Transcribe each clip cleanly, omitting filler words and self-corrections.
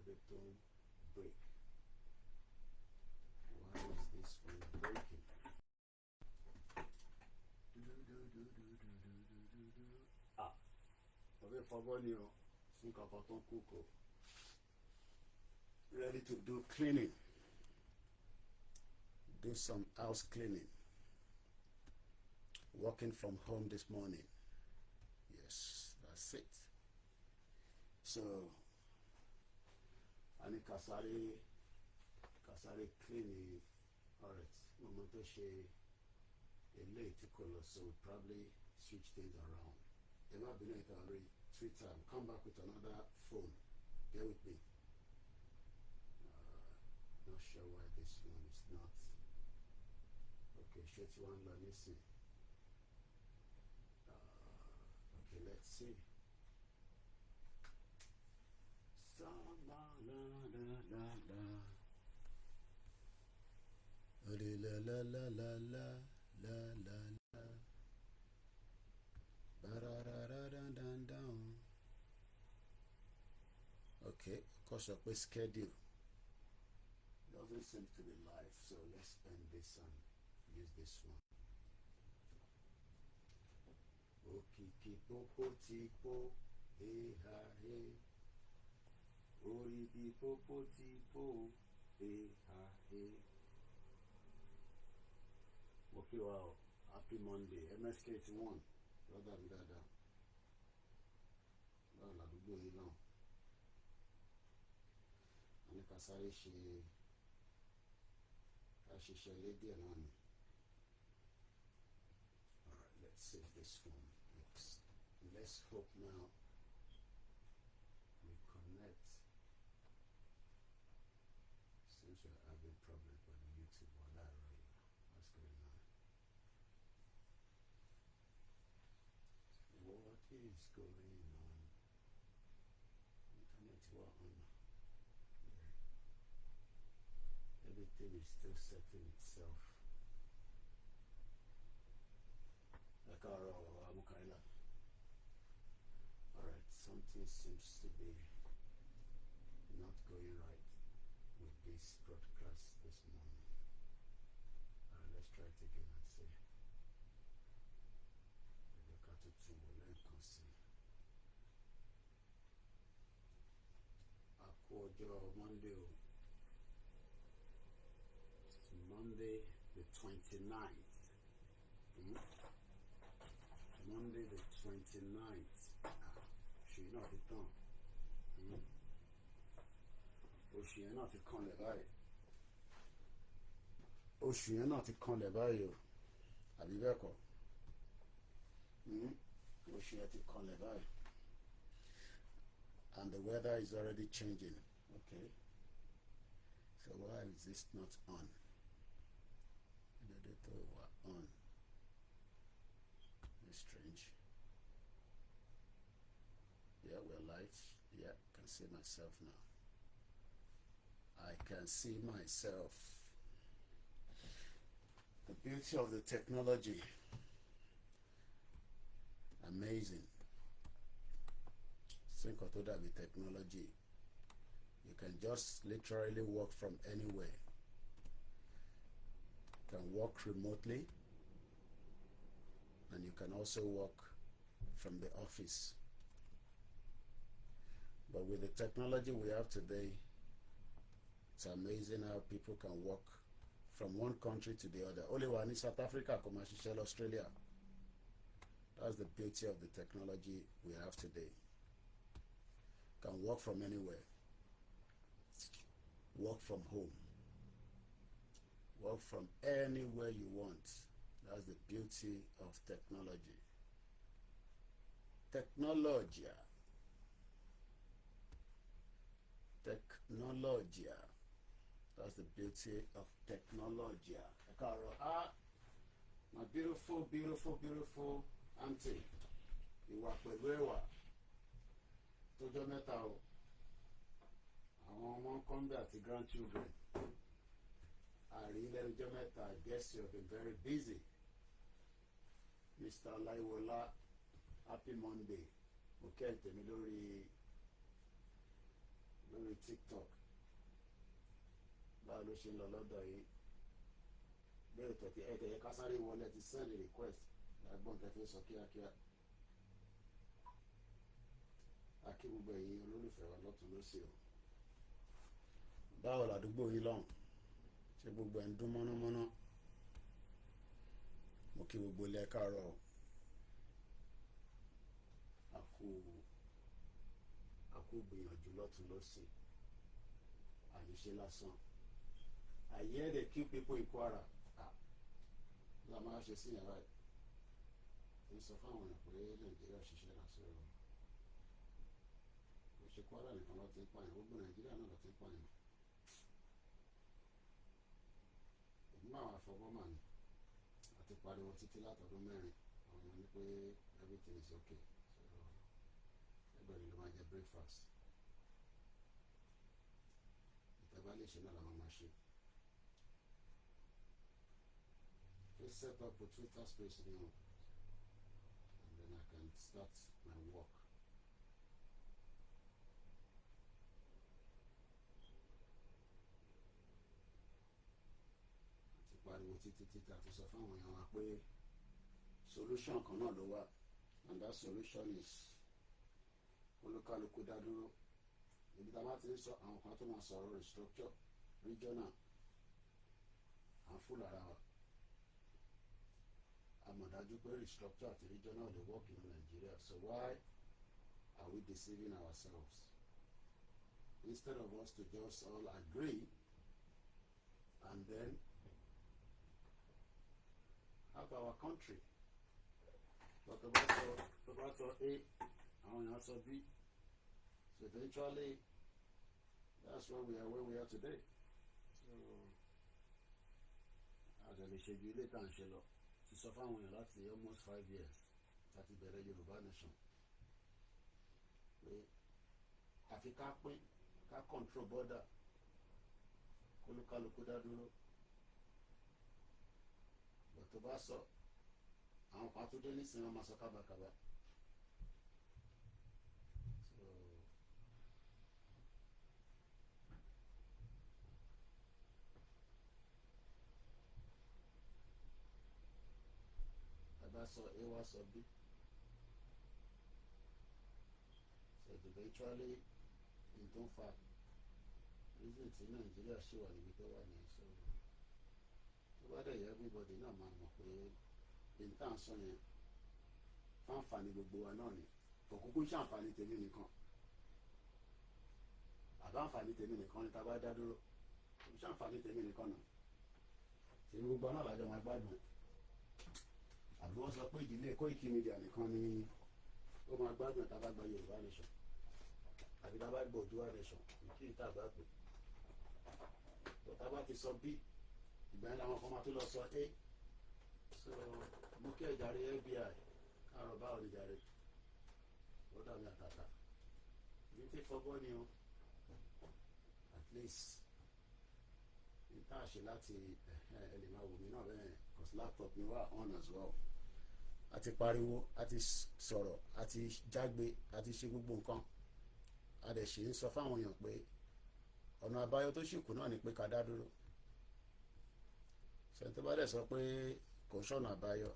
lóde tó ń break. Why is this one breaking? Ah, ọbẹ̀ fọwọ́ ni o fún kankan tó ń kú kò. Ready to do cleaning. Do some house cleaning. Working from home this morning. Yes, that's it. So, ani kasari cleaning. Alright, moment to share a late color, so we'll probably switch things around. Emma Bennett already Twitter. I'll come back with another phone. Get with me. Not sure why this one is not. Okay, shut you one. Let me see. Okay, let's see. La la la la la la la la. Ba-da-da-da-da-da-da. Okay, of course, up with schedule. Doesn't seem to be live, so let's end this and use this one. Okiki popo tipo, hey ha hey. Oribi popo tipo, hey ha hey. Okay, wow. Happy Monday. MSK1. Brother mi dáadáa. Báwo làdúgbò yìí náà? A ní ká sáré ṣiṣẹ́ ilé díẹ̀ náà ni. Alright, let's save this one. Let's hope now we connect. Since we're having problems with YouTube or that already. What's going on? What is going on? Internet what on? Yeah. Everything is still setting itself. Alright, something seems to be not going right with this broadcast this morning. Alright, let's try it again and see. Monday. It's Monday the 29th. Monday the 29th. She not the tongue. Oṣù yẹn náà ti kanlẹ̀ báyìí. Oṣù yẹn náà ti kanlẹ̀ báyìí o. Àbí bẹ́ẹ̀ kọ́? Oṣù yẹn ti kanlẹ̀ báyìí. And the weather is already changing. Okay. So why is this not on? The data were on. It's strange. Yeah, we're live. Yeah, I can see myself now. I can see myself. The beauty of the technology. Amazing. Think of that with technology. You can just literally work from anywhere. You can work remotely, and you can also work from the office. But with the technology we have today, it's amazing how people can work from one country to the other. Only one in South Africa, commercial Australia. That's the beauty of the technology we have today. Can work from anywhere. Work from home. Work from anywhere you want. That's the beauty of technology. Technologia. Technologia. That's the beauty of technologia. My beautiful, beautiful, beautiful auntie. Ìwà pẹ̀lú ẹwà. Tọ́jọ́ mẹ́ta o. Àwọn ọmọ kọ́ńdà àti grandchildren. Àrí lẹ́nujọ́ mẹ́ta. I guess you have been very busy. Mr. Olaiwola, happy Monday. Mo kẹ́ tèmi lórí TikTok báwo ló ṣe ń lọ lọ́dọ̀ yìí bẹ́ẹ̀ tẹ̀tẹ̀ ẹ̀tẹ̀ ká sáré wọlé ti send request lágbọ́n tẹ́ fẹ́ sọ kíákíá. Akí gbogbo ẹ̀yin olólùfẹ́ wa lọ́tún lósì o. Báwo làdúgbò yìí lọ́hùn ṣé gbogbo ẹ̀ ń dún mọ́nàmọ́ná? Mo kí gbogbo ilé káàárọ̀ o. Àkú gbìyànjú lọ́tún lósì àníṣe lásán. I hear they kill people in Kwara. La máa ṣe sí yàrá ẹ̀ ń sọ fáwọn èèyàn pé Nàìjíríà ṣiṣẹ́ lásán o. Kò ṣe Kwara nìkan ló ti ń pààyàn, gbogbo Nàìjíríà náà ló ti ń pààyàn. Èmi máa wà fọwọ́mà ni àti pariwo títí látọdún mẹ́rin àwọn èèyàn ní pé everything is okay. Everybody ló máa jẹ breakfast. Ìtẹ̀bá lè ṣe náà làwọn máa ṣe. Just set up a Twitter space now, and then I can start my work. Àti pariwo títí àti sọ fáwọn èèyàn wa pé solution kan náà ló wà, and that solution is olúkálùkù dá dúró. Ibi tá a bá ti ń sọ àwọn kan tó máa sọ̀rọ̀ restructure regional and full ara wa. Àmọ̀dájú pé restructure àti regional dey work in Nigeria, so why are we deceiving ourselves? Instead of us to just all agree and then have our country. But tó bá sọ A, àwọn èèyàn sọ B, so eventually that's why we are where we are today. So àjọlẹ̀ ṣèjú ilé tá à ń ṣe lọ ti sọ fáwọn èèyàn láti almost 5 years láti bẹ̀rẹ̀ Yorùbá nation pé àfi ká pín ká control border kólúkálukú dá dúró. Bọ̀ tó bá sọ àwọn kan tó dé nísìnyí wọn máa sọ kábàkábà. So A was so B. So eventually, in fact, reason tí Nàìjíríà ṣì wà níbi tó wà ní so tó bá dẹ̀ yẹ everybody náà máa mọ̀ pé intan sọ yẹn fáǹfààní gbogbo wa náà ni kò kúkú ṣàǹfààní tèmi nìkan àbáǹfààní tèmi nìkan ni tá a bá dá dúró kò ṣàǹfààní tèmi nìkan náà tèmi gbogbo náà lájọ máa gbádùn. Àbí wọ́n sọ pé ìdílé Koikimedia nìkan ni ó máa gbádùn tá a bá gba Yorùbá nation àbí tá a bá gba Oòduà nation kí ìta bá pè tó tá a bá ti sọ B ìgbà yẹn làwọn kan máa tó lọ sọ A. So mo kí ẹ jàre FBI káàrọ̀ báwo ni jàre ó dàbí àtàtà ní tí fọgbọ́n ni o at least ní tá a ṣe láti ẹ lè máa wò mí náà bẹ́ẹ̀ cause laptop mi wà on as well. Àti pariwo àti sọ̀rọ̀ àti jágbe àti ṣe gbogbo nǹkan a dẹ̀ ṣe ń sọ fáwọn èèyàn pé ọ̀nà àbáyọ tó ṣì kù náà ni pé ká dá dúró. Ṣé tó bá dẹ̀ sọ pé kò ṣọ̀nà àbáyọ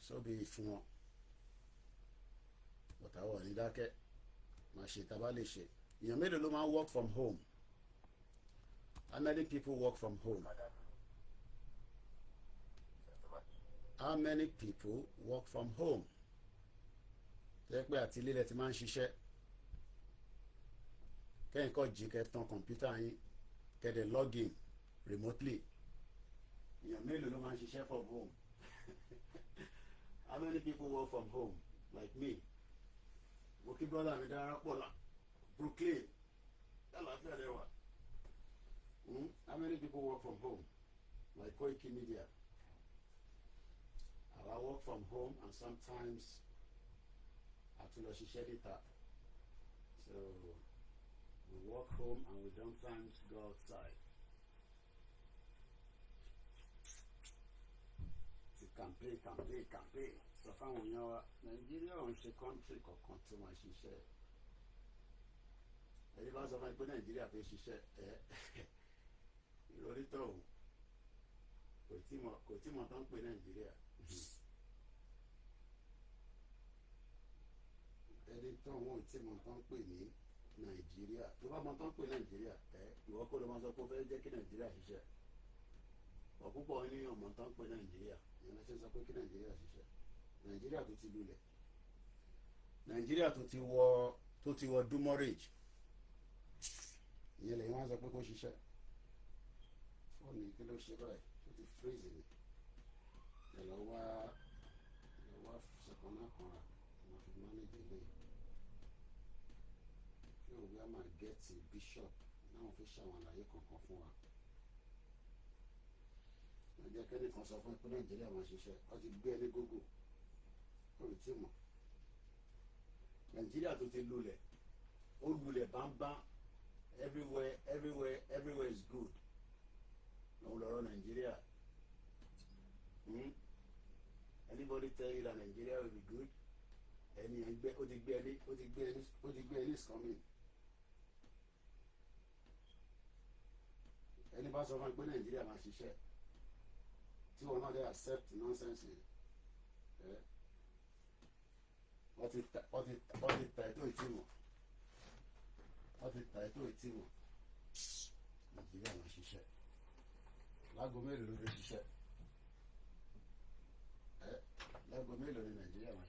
sóbi fún wọn bọ̀tàwọ̀ ní dákẹ́ máa ṣe tá a bá lè ṣe. Èèyàn mélòó ló máa ń work from home? How many people work from home? How many people work from home? Tẹ́ pé àti ilé lẹ ti máa ń ṣiṣẹ́ kẹ́yìn kọ́ jí kẹ́ tán kọ̀ǹpútà yín kẹ́ dẹ̀ log in remotely. Èèyàn mélòó ló máa ń ṣiṣẹ́ from home? How many people work from home like me? Mo kí brother mi dára pọ̀ la Brooklyn yálàáfíà lẹ́wà. How many people work from home like Koikimedia? I work from home and sometimes I have to lọ ṣiṣẹ́ níta. So we work home and we sometimes go outside. To campaign. Sọ fáwọn èèyàn wa Nàìjíríà ò ń ṣe country kankan tó máa ṣiṣẹ́. ẹni bá sọ fún ẹ pé nàìjíríà fẹ́ ṣiṣẹ́ ìròrí tó o kò tí mọ̀ tán pé nàìjíríà ẹni tó wọn ò tí mọ̀ tán pè ní nàìjíríà tó bá mọ̀ tán pé nàìjíríà ìwọ kó ló máa sọ pé ó fẹ́ jẹ́ kí nàìjíríà ṣiṣẹ́ ọ̀púpọ̀ ènìyàn mọ̀ tán pé nàìjíríà ìyẹn ló ṣe sọ pé kí nàìjíríà ṣiṣẹ́ nàìjíríà tó ti lulẹ̀ nàìjíríà tó ti wọ dumorage ìyẹn lẹ́yìn wọ́n á sọ pé kó ṣiṣẹ́ fóònù kí ló ṣe báyìí tó ti freeze ni ẹ lọ wá ṣẹ̀kọ́nà kan rà wọ́n fi manage ilé kí òwe á máa gẹ́ẹ̀tì bishop náà fi ṣàwọn àlàyé kankan fún wa wọ́n jẹ́ kẹ́nìkan sọ fún ẹ pé nàìjíríà máa ṣiṣẹ́ wọ́n ti gbé ẹ ní gógó ó rí tí mọ̀ nàìjíríà tó ti lulẹ̀ ó lulẹ̀ bámbám everywhere is good lọ́wọ́ lọ́rọ̀ nàìjíríà anybody tell you that Nigeria will be good ẹni ẹgbẹ́ ó ti gbé ẹni sọmi ẹni bá sọ fún mi pé nàìjíríà máa ṣiṣẹ́ tí wọn náà dé accept nonsense yẹn wọ́n ti ta ètò ìtìmọ̀ nàìjíríà máa ṣiṣẹ́ láago mélòó ló ṣiṣẹ́ láago mélòó ni nàìjíríà máa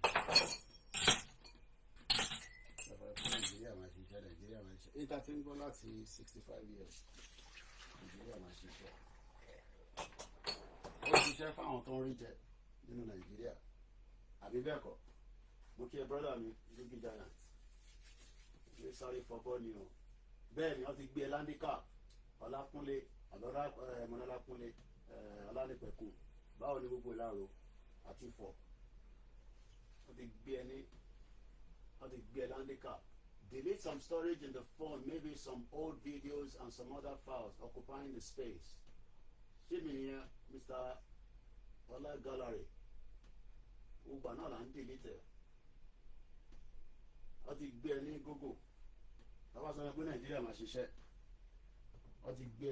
ṣiṣẹ́ nàìjíríà máa ṣiṣẹ́ ìta tí ń gbọ́ láti 65 years nàìjíríà máa ṣiṣẹ́ ó ṣiṣẹ́ fáwọn tó ń rí jẹ nínú nàìjíríà àbí bẹ́ẹ̀ kọ́ mo kí ẹ brọ́dà mi Yugi Giant ní sáré fọ́bọ́ ni o bẹ́ẹ̀ ni wọ́n ti gbé landika ọlákúnlé mọ́lákúnlé ọlánìpẹ̀kun báwo ni gbogbo ìlàrò àti ìfọ̀ wọ́n ti gbé landika. Delete some storage in the phone, maybe some old videos and some other files occupying the space. Ṣé mi yẹn Mr. Ọlá Gallery gbogbo náà là ń delete ẹ̀ wọ́n ti gbé ẹ ní gógó bàbá sọ pé nàìjíríà máa ṣiṣẹ́ wọ́n ti gbé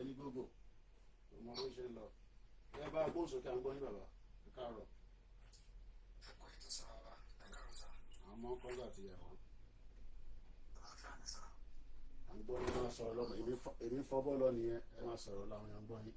ẹ ní gógó ọmọ bó ṣe ń lọ ẹ bá gbóhùn sókè à ń gbọ́ ní bàbá ẹ káàárọ̀ àwọn ọmọ kọ́ńgà ti yà wọ́n à ń gbọ́ ní máa sọ̀rọ̀ lọ́mọ èmi fọ́bọ́ lọ nìyẹn ẹ máa sọ̀rọ̀ làwọn èèyàn ń gbọ́ yín.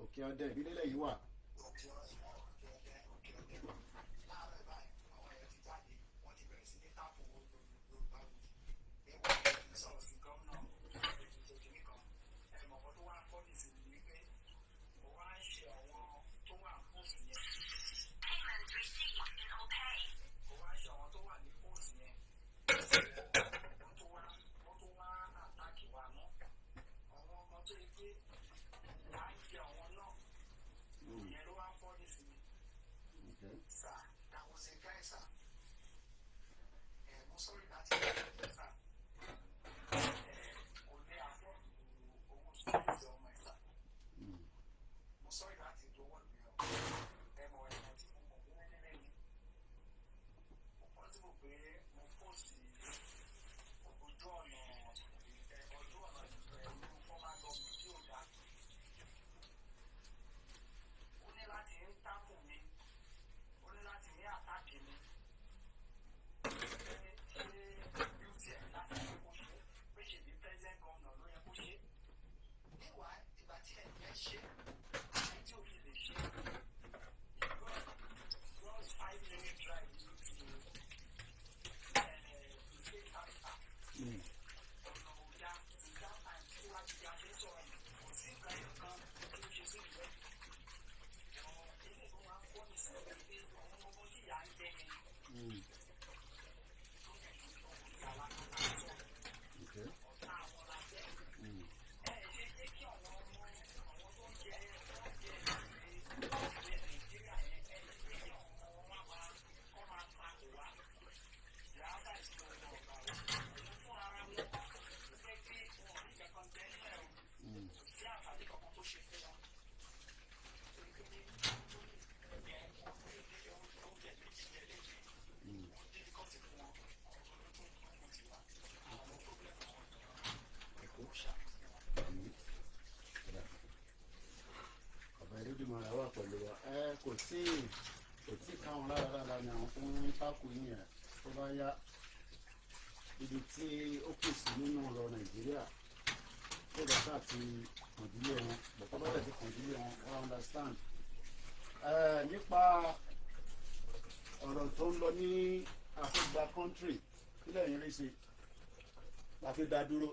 òkè ọdẹ ìbílẹ̀ yìí wà. Mm. Okay. Mm. Mm. Mm. Mm. Ọ̀bẹ Elédùmarè wà pẹ̀lú wa. Kò tí káwọn lára ni àwọn tó ń tákù yẹn tó bá yá ibi tí ó kù sí nínú ọ̀rọ̀ Nàìjíríà tó bá ṣáà ti kàndílé wọn bọ̀tọ́ bá tẹ̀ ti kàndílé wọn wọ́n understand. Nípa ọ̀rọ̀ tó ń lọ ní àfẹ́gbà country kílẹ̀ yín rí sí la fi dá dúró.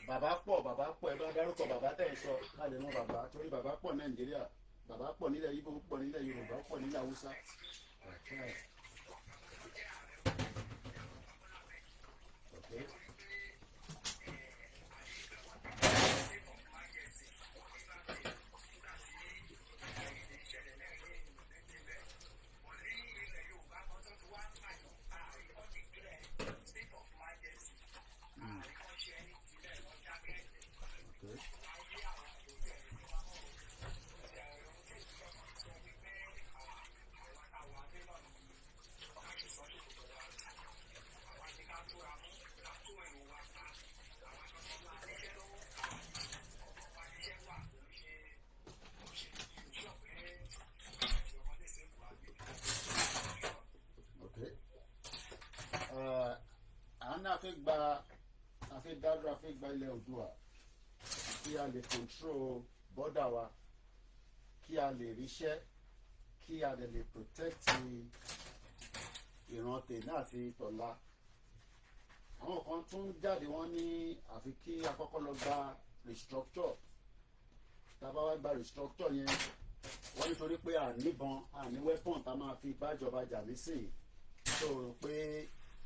Bàbá pọ̀ ẹ bá dárúkọ bàbá tẹ̀ sọ ká lè mọ bàbá torí bàbá pọ̀ Nàìjíríà bàbá pọ̀ nílẹ̀ Ìgbò pọ̀ nílẹ̀ Yorùbá pọ̀ nílẹ̀ Haúsá. Okay. Àwọn náà fẹ́ gba ilẹ̀ Oòduà kí a lè control border wa kí a lè ríṣẹ́ kí a lè protect ìran tèmi àti tọ̀la. Àwọn kan tún jáde wọ́n ní àfi kí a kọ́kọ́ lọ gba restructure tá a bá wá gba restructure yẹn wọ́n nítorí pé àníbọn àní weapon tá a máa fi bájọba jà nísìnyí tó rò pé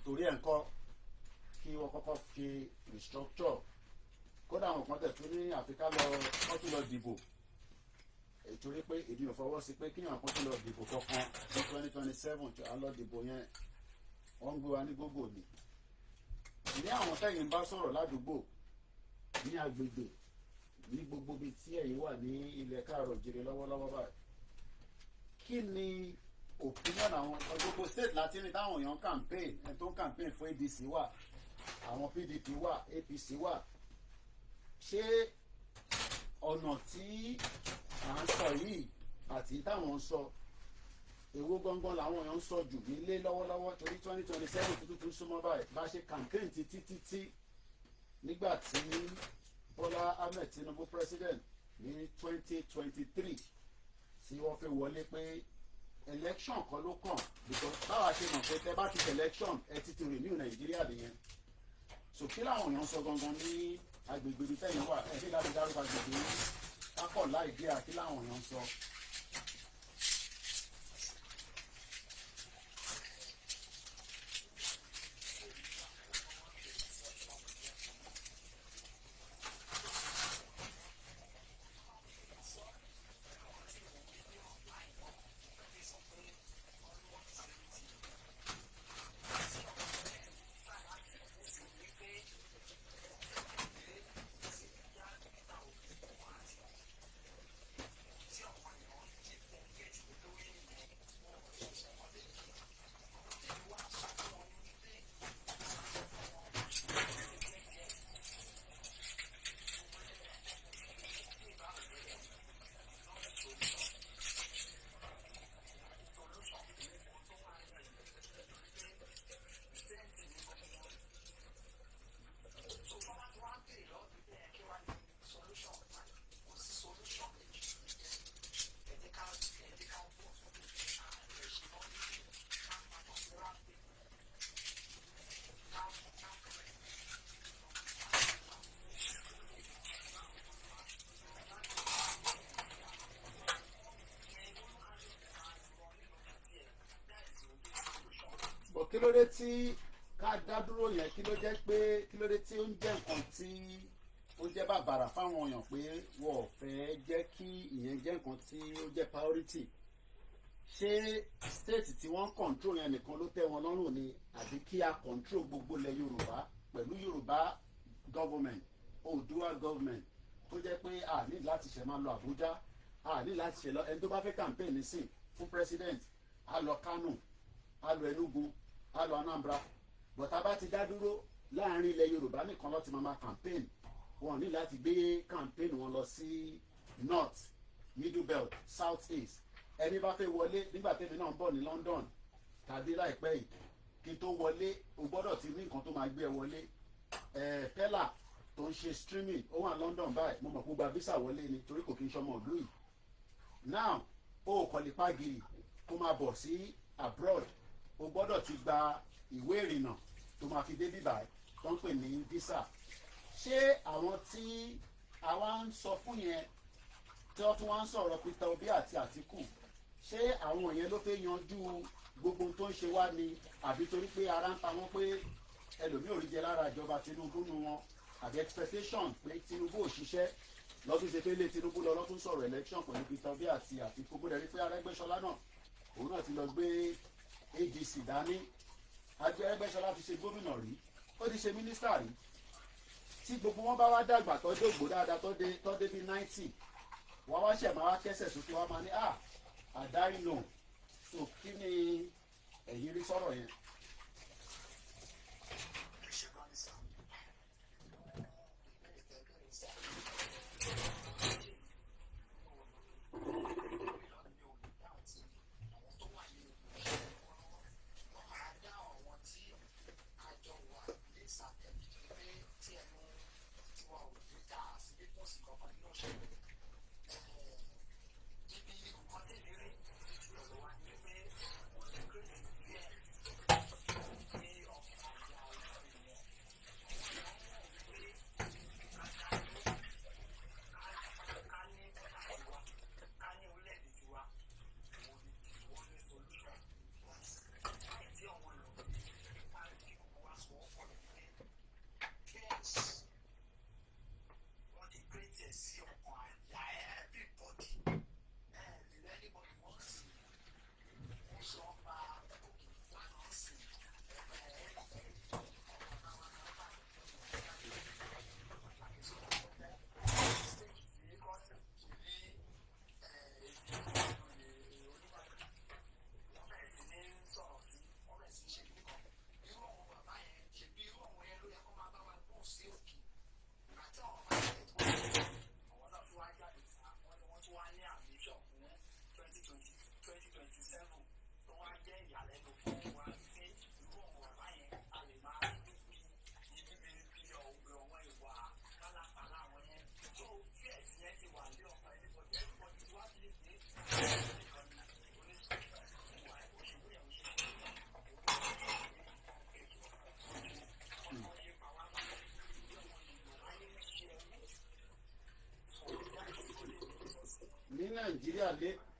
torí ẹ̀ ń kọ́ kí wọ́n kọ́kọ́ fi restructure kódà àwọn kan tẹ̀tún ní àfikà wọ́n tún lọ dìbò torí pé èmi ò fọwọ́ sí pé kíyàn kan tún lọ dìbò kankan ní 2027 tí a lọ dìbò yẹn wọ́n ń gbé wa ní gbogbo ni. Ní àwọn tẹ̀yìn bá sọ̀rọ̀ ládùúgbò ní agbègbè ní gbogbo ibi tí ẹ̀yin wà ní ilẹ̀ káàrọ̀ jìrì lọ́wọ́lọ́wọ́ báyìí kí ni opinion àwọn gbogbo state láti ní táwọn èèyàn campaign ẹni tó ń campaign fún ADC wà àwọn PDP wà APC wà ṣé ọ̀nà tí à ń sọ yìí àti táwọn ń sọ èwo gangan làwọn èèyàn ń sọ jù nílé lọ́wọ́lọ́wọ́ torí 2027 tuntun súnmọ́ báyìí bá ṣe campaign títí nígbà tí Bọ́lá Ahmed Tinubu president ní 2023 tí wọ́n fi wọlé pé election kan ló kàn because báwa ṣe mọ̀ pé tẹ́ bá ti election ẹ ti renew Nàìjíríà nìyẹn so kí làwọn èèyàn sọ gangan ní agbègbè ibi tẹ́yìn wà ẹ bí láti dárúkọ agbègbè yìí kákọ̀ láì dé àkí làwọn èèyàn sọ. ló dé tí ká dá dúró yẹn, kí ló jẹ́ pé kí ló dé tí ó ń jẹ́ nǹkan tí ó jẹ́ bàbàrà fáwọn èèyàn pé wọ́n ò fẹ́ jẹ́ kí ìyẹn jẹ́ nǹkan tí ó jẹ́ priority? Ṣé state tí wọ́n control yẹn nìkan ló tẹ́ wọn lọ́rùn ni, àbí kí a control gbogbo ilẹ̀ Yorùbá pẹ̀lú Yorùbá government, Oòduà government, tó jẹ́ pé a ní láti ṣe máa lọ Àbújá, a ní láti ṣe lọ, ẹni tó bá fẹ́ campaign nísìn fún president a lọ Kano, a lọ Enugu, a lọ Anambra, but a bá ti dá dúró láàrin ilẹ̀ Yorùbá nìkan ló ti máa campaign. Wọn ní láti gbé campaign wọn lọ sí north, middle belt, south east. Ẹni bá fẹ́ wọlé, nígbà tẹ́mi náà ń bọ̀ ní London tàbí láìpẹ́ yìí, kí n tó wọlé o gbọ́dọ̀ ti ní nǹkan tó máa gbé ẹ wọlé. Pella tó ń ṣe streaming ó wà London báyìí, mo mọ̀ kó gba visa wọlé ni torí kò kí n ṣọmọ ìlú yìí. Now o kò lè pàgìrì kó máa bọ̀ sí abroad, o gbọ́dọ̀ ti gba ìwé ìrìnnà tó máa fi dé bíbáyìí tó ń pè ní visa. Ṣé àwọn tí àwa ń sọ fún yẹn tí wọ́n tún wá ń sọ̀rọ̀ Peter Obi àti Àtíkù, ṣé àwọn yẹn ló fẹ́ yanjú gbogbo tó ń ṣe wá ni, àbí torí pé ara ń ta wọ́n pé ẹlòmíì ò rí jẹ lára ìjọba Tinubu nu wọn, àbí expectation pé Tinubu ò ṣiṣẹ́ lọ́tún ṣe pé lé Tinubu lọ lọ́tún sọ̀rọ̀ election pẹ̀lú Peter Obi àti Àtíkù? Bó dẹ̀ rí pé Arẹ́gbẹ́ṣọlá náà òun náà ti lọ gbé ADC dání. Arẹ́gbẹ́ṣọlá ti ṣe gómìnà rí, ó ti ṣe mínísítà rí. Tí gbogbo wọn bá wá dàgbà tó dògbò dáadáa tó dé bí 90, wọ́n wá ṣẹ̀ máa wá kẹ́sẹ̀ sókè, wọ́n máa ní àdáyé nù. So kí ni ẹ̀yin rí sọ̀rọ̀ yẹn?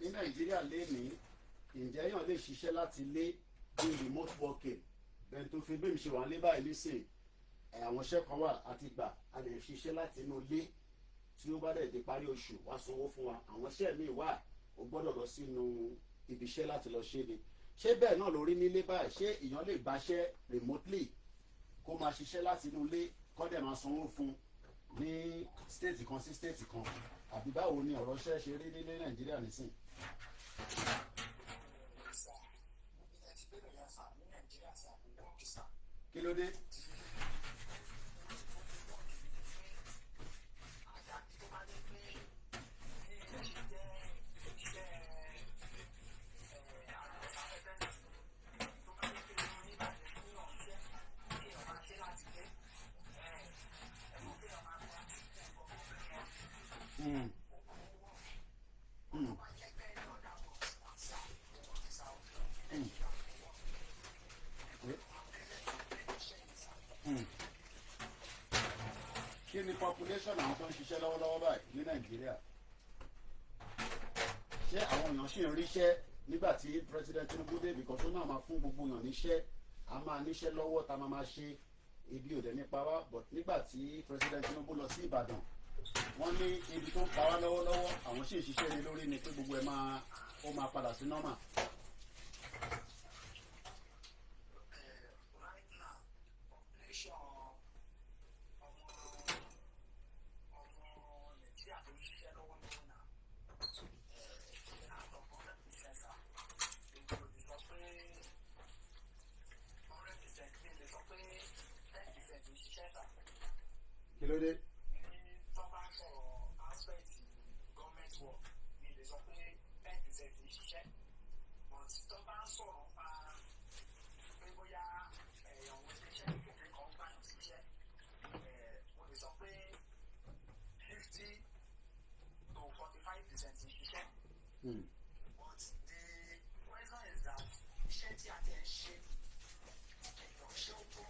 Ní Nàìjíríà lé ní ǹjẹ́ èèyàn lè ṣiṣẹ́ láti lé bí remote working? Bẹ́ẹ̀ tó fi bí mi ṣe wà ní báyìí nísìn, àwọn iṣẹ́ kan wà àti gbà a lè ṣiṣẹ́ láti inú ilé, tí ó bá dẹ̀ di parí oṣù wá sanwó fún wa. Àwọn iṣẹ́ míì wà o gbọ́dọ̀ lọ sínú ibi iṣẹ́ láti lọ ṣe ni. Ṣé bẹ́ẹ̀ náà lórí nílé báyìí? Ṣé èèyàn lè gbaṣẹ́ remotely kó máa ṣiṣẹ́ láti inú ilé kó dẹ̀ máa sanwó fún ní state kan sí state kan, àbí báwo ni ọ̀rọ̀ ṣẹ́ ṣe rí nílé Nàìjíríà nísìn? Kí ló dé? Kí ni population àwọn tó ń ṣiṣẹ́ lọ́wọ́lọ́wọ́ báyìí ní Nàìjíríà? Ṣé àwọn èèyàn ṣì ń ríṣẹ́ nígbà tí President Tinubu dé? Because ó náà máa fún gbogbo èèyàn níṣẹ́ a máa níṣẹ́ lọ́wọ́ tá a máa ṣe ibi òde nípa wá but nígbà tí president Tinubu lọ sí Ìbàdàn wọ́n ní ibi tó ń pa wá lọ́wọ́lọ́wọ́ àwọn sì ń ṣiṣẹ́ ní lórí ni pé gbogbo ẹ̀ ó máa padà sí normal. Kí ló dé? Tó bá ń sọ̀rọ̀ aspect government work ní ilé sọ pé 10% ń ṣiṣẹ́ but tó bá ń sọ̀rọ̀ pa pé bóyá àwọn iléeṣẹ́ kékeré kan gbà yàn síṣẹ́ mo lè sọ pé 50 to 45% ń ṣiṣẹ́. But the reason is that iṣẹ́ tí a ti ń ṣe ṣé ó tó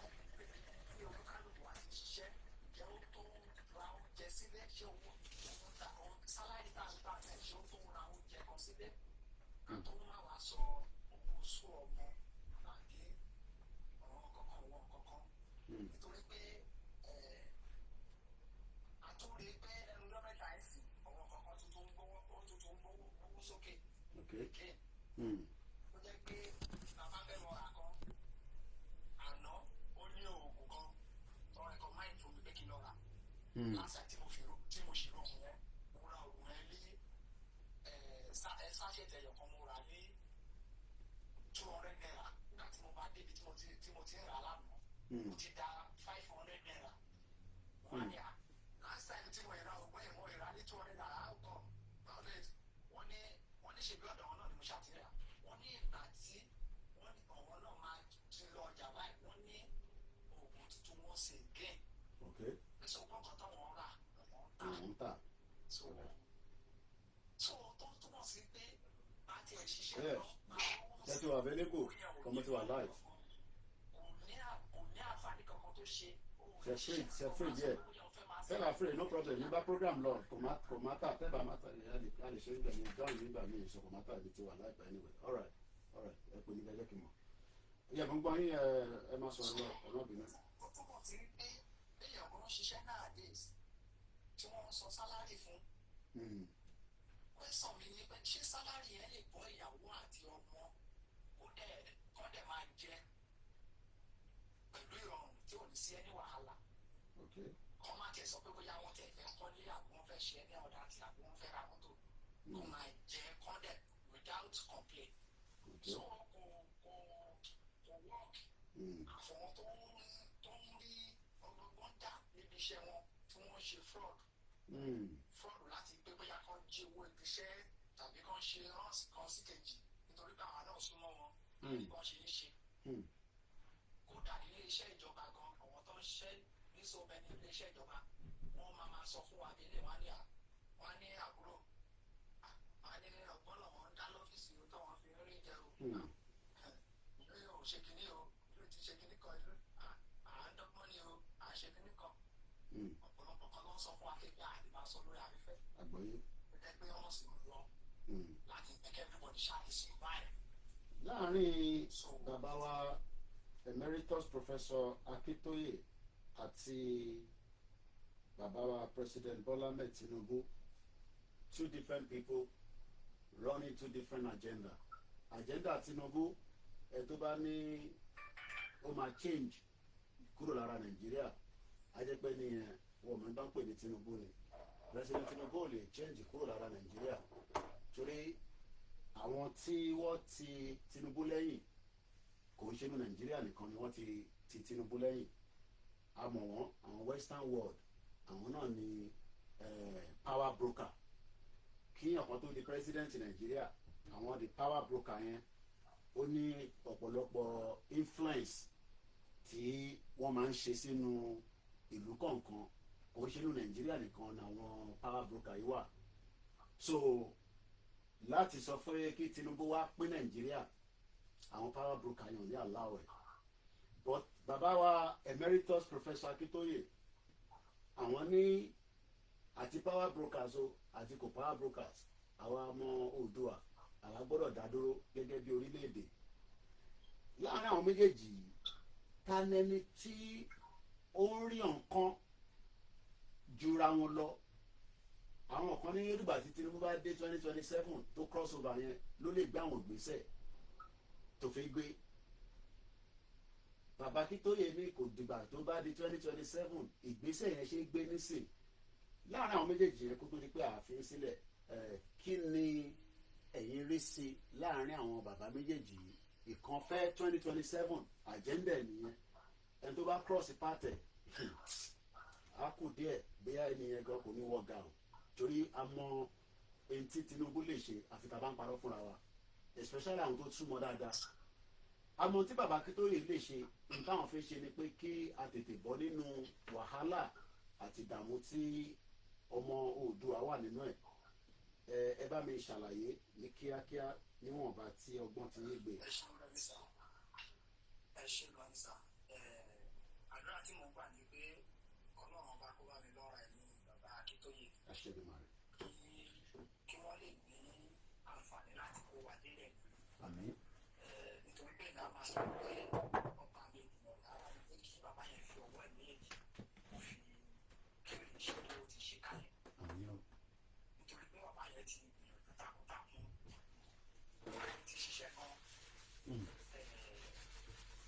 ní olúkálùkù àti ṣiṣẹ́ jẹ́ ó tó ra oúnjẹ sílẹ̀ ṣé owó sálárì tá a ń gbà náà ṣé ó tó ra oúnjẹ kan sílẹ̀ ká tó má wàá sọ owó oṣù ọmọ tàbí ọ̀rọ̀ kankan wọ̀ kankan nítorí pé àtúndì pé ẹnu lọ́mẹ́ta ẹ̀sìn ọ̀rọ̀ kankan tuntun ń gbówó sókè. Ó jẹ́ pé bàbá fẹ́ lọ rà kan àná ó ní oògùn kan tọrọ ẹ̀kọ́ máìlì fún mi pé kí n lọ rà. Lásà tí mo ṣe oògùn yẹn mo ra oògùn yẹn ní sáṣẹ̀tì ẹ̀yọ̀ kan mo rà ní 200 naira nígbà tí mo bá débi tí mo ti ń rà lánàá mo ti da 500 naira. Wọ́n á ní à last time tí mo ra oògùn yẹn mo rà ní 200 naira àkọ́ wọ́n ní ṣe bí ọ̀dọ̀ wọn náà ni mo ṣàtìrà wọ́n ní ìgbà tí wọ́n ní ọ̀wọ́ náà máa ti lọ ọjà báyìí wọ́n ní oògùn tuntun wọn ṣe gẹ́ẹ̀. Ẹ̀sọ́ ọgbọ́n kan táwọn rà wọ́n tà. So tó túmọ̀ sí pé àti ẹ̀ ṣiṣẹ́ lọ. Ṣé ti wà available? Kọ́mọ ti wà live. Kò ní àǹfààní kankan tó ṣe. Ṣe free díẹ̀. Tẹ́lá free no problem nígbà program lọ kò má tà tẹ́bà má tà a lè ṣe nígbà mi join nígbà mi ìṣòkò má tà ibi tí wà live anyway alright ẹ pè ní gẹ́gẹ́ kí n mọ̀. Ìyá gbogbo yín ẹ máa sọ̀rọ̀ lọ ọ̀nà obìnrin. Ó túmọ̀ sí pé èèyàn kan ṣiṣẹ́ nowadays tí wọ́n sọ sálárì fún. Kwẹ́sàn mi ni pé ṣé sálárì yẹn lè bọ́ ìyàwó àti ọmọ kó dẹ̀ máa jẹ pẹ̀lú ìrọ̀rùn tí ò ní sí ẹni wàhálà. Kọ́ máa tẹ̀ sọ pé bóyá wọ́n tẹ̀ fẹ́ kọ́lé àbí wọ́n fẹ́ ṣe ẹni ọ̀dà àti àbí wọ́n fẹ́ ra mọ́tò kó máa jẹ kọ́ dẹ̀ without complaint. So kò work. Àfọwọ́n tó ń rí ọlọ́gbọ́n dà níbi iṣẹ́ wọn tí wọ́n ṣe fraud láti pé bóyá kan jí owó ibi iṣẹ́ tàbí kan ṣe ránṣì kan sí kejì nítorí pé àwọn náà súnmọ́ wọn bí wọ́n ṣe ń ṣe. Kódà ilé iṣẹ́ ìjọba gan àwọn tó ń ṣiṣẹ́ níṣòbẹ̀ ní ilé iṣẹ́ ìjọba wọ́n máa sọ fún wa délé wọn ní àbúrò wọn ní ọgbọ́n lọ́wọ́ ń dá lọ́fíìsì tó wọ́n fi rí jẹ o. Ìlú yóò ṣe kínní o ìlú ti ṣe kínní kan ìlú àádọ́gbọ́n ni o à ń ṣe kínní kan. Ọ̀pọ̀lọpọ̀ kan ló ń sọ fún wa kékeré àti máa sọ lórí afẹ́fẹ́. Àgbọ̀yé. Gẹ́gẹ́ pé wọ́n sì ń lọ láti make everybody ṣáà survive. Láàárín bàbá wa emeritus professor Akitoye àti bàbá wa president Bola Ahmed Tinubu, two different people running two different agenda Tinubu tó bá ní ó máa change kúrò lára Nàìjíríà ajẹ́pẹ́ ní wọ́n mọ̀ ní bá ń pè ní Tinubu ni president Tinubu ò lè change kúrò lára Nàìjíríà torí àwọn tí wọ́n ti Tinubu lẹ́yìn kò ń ṣe ní Nàìjíríà nìkan ni wọ́n ti Tinubu lẹ́yìn àmọ́ wọn àwọn western world àwọn náà ni power broker kí ọ̀kan tó di president Nàìjíríà àwọn the power broker yẹn ó ní ọ̀pọ̀lọpọ̀ influence tí wọ́n máa ń ṣe sínú ìlú kọ̀ọ̀kan kò ń ṣe ní Nàìjíríà nìkan làwọn power broker yìí wà so láti sọ fún kí Tinubu wá pín Nàìjíríà àwọn power broker yẹn ò ní allow ẹ̀ but bàbá wa emeritus professor Akitoye àwọn ní àti power brokers o àti kò power brokers àwa ọmọ Oòduà àwa gbọ́dọ̀ dá dúró gẹ́gẹ́ bí orílẹ̀-èdè láàárín àwọn méjèèjì ta lẹni tí ó ń rí nǹkan jura wọn lọ. Àwọn kan ní nígbà tí Tinubu bá dé 2027 tó cross over yẹn ló lè gbé àwọn ìgbésẹ̀ tó fẹ́ gbé. Bàbá Akíntóyè ní kò dìgbà tó bá di 2027 ìgbésẹ̀ yẹn ṣe gbé nísìn. Láàárín àwọn méjèèjì yẹn kó tó di pé ààfin sílẹ̀ kí ni ẹ̀yin rí sí láàárín àwọn bàbá méjèèjì yìí? Ìkan fẹ́ 2027 àjẹ́ndẹ̀ nìyẹn, ẹni tó bá cross party á kù díẹ̀ bóyá ènìyàn gan kò ní wọ́gà o, torí a mọ ẹni tí Tinubu lè ṣe àfi tá a bá ń parọ́ fúnra wa, especially àwọn tó súnmọ́ dáadáa. Àmọ́ tí bàbá Akíntóyè lè ṣe nǹkan àwọn fẹ́ ṣe ni pé kí a tètè bọ́ nínú wàhálà àti ìdààmú tí ọmọ Oòduà wà nínú ẹ̀. Ẹ bá mi ṣàlàyé ní kíákíá níwọ̀nba tí ọgbọ́n ti yé gbé. Ẹ ṣe lọ ní sá, àdúrà tí mo gbà ní pé Ọlọ́run ọba kó bá mi lọ́ra ẹ̀mí bàbá Akíntóyè kí wọ́n lè ní àǹfààní láti kó wa délẹ̀ ní. Àmín. Nítorí pé ìdá máa sọ pé ọba mi ènìyàn lára ní pé kí bàbá yẹn fi ọwọ́ ẹ̀mí èdè kó fi kéré iṣẹ́ tó ti ṣe kalẹ̀. Àmín o. Nítorí pé bàbá yẹn ti gbìyànjú takuntakun ti ṣiṣẹ́ kan.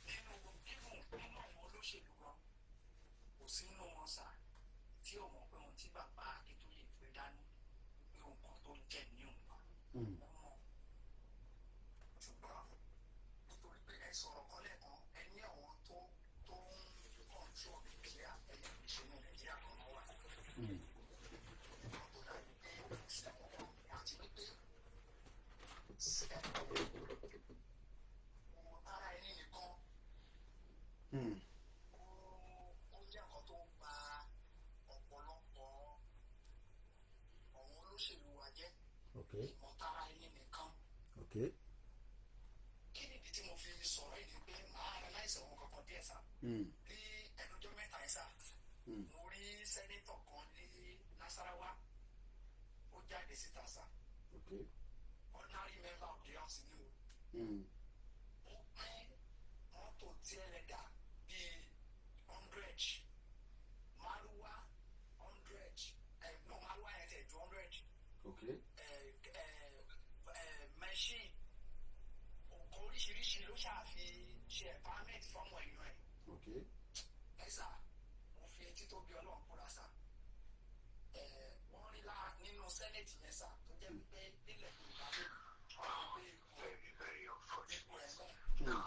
Nínú àwọn olóṣèlú gan kò sí nínú wọn sá tí ò mọ̀ pé ohun tí bàbá Akíntóyè gbé dání pé nǹkan tó ń jẹ ní òun náà ọmọ. Ṣùgbọ́n nítorí pé ẹ sọ̀rọ̀ kan lẹ́ẹ̀kan ẹ ní àwọn tó ń kọ̀ǹtró Nàìjíríà ẹ̀yẹ ìṣẹ́ ní Nàìjíríà kan náà wà. Tó dàbí pé sẹ́wọ̀n kan àti wípé ara ẹni nìkan ó jẹ́ nǹkan tó ń ba ọ̀pọ̀lọpọ̀ àwọn olóṣèlú wa jẹ́. Ìmọ̀tara ẹni nìkan. Kí nìdí tí mo fi sọ̀rọ̀ yìí ni pé màá analyse àwọn kankan díẹ̀ sá. Ní ẹnujọ́ mẹ́ta yìí sá mo rí sẹ́nétọ̀ kan ní Nasarawa ó jáde síta sá. Ordinary member of the house ni o. Ó pín mọ́tò tí ẹlẹ́dà bíi 100 Márúwá 100 Márúwá yẹn tẹ̀ ju 100. Machine nǹkan oríṣiríṣi ló ṣàfi ṣe empowerment fọ́mọ èèyàn ẹ̀. Ẹ sà mo fi etí tó bí Ọlọ́run kúra sà. Wọ́n rí nínú Senate yẹn sà tó jẹ́ wípé nílẹ̀ Yorùbá lónìí wọ́n rí pé ipò ẹ̀ náà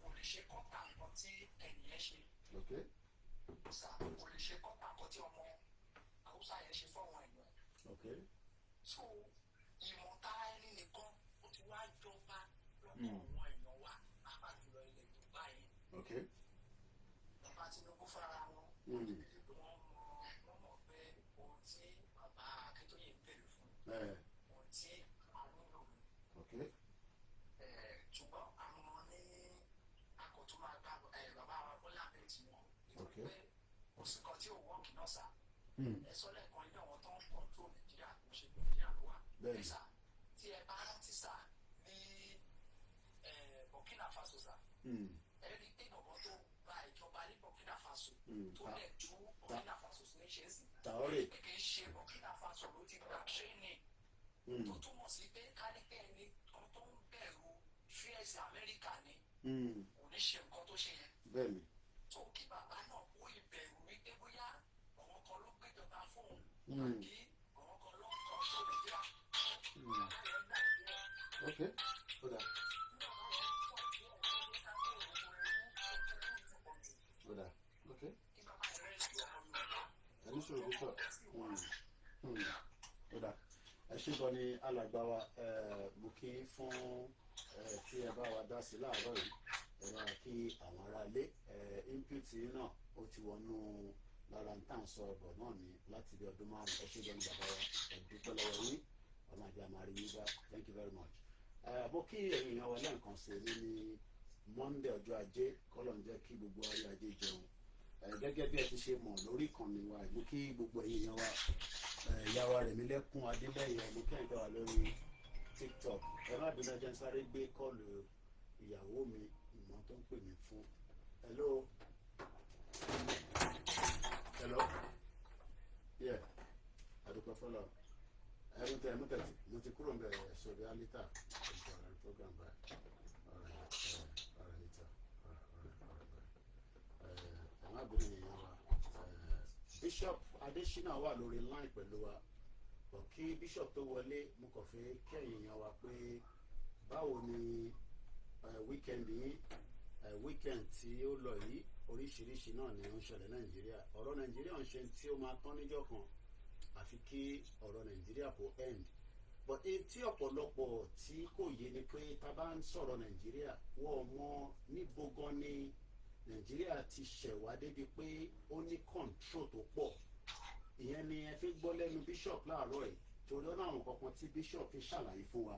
kò lè ṣe kọ́ta nǹkan tí ẹnìyẹn ṣe. Kò lè ṣe kọ́ta nǹkan tí ọmọ Haúsá yẹn ṣe fọ́wọ́n èèyàn. So ìmọ̀tara ẹni nìkan ó ti wá jọba lọ́kàn àwọn èèyàn wa pàápàá jùlọ ilẹ̀ Yorùbá yìí. Bàbá Tinubu fara wọn wọ́n ti bìí pé wọ́n mọ̀ pé ohun tí bàbá Akíntóyè ń bèrè fún ohun tí àwọn ń lò ní. Ṣùgbọ́n àwọn ní akọ̀tún máa gba bàbá wa Bọ́lá bẹ́ẹ̀ tí wọ́n nítorí pé kò sí kan tí ò wọ́ọ̀kì náà sá. Ẹ sọ lẹ́ẹ̀kan ilé àwọn tó ń kọ̀ntró Nàìjíríà kò ṣe Nàìjíríà ló wà. Sá tí ẹ bá rántí sá ní Burkina Faso sá ẹ rí pé bọ̀bọ̀ tó gba ìjọba ní Burkina Faso tó lẹ̀ tú Burkina Faso ní ṣe é sí. Kì í ṣe Burkina Faso ló ti gba training tó túmọ̀ sí pé kánípẹ́ ẹni kan tó ń bẹ̀rù fíẹ́sì Amẹ́ríkà ni kò ní ṣe nǹkan tó ṣe yẹn. Tó kí bàbá náà kó ìbẹ̀rù wípé bóyá àwọn kan ló gbéjọba fóun àbí àwọn kan ló ń kọ́ tó Nàìjíríà. Ẹ ṣé gan ni alàgbà wa mo kí fún tí ẹ bá wa dá sí láàárọ̀ yìí, ẹ bá kí àwọn aráalé input náà ó ti wọnú lára ń tàn sọ ọ̀bọ̀ náà ní láti bí ọdún márùn-ún. Ẹ ṣé gan ni bàbá wa ẹ dúpẹ́ lọ́wọ́ yín, ọmọ àgbà máa rí yín bá. Thank you very much. Mo kí ẹ̀yin èèyàn wa lẹ́ẹ̀kan sí ní Monday ọjọ́ ajé, kọ́lọ̀ ń jẹ́ kí gbogbo ayé ajé jẹun. gẹ́gẹ́ bí ẹ ti ṣe mọ̀ lórí ìkànnì wa ìlú kí gbogbo èèyàn wa ìyá wa Rẹ̀mílẹ́kún Adélẹ́yẹ ìlú kẹ́hìn tẹ́ wà lórí TikTok ẹ má bínú ẹjẹ ń sáré gbé kọ́ọ̀lù ìyàwó mi ìmọ̀ tó ń pè mí fún. Hello. Hello. Yeah. Adúpẹ́ fọlọ́. Mo ti kúrò ń bẹ̀rẹ̀ sórí alita ìjọba program báyìí. Ẹ má bínú èèyàn wa. Bishop Adésínà wà lórí line pẹ̀lú wa. Kí bishop tó wọlé mo kàn fẹ́ kẹ́yìn èèyàn wa pé báwo ni weekend yìí weekend tí ó lọ yìí oríṣiríṣi náà ni ó ń ṣẹlẹ̀ Nàìjíríà ọ̀rọ̀ Nàìjíríà ń ṣe tí ó máa tán níjọ́ kan àfi kí ọ̀rọ̀ Nàìjíríà kò end but tí ọ̀pọ̀lọpọ̀ tí kò yé ni pé tá bá ń sọ̀rọ̀ Nàìjíríà wọ́n mọ̀ níbo gan ni Nàìjíríà ti ṣẹ̀wá débi pé ó ní control tó pọ̀ ìyẹn ni ẹ fi gbọ́ lẹ́nu bishop láàárọ̀ yìí torí ọ̀nà àwọn kankan tí bishop fi ṣàlàyé fún wa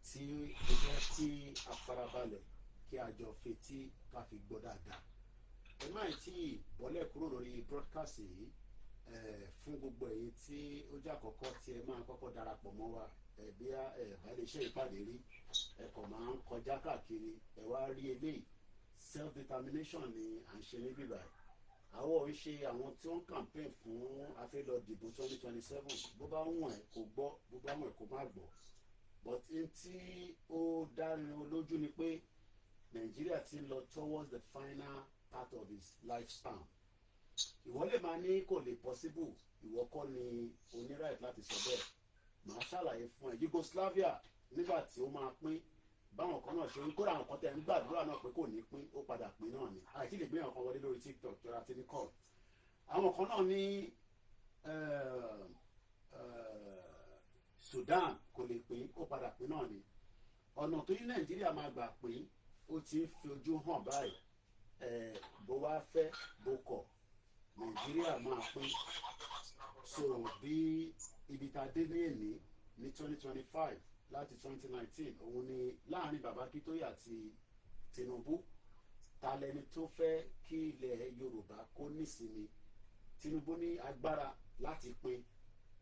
tí ó jẹ́ kí a farabalẹ̀ kí a jọ fetí ká fi gbọ́ dáadáa ẹ má tí bọ́lẹ̀ kúrò lórí broadcast yìí fún gbogbo èyí tí ó jẹ́ àkọ́kọ́ tí ẹ máa kọ́kọ́ darapọ̀ mọ́ wa bí bá lè ṣe ìpàdé rí ẹ kàn máa ń kọjá káàkiri ẹ wá rí eléyìí self determination ni à ń ṣe níbí báyìí àwọn ò ń ṣe àwọn tí ó ń campaign fún afẹ́lọ́ dìbò 2027 bó bá wọ̀n ẹ̀ kó gbọ́ bó bá wọ̀n ẹ̀ kó má gbọ́ but n tí ó dáni lójú ni pé Nàìjíríà ti ń lọ towards the final part of his lifespan ìwọ lè máa ní kò lè possible ìwọ kọ́ ni oní right láti sọ bẹ́ẹ̀ màá ṣàlàyé fún ẹ Yugoslavia nígbà tí ó máa pín báwọn kan náà ṣe ń kó àwọn kan tẹ̀ ń gbàdúrà náà pé kò ní pín ó padà pín náà ni àìsí lè gbé àwọn kan wọlé lórí TikTok tó ra ti ní call àwọn kan náà ní Sudan kò lè pín ó padà pín náà ni ọ̀nà tó ní Nàìjíríà máa gbà pín ó ti ń fi ojú hàn báyìí bó wá fẹ́ bó kọ̀ Nàìjíríà máa pín so bí ibi tá a dé ní èní ní 2025 láti 2019 òun ni láàrin bàbá Akíntóyè àti Tinubu ta lẹni tó fẹ́ kí ilẹ̀ Yorùbá kó nísinmi Tinubu ní agbára láti pín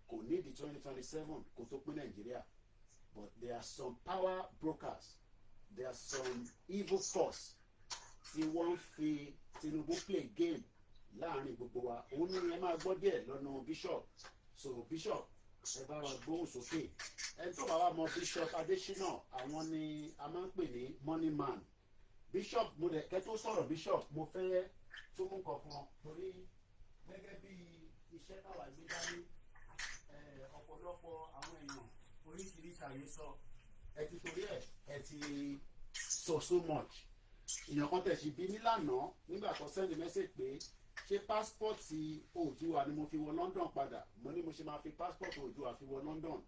kò ní di 2027 kó tó pín Nàìjíríà but there are some power brokers there are some evil force tí wọ́n fi Tinubu play game láàrin gbogbo wa òun ni ẹ máa gbọ́ díẹ̀ lọ́nà bishop so bishop ẹ bá wa gbóhùn sókè ẹ tó bá wa mọ bishop Adésínà àwọn ni a máa ń pè ní money man bishop mo dẹ̀ kẹ́ tó sọ̀rọ̀ bishop mo fẹ́ tó mú kankan torí gẹ́gẹ́ bí iṣẹ́ táwa gbé dání ọ̀pọ̀lọpọ̀ àwọn èèyàn oríṣiríṣi àyè sọ ẹ ti torí ẹ ti sọ so much èèyàn kan tẹ̀ sí bí nílànà nígbà tó send message pé ṣé pásítọ̀tì Oòduà ni mo fi wọ London padà mo ní mo ṣe máa fi pásítọ̀tì Oòduà fi wọ London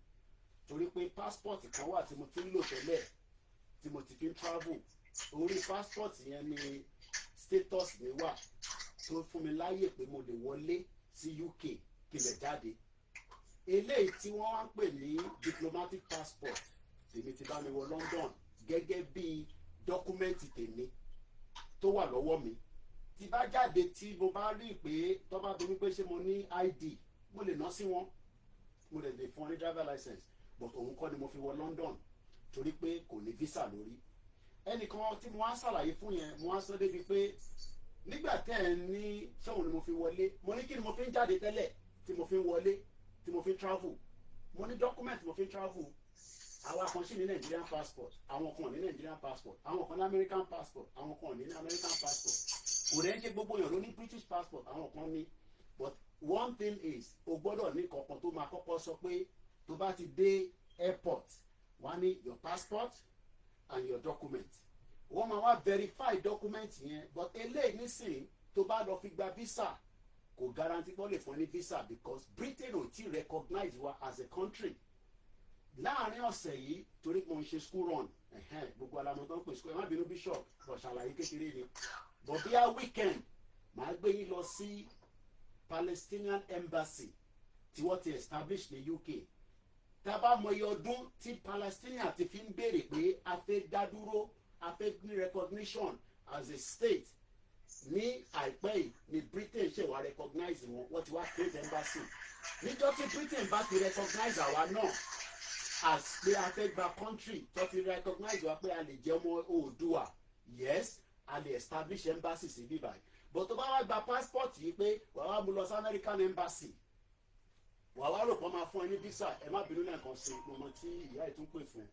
torí pé pásítọ̀tì kan wà tí mo ti ń lò tẹ́lẹ̀ tí mo ti fi ń travel orí pásítọ̀tì yẹn ni status mi wà tó fún mi láyè pé mo lè wọlé sí UK kí n lè jáde eléyìí tí wọ́n wá ń pè ní diplomatic passport tèmi ti bá mi wọ London gẹ́gẹ́ bí dọ́kúmẹ́ǹtì tèmi tó wà lọ́wọ́ mi tí bá jáde tí mo bá rí pé tó bá bí mi pé ṣé mo ní ID mo lè ná sí wọn mo lè fún ọ ní driver license but òun kọ́ ni mo fi wọ London torí pé kò ní visa lórí ẹnìkan tí mo wá ṣàlàyé fún yẹn mo wá sọ débi pé nígbà tẹ́ ẹ ní ṣọ́hun ni mo fi wọlé mo ní kí ni mo fi ń jáde tẹ́lẹ̀ tí mo fi ń wọlé tí mo fi ń travel mo ní document mo fi ń travel àwa kan sì ní Nigerian passport àwọn kan ní Nigerian passport àwọn kan ní American passport àwọn kan ní American passport kò dẹ́ ń ṣe gbogbo èèyàn ló ní British passport àwọn kan ní but one thing is o gbọ́dọ̀ ní kankan tó máa kọ́kọ́ sọ pé tó bá ti dé airport wá ní your passport and your document wọ́n máa wá verify document yẹn but eléyìí nísìnyí tó bá lọ fi gba visa kò guarantee pé ó lè fún ní visa because Britain ò tí recognize wa as a country láàrin ọ̀sẹ̀ yìí torí mo ń ṣe school run gbogbo alamọ tó ń pè school ẹ má bínú bishop bọ̀ ṣàlàyé kékeré ni but bí a weekend màá gbé yín lọ sí Palestinian embassy tí wọ́n ti establish ní UK tá a bá mọ iye ọdún tí Palestinian ti fi ń béèrè pé a fẹ́ dá dúró a fẹ́ ní recognition as a state ní àìpẹ́ yìí ni Britain ṣe wá recognize wọn, wọ́n ti wá create embassy. Níjọ́ tí Britain bá ti recognize àwa náà as pé a fẹ́ gba country tó ti recognize wa pé a lè jẹ́ ọmọ Oòduà, yes, a lè establish embassy sí bíbáyìí. But tó bá wá gba passport yìí pé wàá wá mú lọ sí American embassy, wàá wá rò pé wọ́n máa fún ẹ ní visa. Ẹ má bínú lẹ́ẹ̀kan sí ọmọ tí ìyá ẹ̀ tún pè fún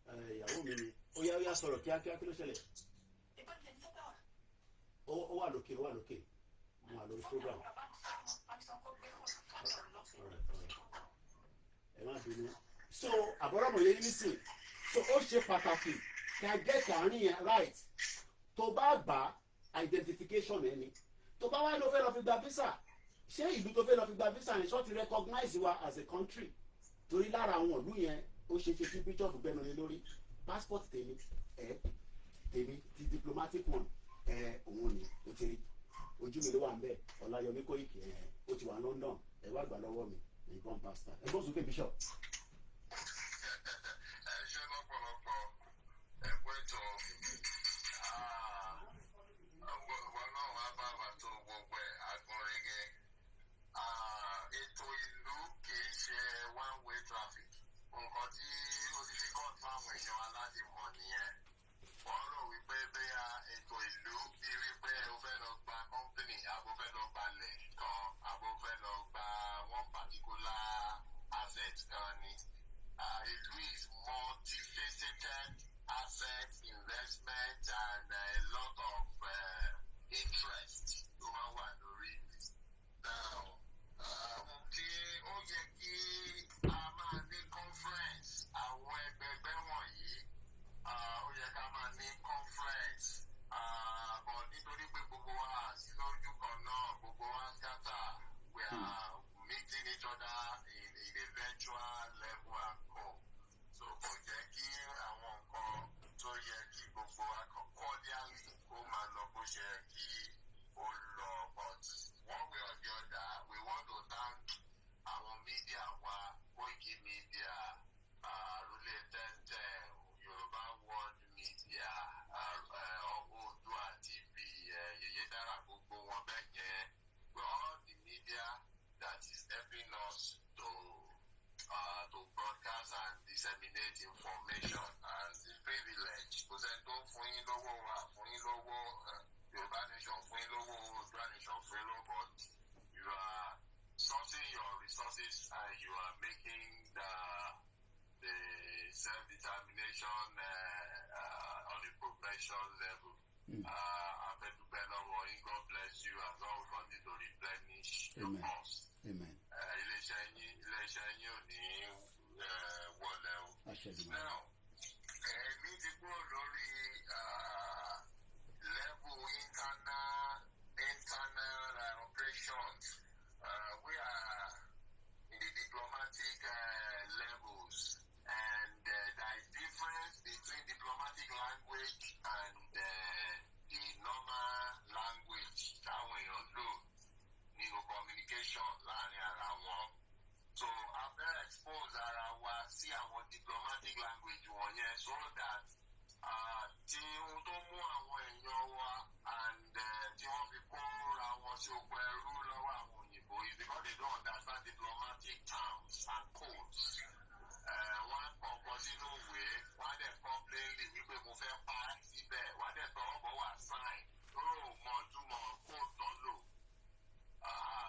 ìyàwó mi ni. Ó yá sọ̀rọ̀ kíákíá, kí ló ṣẹlẹ̀? Ó wà lókè, mo wà lórí program. Ẹ má bínú. So àbọ̀rọ̀mọ̀ yẹn nísìn, so ó ṣe pàtàkì ká get àárín yẹn right. Tó bá gbà identification ẹni, tó bá wá ló fẹ́ lọ fi gba visa, ṣé ìlú tó fẹ́ lọ fi gba visa yẹn ṣọ́ ti recognize wa as a country? Torí lára àwọn ìlú yẹn ó ṣe ṣe kí bishop gbẹnu lé lórí passport tèmi ti diplomatic one òun ni ó ti rí ojú mi ló wà ń bẹ Ọláyọmí Kóìkì ó ti wà London, ẹ wá gbà lọ́wọ́ mi nǹkan pastor ẹ bọ́ sókè bishop.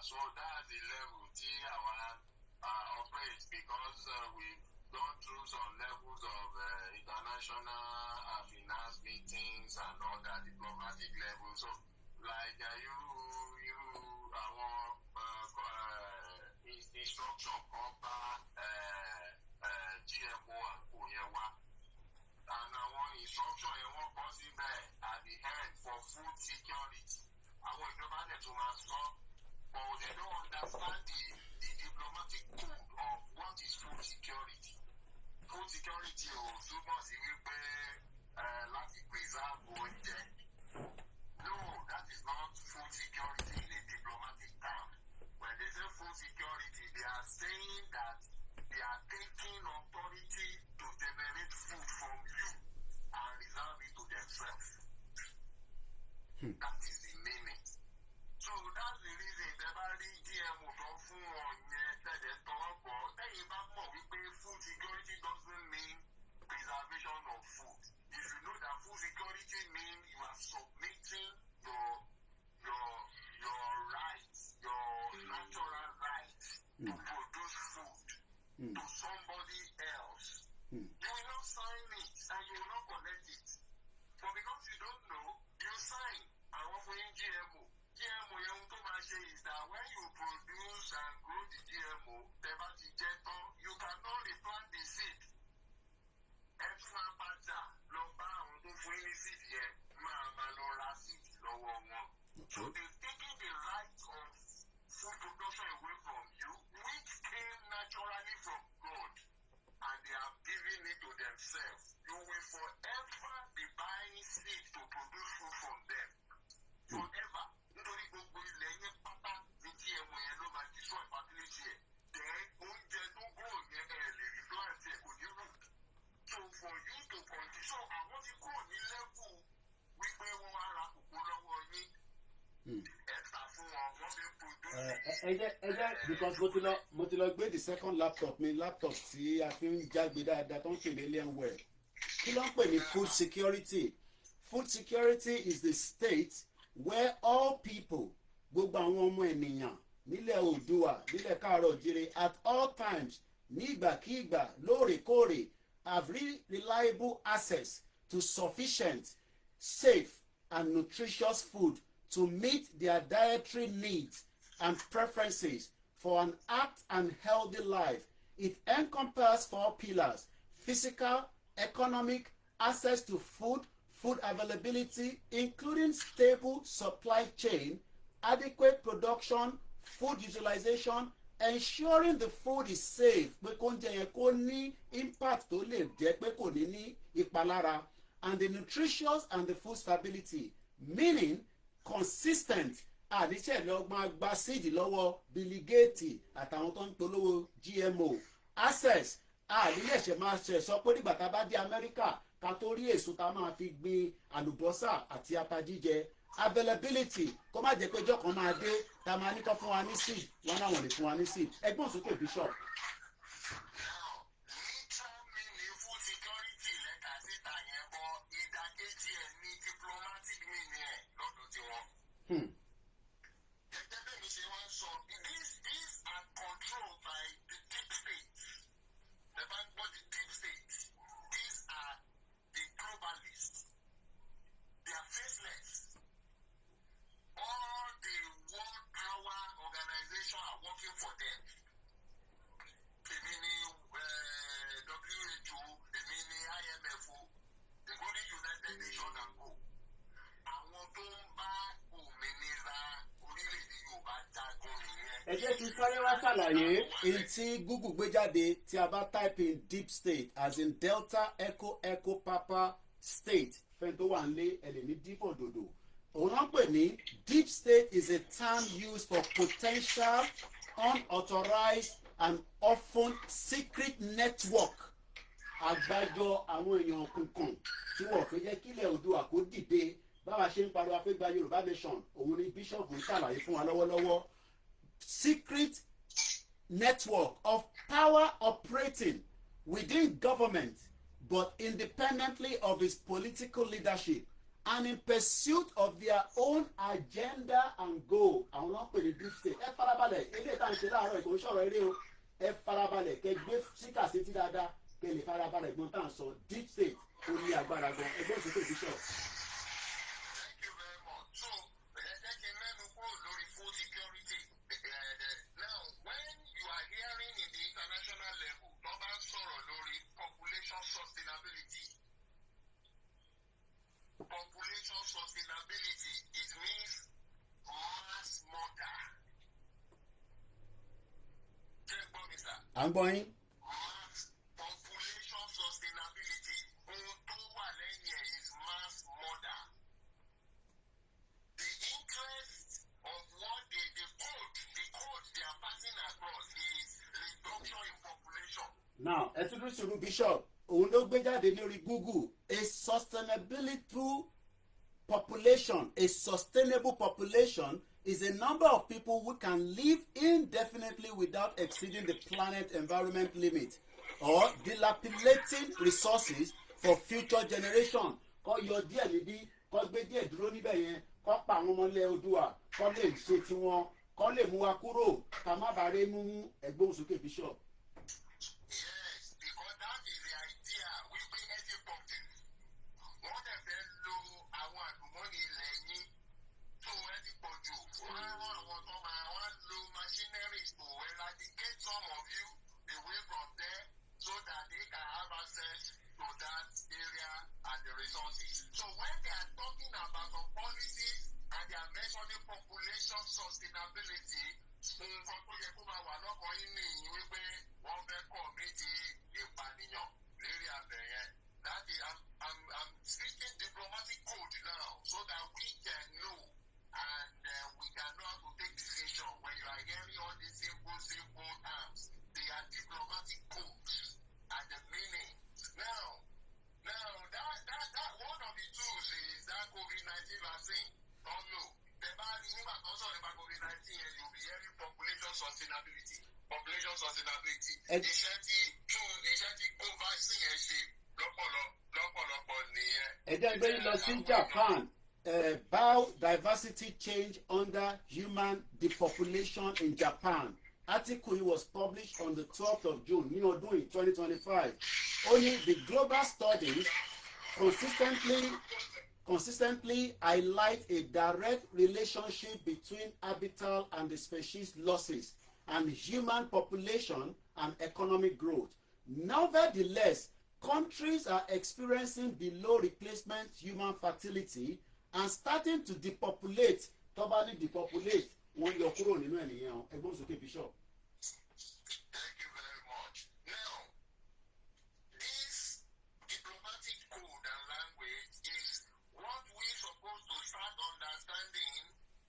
So that's the level tí àwa operate because we've gone through some levels of international finance meetings and other diplomatic levels. So like àwọn instruction kan bá GMO àpò yẹn wá. And àwọn instruction yẹn wọ́n kọ síbẹ̀ at the end for food security. Àwọn ìjọba dẹ̀ tún máa sọ. But they don't understand the diplomatic code of what is food security. Food security ò túmọ̀ sí wípé láti preserve oúnjẹ. No, that is not food security in a diplomatic term. When they say food security, they are saying that they are taking authority to generate food from you and reserve it to themselves. That is the meaning. provision of food. If you know that food security means you are submitting your rights, your natural rights to produce food to somebody else, you will not sign it and you will not collect it. But because you don't know, you sign. And offering GMO. GMO is that when you produce and grow the GMO, you cannot replant the seed. Extra pata, so they've taken the right of food production away from you, which came naturally from God, and they are giving it to themselves. You will forever be buying seed to produce food from them. Forever. Nítorí gbogbo ilẹ̀ yẹn pátá ní GMO yẹn ló máa destroy fertility ẹ̀. Then oúnjẹ tó grow yẹn lè replant ẹ̀ kò ní root. So for you to continue, so àwọn tí kúrò ní level wípé wọ́n wá ra kòkó lọ́wọ́ yín. Ẹ̀ta fún wọn, wọ́n fi produce. Because mo ti lọ gbé the second laptop mi, laptop tí a fi ń jágbe dáadáa tó ń pè ní Alienware. Kí ló ń pè ní food security? Food security is the state where all people, gbogbo àwọn ọmọ ènìyàn nílẹ̀ Oòduà, nílẹ̀ Káàárọ̀ Oòjíire, at all times, nígbàkígbà, lóòrèkóòrè, have reliable access to sufficient, safe, and nutritious food to meet their dietary needs and preferences for an active and healthy life. It encompasses 4 pillars: physical, economic, access to food, food availability, including stable supply chain, adequate production, food utilization, ensuring the food is safe, pé kó ń jẹ yẹn kó ní impact tó lè jẹ́ pé kò ní ní ìpalára, and the nutritious and the food stability, meaning consistent. Àdìsẹ́ lọ́gbọ́n gba síìdì lọ́wọ́ Bill Gates àtàwọn tó ń polówó GMO. Access àdìlẹ́sẹ̀ máa ṣe sọ pé nígbà tá a bá dé Amẹ́ríkà ká tó rí èso tá a máa fi gbin àlùbọ́sà àti ata jíjẹ. Availability kó má jẹ́ pé ìjọ kan máa dé tá a máa ní kó fún wa ní seed wọn náà wọ́n lè fún wa ní seed. Ẹgbọ́n sókè Bishop. These are controlled by the deep state. The deep state. These are the globalists. They are faceless. All the World Power Organization are working for them. The mini WHO, the mini IMF, including United Nations and Co. Àwọn tó ń bá òmìnira orílẹ̀-èdè Yorùbá jagun nìyẹn. Ẹ jẹ́ kí n sáré wá ṣàlàyé èyí tí Google gbé jáde tí a bá type in deep state as in Delta Echo Echo Papa State fẹ́ni tó wà nílé ẹ lè ní dípò dòdò. Òun náà pè ní deep state is a term used for potential unauthorized and often secret network. Àgbájọ àwọn èèyàn òkùnkùn tí wọ́n fẹ́ jẹ́ kílẹ̀ Oòduà kó dìde. Báwa ṣe ń pariwo afẹ́gbà Yorùbá nation, òun ni Bishop ń ṣàlàyé fún wa lọ́wọ́lọ́wọ́. Secret network of power operating within government but independently of its political leadership and in pursuit of their own agenda and goal. Àwọn náà pè ní deep state. Ẹ farabalẹ̀ ilé ìta ń ṣe láàárọ̀ ìkò ìṣòro eré o. Ẹ farabalẹ̀ kẹ gbé síkà sétí dáadáa kẹ lè farabalẹ̀ gbọ́n tá à ń sọ. Deep state ó ní agbára gan. Ẹgbẹ́ òṣèlú Bishop. Population sustainability, it means mass murder. I'm going. Mass population sustainability. Is mass murder. The interest of what the code they are passing across is reduction in population. Now, Etudusuru Bishop, òun ló gbé jáde lórí Google, a sustainable population is a number of people who can live indefinitely without exceeding the planet environment limit or dilapidating resources for future generation. Kọ́ yọ díẹ̀ níbí, kọ́ gbé díẹ̀ dúró níbẹ̀ yẹn, kọ́ pa àwọn ọmọ ilẹ̀ Oòduà, kọ́ lè ṣe tiwọn, kọ́ lè mú wa kúrò, ká má bàa rí mú ẹgbẹ́ òsókè bishop. Yes, because that is the idea. Wípé anti-public. Wọ́n dẹ̀ fẹ́ lo àwọn àlùmọ́nì ilẹ̀ yín tó ẹ ti pọ̀ jù. Wọ́n á rán àwọn tó máa wá lo machineries to eradicate some of you away from there so that they can have access to that area and the resources. So when they are talking about some policies and they are mentioning population sustainability, nǹkan tó yẹ kó máa wà lọ́kàn yín nìyí wípé wọ́n fẹ́ kọ̀mítì ìpànìyàn lérí abẹ yẹn. That is, I'm speaking diplomatic code now so that we can know and we can know how to take decision when you are hearing all these simple terms. They are diplomatic codes and the meaning. Now that one of the tools is that COVID-19 vaccine. Don't know. The bad thing about COVID-19 is you'll be hearing population sustainability. Population sustainability. Iṣẹ́ tí kó vaccine yẹn ṣe lọ́pọ̀lọpọ̀ nìyẹn. Ẹ jẹ́ gbé lọ sí Japan. Biodiversity change under human depopulation in Japan. Article was published on the 12th of June, ní ọdún yìí 2025. Only the global studies consistently highlight a direct relationship between habitat and the species losses and human population and economic growth. Nevertheless, countries are experiencing below replacement human fertility and starting to depopulate. Tọ́ba depopulate wọ́n yọ kúrò nínú ènìyàn ẹgbọ́n sókè bishop. Thank you very much. Now, this diplomatic code and language is what we're supposed to start understanding,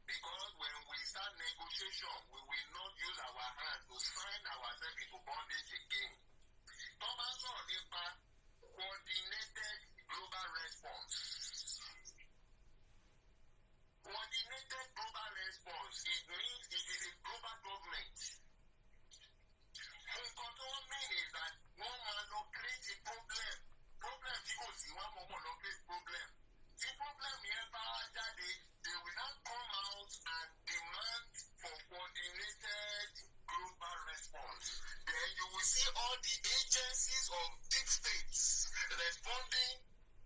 because when we start negotiation, we will not use our hands to sign ourselves into bondage again. Thomas sọ̀rọ̀ nípa coordinated global response. Coordinated global response, it means it is a global government. Nǹkan tó mean is that wọ́n máa lọ create a problem. Problem tí kò sí, wọ́n mọ̀ lọ create problem. Tí problem yẹn bá jáde, they will now come out and demand for coordinated global response. Then you will see all the agencies of deep states responding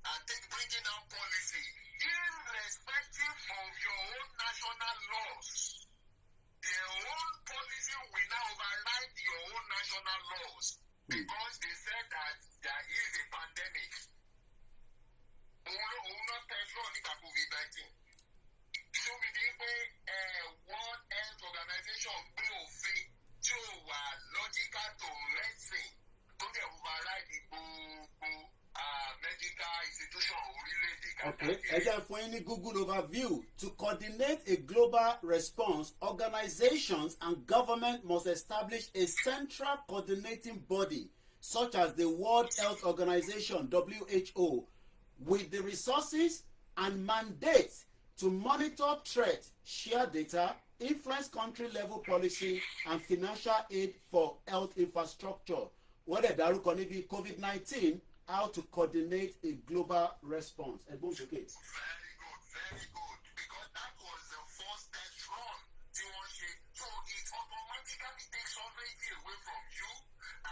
and bringing out policy, irrespective of your own national laws. Their own policy will now override your own national laws because they said that there is a pandemic. Òun náà tẹ̀sán nípa COVID-19. Ṣóbi ní pé World Health Organization gbé òfin tí ó wà logical to medicine tó dẹ̀ override gbogbo medical institution orílẹ̀-èdè kàkàkiri. Okay, ẹ jẹ́ fún yín ní Google overview. To coordinate a global response, organizations and government must establish a central coordinating body such as the World Health Organization (WHO) with the resources and mandate to monitor threats, share data, influence country-level policy and financial aid for health infrastructure. Wọ́n dẹ̀ dárúkọ níbi COVID-19, how to coordinate a global response. Ẹ̀gbọ́n sókè. Very good, because that was the first test run tí wọ́n ṣe. So it automatically takes sovereignty away from you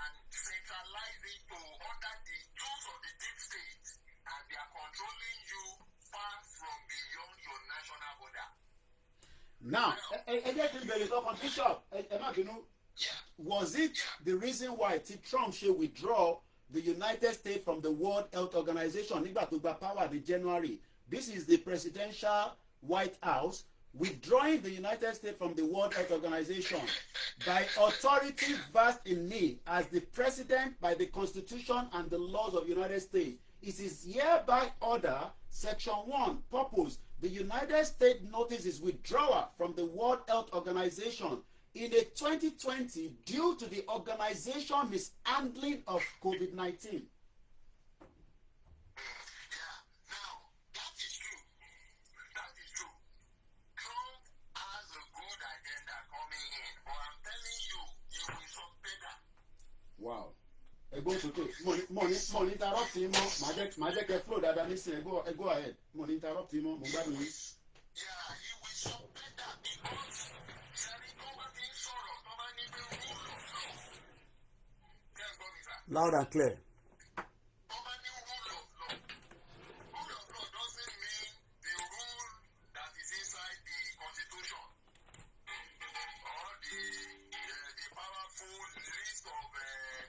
and centralize it to under the tools of the deep state, and they are controlling you far from beyond your national border. Now, ẹ jẹ́ kí n bèrè lọ́kàn bishop ẹ má bínú. Was it the reason why Trump should withdraw the United States from the World Health Organization nígbà tó gba power in January? This is the presidential White House withdrawing the United States from the World Health Organization by authority vested in me as the president by the Constitution and the laws of the United States. It is hereby order, Section 1, purpose. The United States notices withdrawal from the World Health Organization in a 2020 due to the organization mishandling of COVID-19. Wow. ẹgbọn sókè mo ní interrupt yín mọ́ màá jẹ́ kẹ́ flow dáadáa nísìnyí ẹ go ahead mo ní interrupt yín mọ́ mo gbádùn yín. Yeah, he will stop better because sẹ́ni tó bá ti ń sọ̀rọ̀ tó bá ní pé rule of law. Kẹ́ ẹ̀ gbọ́ mi sá. Loud and clear. Tó bá ní rule of law. Rule of law doesn't mean the rule that is inside the constitution or the powerful list of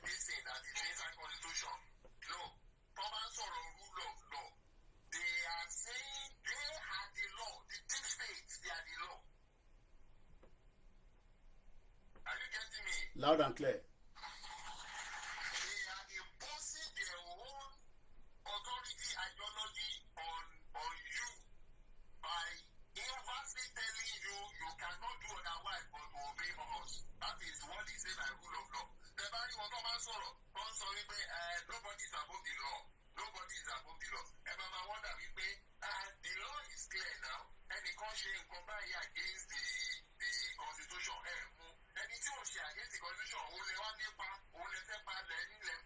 this thing that is inside constitution. No, tó bá ń sọ̀rọ̀ rule of law. They are saying they are the law. The deep states, they are the law. Are you getting me? Loud and clear. They are imposing their own authority ideology on you by inversely telling you you cannot do otherwise but to obey us. That is what they say by rule of law. The very one of us sorry, nobody is above the law. Nobody is above the law. Mama wonder the law is clear now. Any country compare against the constitution. Any tí ó ṣe against the constitution, òun lè wá nípa, òun lè fẹ́ pa lè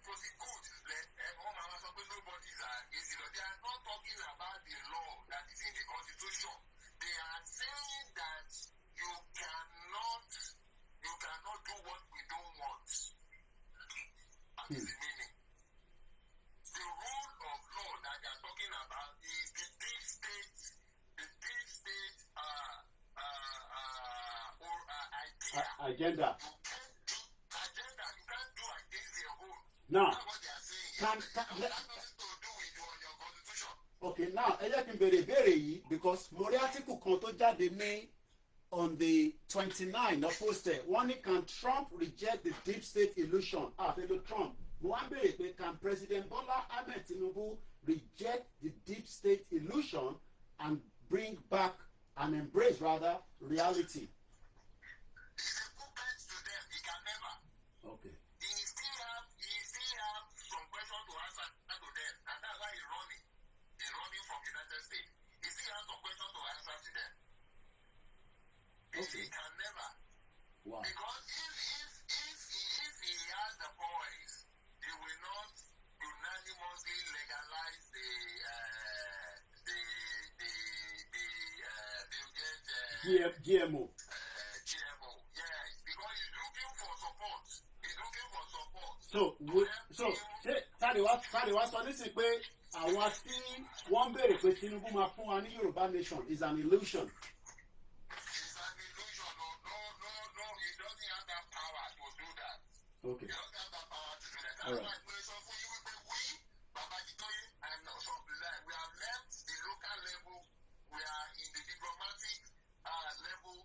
prosecute, mama sọ pé nobody is against the law. They are not talking about the law that is in the constitution. They are saying that you cannot do what we don't want. That is the meaning. The rule of law that they are talking about is the deep state agenda. You can't do against their own. Now, That's what they are saying. That has nothing to do with your constitution. Okay, now ẹ jẹ́ kí n béèrè ìbéèrè yìí because mo rí article kan tó jáde ní on the 29 na posted wọ́n ní can Trump reject the deep state illusion àfẹ́lẹ́ Trump mo wá béèrè pé can President Bola Ahmed Tinubu reject the deep state illusion and bring back and embrace rather reality. It's a puppet to them. He can never. Okay. He still have some question to answer to them, and that's why he's running. He's running from the United States. He still has some question to answer to them. Okay. He can never. Wow. Because if he has the voice, he will not unanimously legalize GMO. GMO. Yes, because he's looking for support. So ṣé sáré wá sọ nísìnyí pé àwọn tí wọ́n ń béèrè pé Tinubu máa fún wa ní Yorùbá nation is an illusion. It's an illusion. No, he doesn't have that power to do that. Okay. He doesn't have that power to do that. All That's right. why so for you, we, Babajitoye, and some we have left the local level. We are in the diplomatic level,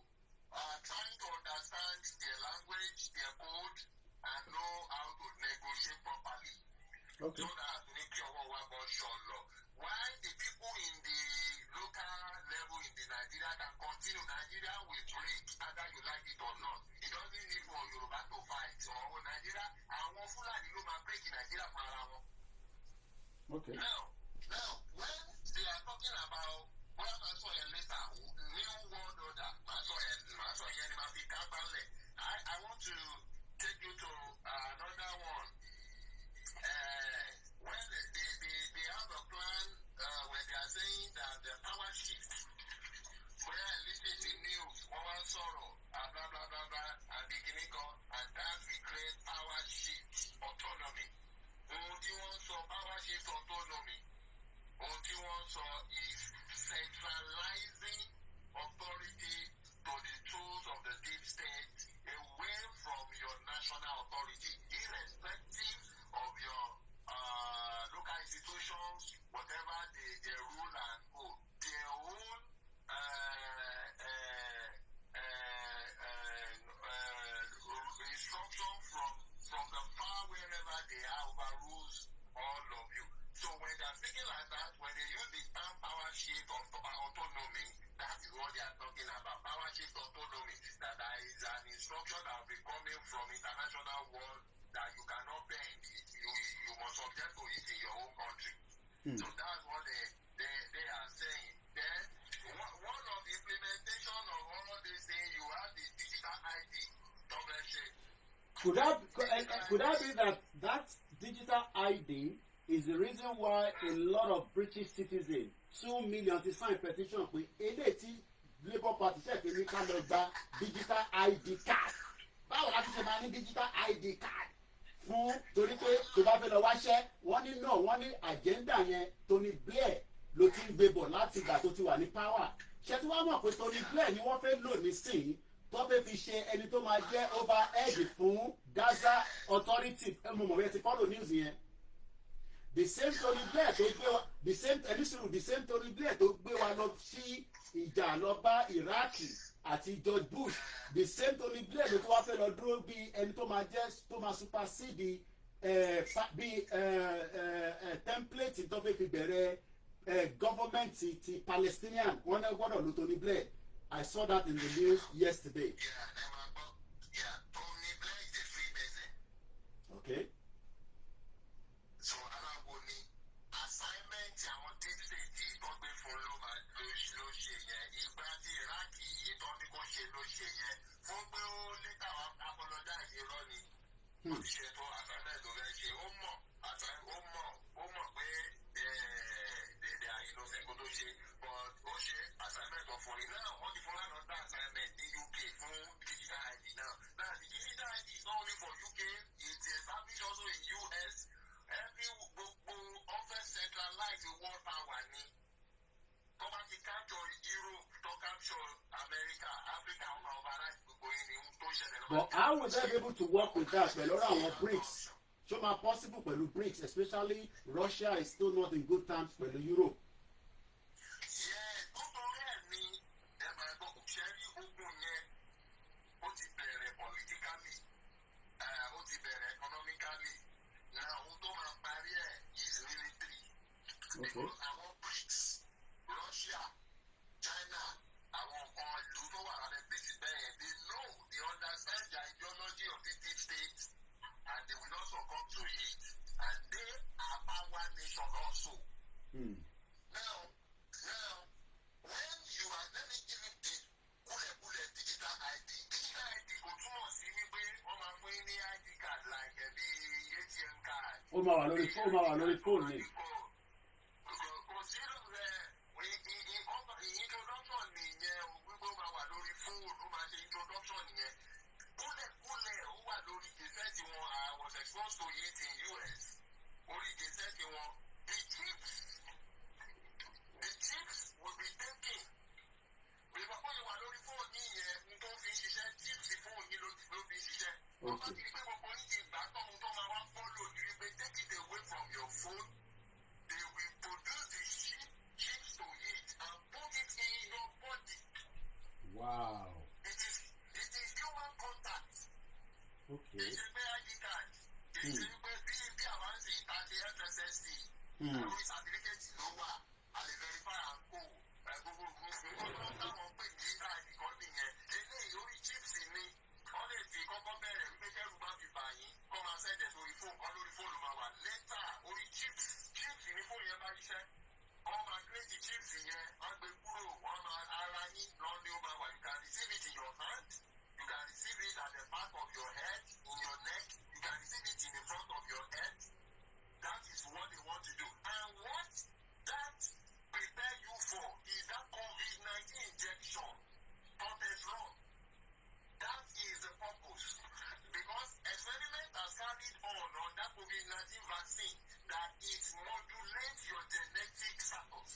trying to understand their language, their code, and know how to negotiate properly. Okay. So that we can why the people in the local level in the Nigeria can continue. Nigeria will break either you like it or not. It doesn't need for Yoruba to fight. So Nigeria, àwọn Fulani ló máa break Nigeria fún ara wọn. Okay. Now, when they are talking about bóyá máa sọ yẹn later, new world order, máa sọ yẹn ni máa fi ká balẹ̀. I want to take you to another one. When they have a plan when they are saying that the power shift, where I listen to news, one sorrow, blah blah blah blah, and beginning and that we create power shift autonomy. What you want so power shift autonomy? What you want so is centralizing authority to the tools of the deep state away from your national authority, irrespective of your local institutions, whatever they rule and go. Their own instruction from the far wherever they are overrules all of you. So when they are speaking like that, when they use the term power shift of autonomy, that is what they are talking about. Power shift autonomy. That there is an instruction that will be coming from international world that you cannot bend. You must subject to it in your own country. So that's what they are saying. Then one of the implementation of all of these things, you have the digital ID. Could that be that ID is the reason why a lot of British citizens 2 million ti sign petition pé eléyìí tí Labour Party ṣe fi ní ká lọ gba digital ID card. Báwo la ti ṣe máa ní digital ID card fún torí pé tó bá fẹ́ lọ wáṣẹ́ wọ́n ní náà wọ́n ní agenda yẹn Tony Blair ló ti ń gbé bọ̀ láti ìgbà tó ti wà ní power. Ṣé tí wọ́n mọ̀ pé Tony Blair ni wọ́n fẹ́ lò nísìnyí tó fẹ́ fi ṣe ẹni tó máa jẹ́ overhead fún Gaza Authority mo mọ̀ bẹ́ẹ̀ ti follow news yẹn. The same Tony Blair tó gbé wa the same Tony Blair tó gbé wa lọ sí ìjà lọ bá Iraq àti George Bush the same Tony Blair ló tó wá fẹ́ lọ dúró bí ẹni tó máa jẹ́ tó máa supersede bí template tó fẹ́ fi bẹ̀rẹ̀ government ti Palestinian wọ́n náà gbọ́dọ̀ ló Tony Blair. I saw that in the news yesterday. Yeah, Tony Blair is a free person. Okay. So aláwo ni assignment àwọn dídílé tí wọ́n gbé fún ló ṣe yẹn ìgbà tí Iraki ìtọ́ ní kò ṣe ló ṣe yẹn fún pé ó létà wá apologize irọ́ ni ó ti ṣe tó assignment tó fẹ́ ṣe ó mọ̀ pé they are innocent kó tó ṣe but ó ṣe assignment ọ̀fọ̀ yìí náà wọ́n ti fún another assignment ní UK fún digital ID now the digital ID is not only for UK it's established also in US. Every gbogbo office centralized world power ni tó bá ti capture Europe tó capture America Africa ọmọ ọba láti gbogbo yìí ni tó ṣẹlẹ̀ lọ́wọ́. But how would they be able to work with that pẹ̀lú àwọn BRICS? Ṣó máa possible pẹ̀lú BRICS especially Russia is still not in good terms pẹ̀lú Europe. Nítorí ẹ̀ ni ẹ̀bà ẹ̀gbọ́n kò ṣe rí ogun yẹn ó ti bẹ̀rẹ̀ politically ó ti bẹ̀rẹ̀ economically. Now, ohun tó máa parí ẹ̀ is military. Because àwọn BRICS, Russia, China, àwọn nǹkan ìlú tó wà lábẹ́ BRICS bẹ́ẹ̀ they know they understand the ideology of this deep state and they will also come to it and they are power nation also. Now, when you are let me give you the kúlẹ̀kúlẹ̀ digital ID. Digital ID kò túmọ̀ sí wípé wọ́n máa fún yín ní ID card like bí ATM card. Ó máa wà lórí fóònù ni. Kò sí introduction nìyẹn wípé ó máa wà lórí fóònù ó máa ṣe introduction nìyẹn. Kúlẹ̀kúlẹ̀ ó wà lórí gẹ̀ẹ́sẹ̀tì wọn I was exposed to it in US. Orí gẹ̀ẹ́sẹ̀tì wọn the chips will be taken. Ìgbàgbọ́ yìí wà lórí fóònù yẹn n tó fi ṣiṣẹ́ chips fóònù yìí ló fi ṣiṣẹ́. Wọ́n bá ti rí pé gbogbo yìí ti gbà tọ́mu tó máa wá fọ́lò ní wípé take it away from your phone. They will produce the chips to it and put it in your body. Wow. It is human contact. Okay. Kì í ṣe pé ID card. Kì í ṣe pé bí àwọn ń sìn àti FSSC. Lórí certificate ló wà. A lè verify and go. Gbogbo táwọn pè ní ID kan nìyẹn. Eléyìí orí chips ni. Wọ́n lè fi kọ́kọ́ bẹ̀rẹ̀ wípé kẹ́rù bá fi bà yín. Kọ́ máa sẹ́ndẹ̀ sórí fóònù kan lórí fóònù máa wà. Lẹ́tà orí chips ní fóònù yẹn bá ṣiṣẹ́. Wọ́n máa create chips yẹn. Wọ́n gbé kúrò. Wọ́n máa ara yín lọ ní ó máa wà. You can receive it in your hand. You can receive it at the back of your head, in your neck. You can receive it in the front of your head. That is what they want to do. And what that prepare you for is that COVID-19 injection. Wrong. That is the purpose. Because experiment has carried on that COVID-19 vaccine that it modulates your genetic status.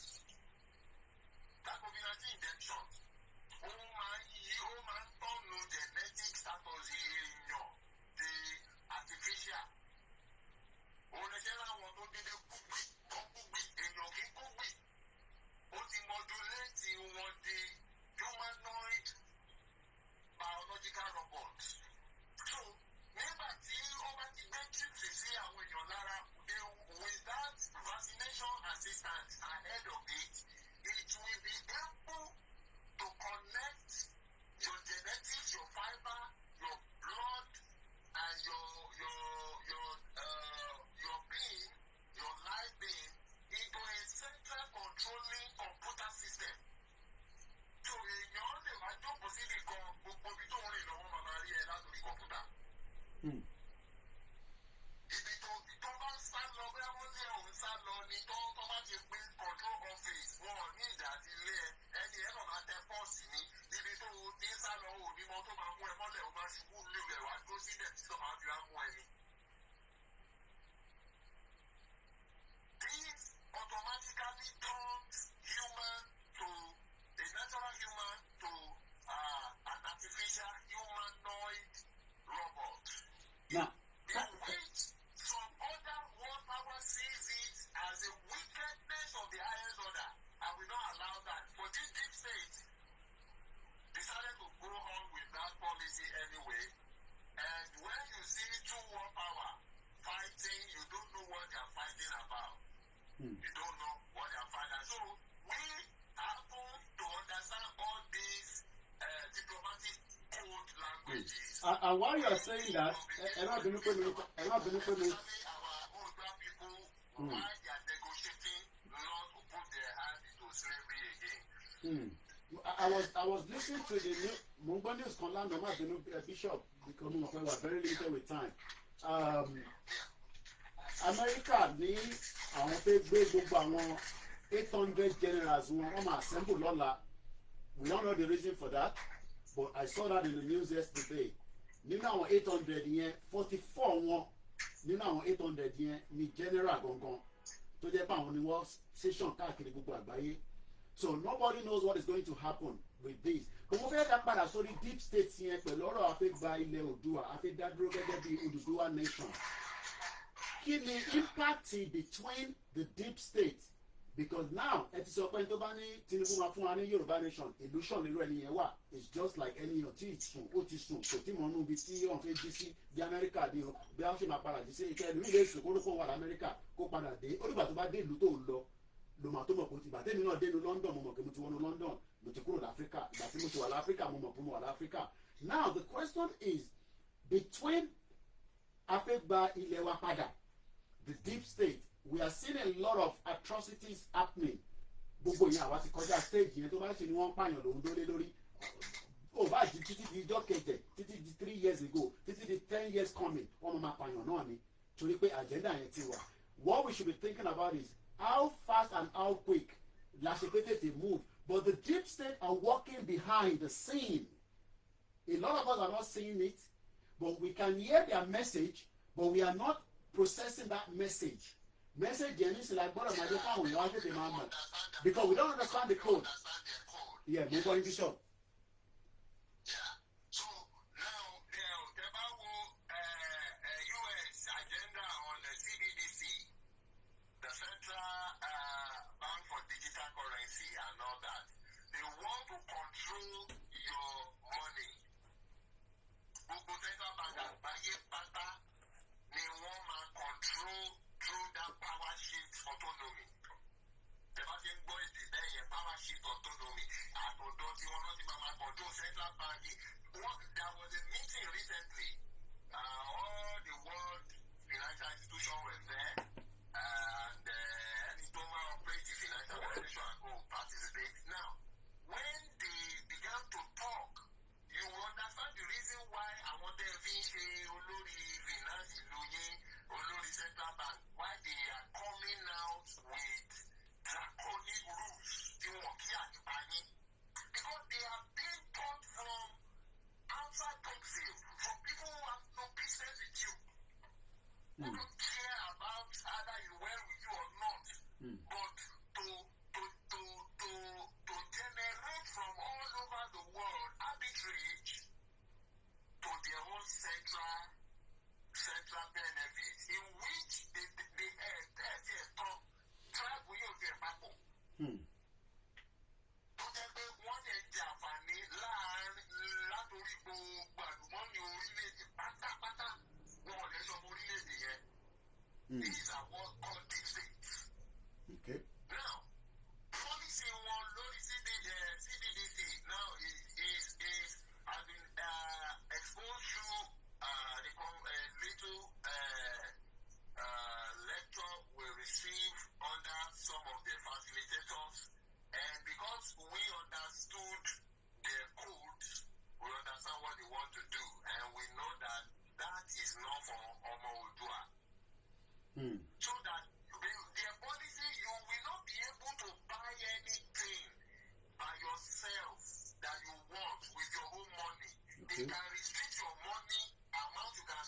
system how you have money. This automatically turns human to a natural human to an artificial humanoid robot. Now, In which some other world power sees it as a wickedness of the highest order, and we don't allow that. For this deep state decided to go on with that policy anyway, and when you see two world power fighting, you don't know what they are fighting about. You don't know what they are fighting. So we happen to understand all these diplomatic code languages. And while you are saying that, Our Oodua people, why they are negotiating not to put their hand into slavery again. I was listening to the new Mungba News Conland Bishop because we were very limited with time. America ní àwọn fẹ́ gbé gbogbo àwọn 800 generals wọn máa assemble lọ́la. We don't know the reason for that, but I saw that in the news yesterday. Nínú àwọn 800 yẹn 44 wọn nínú àwọn 800 yẹn ni general gangan tó jẹ́ pé àwọn ni wọ́n station káàkiri gbogbo àgbáyé. So nobody knows what is going to happen with this. But mo fẹ́ ká padà sórí deep state yẹn pẹ̀lú ọ̀rọ̀ àfẹ́gba ilẹ̀ Oòduà àfẹ́dádúró gẹ́gẹ́ bí Odùduwà nation. Kí ni impact between the deep state? Because now ẹ ti sọ pé tó bá ní Tinubu máa fún wa ní Yorùbá nation illusion nínú ẹni yẹn wà. It's just like ẹnìyàn tí sùn ó ti sùn kò tí mọ̀ nínú ibi tí wọ́n fẹ́ jí sí bí Amẹ́ríkà dé o bí wọ́n ṣe máa padà jí sí ìkẹ́ ẹ̀lú ilé ìsìn kó ló fún wa l'Amẹ́ríkà kó padà dé ó dìgbà tó bá dé ìlú tó lọ ló máa tó mọ̀ pé ìgbà tẹ́mi náà dé ní London mo mọ̀ pé mo ti wọnú London mo ti kúrò l'Áfíríkà ìgbà tí mo ti wà l'Áfíríkà mo mọ̀ pé mo wà l'Áfíríkà. Now the question is between afẹ́gba ilẹ̀ wa padà the deep state we are seeing a lot of atrocities happening. Gbogbo yẹn àwa ti kọjá stage yẹn tó bá ṣe ni wọ́n pààyàn lòun dólé lórí ó bá jí títí di ijọ́ kẹjẹ títí di 3 years ago títí di 10 years coming wọ́n máa pààyàn náà ni torí pé agenda yẹn ti wà. What we should be thinking about is how fast and how quick la ṣe pé tètè move, but the deep state are working behind the scene. A lot of us are not seeing it, but we can hear their message, but we are not processing that message. Message yẹn ní sílẹ̀ gbọ́dọ̀ máa jẹ́ káwọn èèyàn wá tètè máa mọ̀ because we don't understand the code. Yeah, mo gbọ́ Bishop. Control your money. Gbogbo central bank àgbáyé pátá ni wọ́n máa control through that power shift autonomy. Ẹ bá ṣe ń gbọ́ èdè bẹ́ẹ̀ yẹn power shift autonomy àtọ̀dọ̀ tí wọ́n náà ti máa control central bank. There was a meeting recently. All the world financial institutions were there and any tó máa operate the financial organization and go participate. Now, when they began to talk, you understand the reason why àwọn tẹ́ fi ń ṣe olórí finance ìlú yín olórí central bank why they are coming out with draconic rules tí wọ́n kí àdìbá yín because they are being taught from outside country from people who have no business with you who don't care about either you well with you or not but to generate from all over the world arbitrage to their own central benefits in which they talk tribe yóò jẹ papọ̀. Tó jẹ́ pé wọ́n lè jẹ àǹfààní látòrí gbogbo àlùmọ́ọ́nì orílẹ̀-èdè pátápátá wọn ò lè sọ fún orílẹ̀-èdè yẹn. These are what called deep states. Okay. Now, policy one lórí CBDC now is has been exposed to little lecture we receive under some of the facilitators, and because we understood their codes, we understand what they want to do, and we know that that is not for Omo Oodua. So that their policy, you will not be able to buy anything by yourself that you want with your own money. Okay. They can restrict your money, amount you can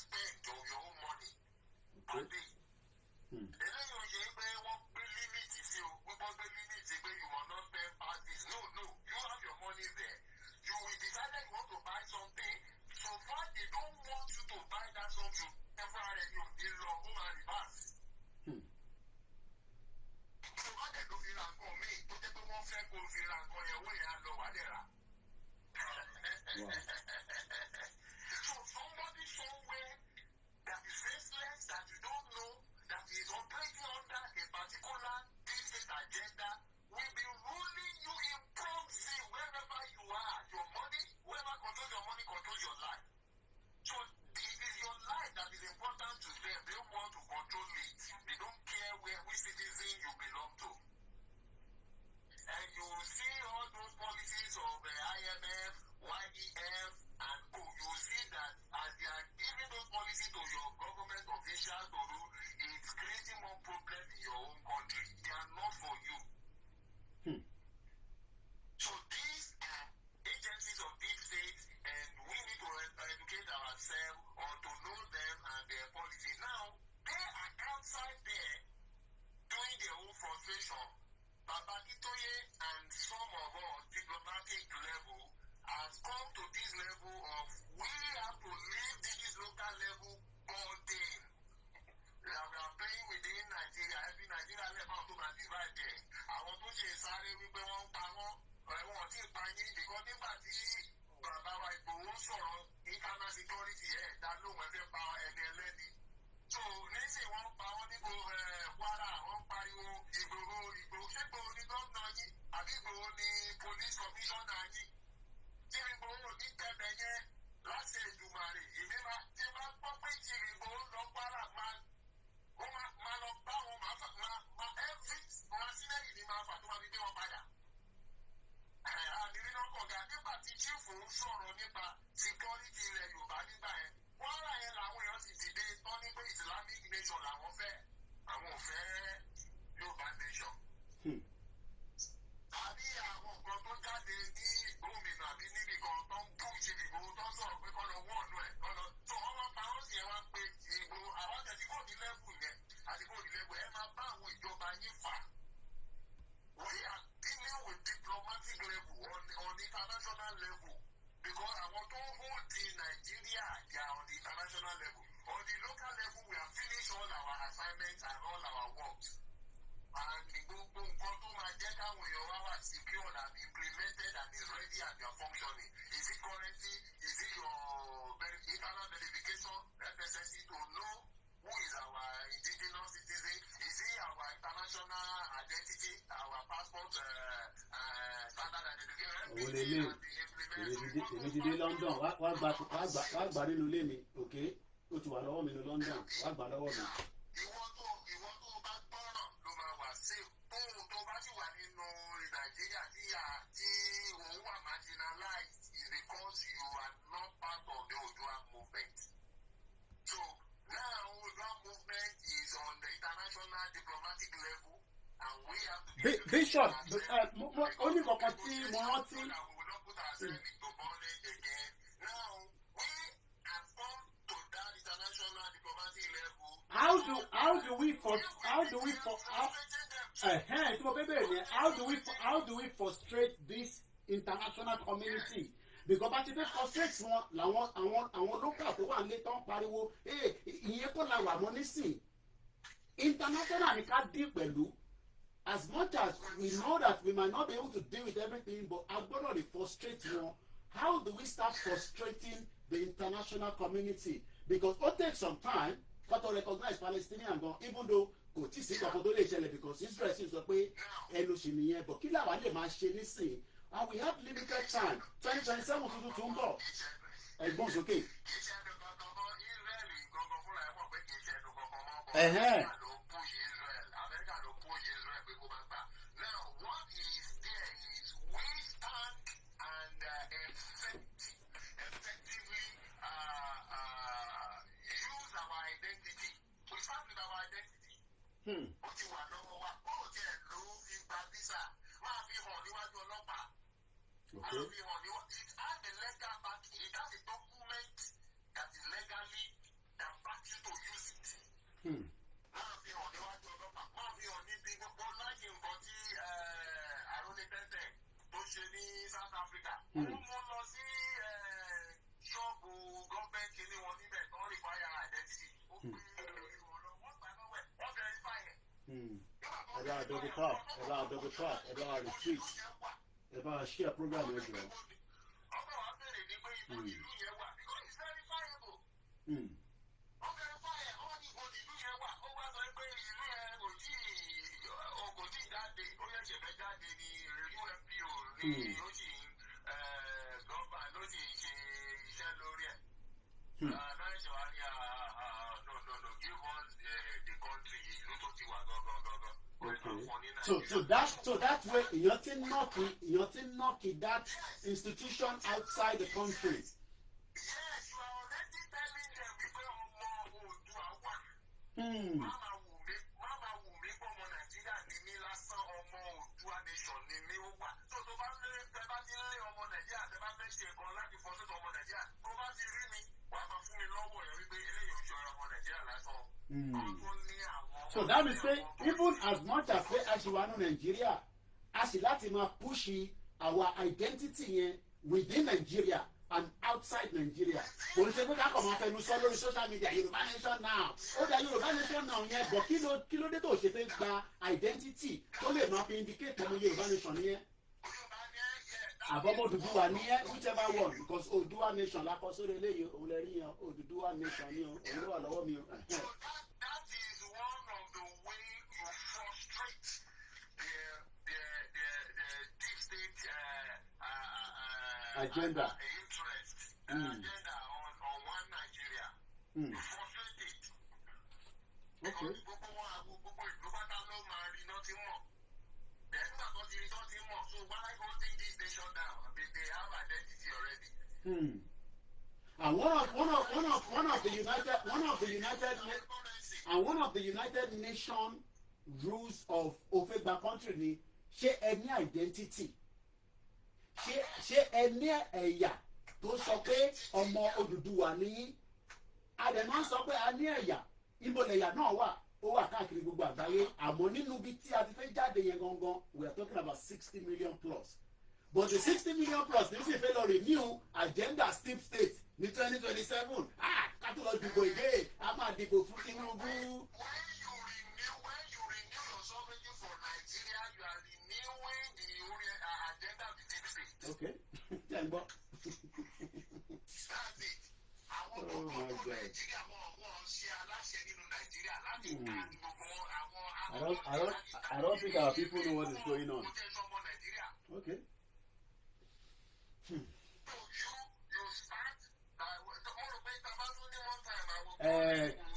IMF, YEF, and Co. You see that as they are giving those policies to your government officials to do, it's creating more problems in your own country. They are not for you. So these are agencies of deep state, and we need to educate ourselves or to know them and their policy. Now, they are outside there doing their own frustration. Babakitoye and some of us, diplomatic level, has come to this level of we have to leave this local level burden. We are playing within Nigeria. Every Nigeria level to my divide there. I want to say sorry, we be one power. I want to find it because nígbà tí bàbá wa Ìgbòho sọ̀rọ̀ internal security ẹ̀ dá lóhùn ẹgbẹ́ power ẹni ẹlẹ́ni. So nísìnyí wọ́n pa wọ́n níbo Kwara wọ́n pariwo Ìgbòho ṣé Ìgbòho ní gómìnà yín àbí Ìgbòho ní police commissioner yín. Tí Ìgbòho ní tẹ̀bẹ̀ yẹn láti Èdùmàrè èmi máa tí máa gbọ́ pé tí Ìgbòho lọ Kwara máa lọ bá wọn máa every machinery ni máa fà tó máa fi gbé wọn padà. Àdìrí náà kọ̀ọ̀gá nígbà tí chief ń sọ̀rọ̀ nípa security ilẹ̀ Yorùbá nígbà yẹn Kwara yẹn làwọn èèyàn sì dìde tán ní pé Islamic nation làwọn fẹ́ àwọn ò fẹ́ Yorùbá nation. Àbí àwọn nǹkan tó jáde ní gómìnà àbí níbi kan tó ń bú ìṣèlú tó ń sọ̀rọ̀ pé kọ́ lọ wọ́ọ̀nù ẹ̀ kọ́ lọ tó wọ́n máa pa ó sì ẹ̀ wá pé Ìgbòho àwọn tẹ̀sí kò ní lẹ́bù yẹn àti kò ní lẹ́bù ẹ̀ máa bá àwọn ìjọba yín fà. We are dealing with diplomatic level on international level because I want to hold the Nigeria on the international level. On the local level, we have finished all our assignments and all our works. And the gbogbo nǹkan tó máa jẹ́ káwọn èèyàn wá wà secured and implemented and is ready and they are functioning. Is it currency? Is it your internal verification necessary to know who is our indigenous citizen? Is it our international identity, our passport, standard identification? Èmi ti dé London wá gbà nínú ilé mi òkè ó ti wà lọ́wọ́ mi ní London wá gbà lọ́wọ́ mi. Ìwọ tó bá gbọ́ràn ló máa wà sí ohun tó bá sì wà nínú Nàìjíríà tí òun wà marginalized is because you are not part of the Oòduà movement. So now Oòduà movement is on the international diplomatic level and we have to be Bishop ó ní kankan tí mo rántí. How do we frustrate this international community? Because bá ti fẹ́ frustrate wọn làwọn àwọn local tó wà nílé tán pariwo ìyẹn kọ́ la wà mọ́ nísìn international ni ká dín pẹ̀lú. As much as we know that we might not be able to deal with everything, but I'm going to frustrate you. How do we start frustrating the international community? Because it takes some time to recognize Palestinian, even though because Israel seems to be a but kí làwa lè máa ṣe nísìn, and we have limited time. 2027 tuntun tó ń bọ̀. Ẹ̀gbọ́n sókè. Ó ti wà lọ́wọ́ wa kó o tiẹ̀ ló fi gba visa máa fi hàn níwájú ọlọ́pàá. Máa fi hàn níwájú it has a legal backing, it has a document that is legally that backs you to use it. Máa fi hàn níwájú ọlọ́pàá, máa fi hàn níbi gbogbo láyé nǹkan tí àròlé tẹ́tẹ̀ tó ṣe ní South Africa. Ó mú lọ sí ṣọ́ọ̀bù gọ́ọ̀mẹ̀ntì ní wọn níbẹ̀ tó ń require identity. Ó pín about double talk, about retreat, about share program everywhere. that way èèyàn ti knock that institution outside the country. Yes, you are already telling them wípé ọmọ Oòduà wà. Mama wù mí pọ̀ ọmọ Nàìjíríà ní mí lásán, ọmọ Oòduà nation ní mí ó wà. So tó bá ti lé ọmọ Nàìjíríà, tẹ bá fẹ́ ṣe nǹkan láti fọ́ sọ́tọ̀ ọmọ Nàìjíríà, tó bá ti rí mi, wàá máa fún mi lọ́wọ́ yẹn wípé eléyìí ò ṣe ọmọ Nàìjíríà lásán. So that means say even as much as pé aṣèwánú Nàìjíríà a sì láti máa push our identity yẹn within Nigeria and outside Nigeria. Kò ń ṣe pé káàkiri máa fẹnu sọ lórí social media Yorùbá nation now. Ó dá Yorùbá nation now yẹn bọ̀ kí ló dé tó ṣe fẹ́ gba identity tó lè máa fi indicate ọmọ Yorùbá nation yẹn. Àbọ̀mọ̀ Odùduwà nìyẹn whichever one because Oòduà nation lákọ sórí eléyìí òun lè rí yẹn Odùduwà nation ni òun ló wà lọ́wọ́ mi. That is one of the way you frustrate the deep state agenda. Interest agenda on one Nigeria. You frustrate it. Okay. Gbogbo ìlú bá dá ló máa rí iná tí mọ̀. Nígbà tó ti rí iná tí mọ̀, so why I go take this nation down? They have identity already. And one of the United Nations rules of Ofegba country ni ṣé any identity ṣé any ẹ̀yà tó sọ pé ọmọ Odùduwà ni àdèmọ sọ pé a ní ẹ̀yà ìmọ̀lẹ̀yà náà wà ó wà káàkiri gbogbo àgbáyé àmọ́ nínú ibi tí a ti fẹ́ jáde yẹn gangan we are talking about 60 million plus but the 60 million plus ní sì fẹ́ lọ renew agenda steep state ní 2027 kátó lọ dìbò ìgbé a máa dìbò fún Tinubu. When you renew your sovereignty for Nigeria, you are renewing the agenda of the deep state. Okay. Tẹ́ ń gbọ́. That's it. Àwọn gbogbo Nàìjíríà wọ́n ṣe aláṣẹ nínú Nàìjíríà láti ká gbogbo àwọn. I don't think our people know what is going on. Okay.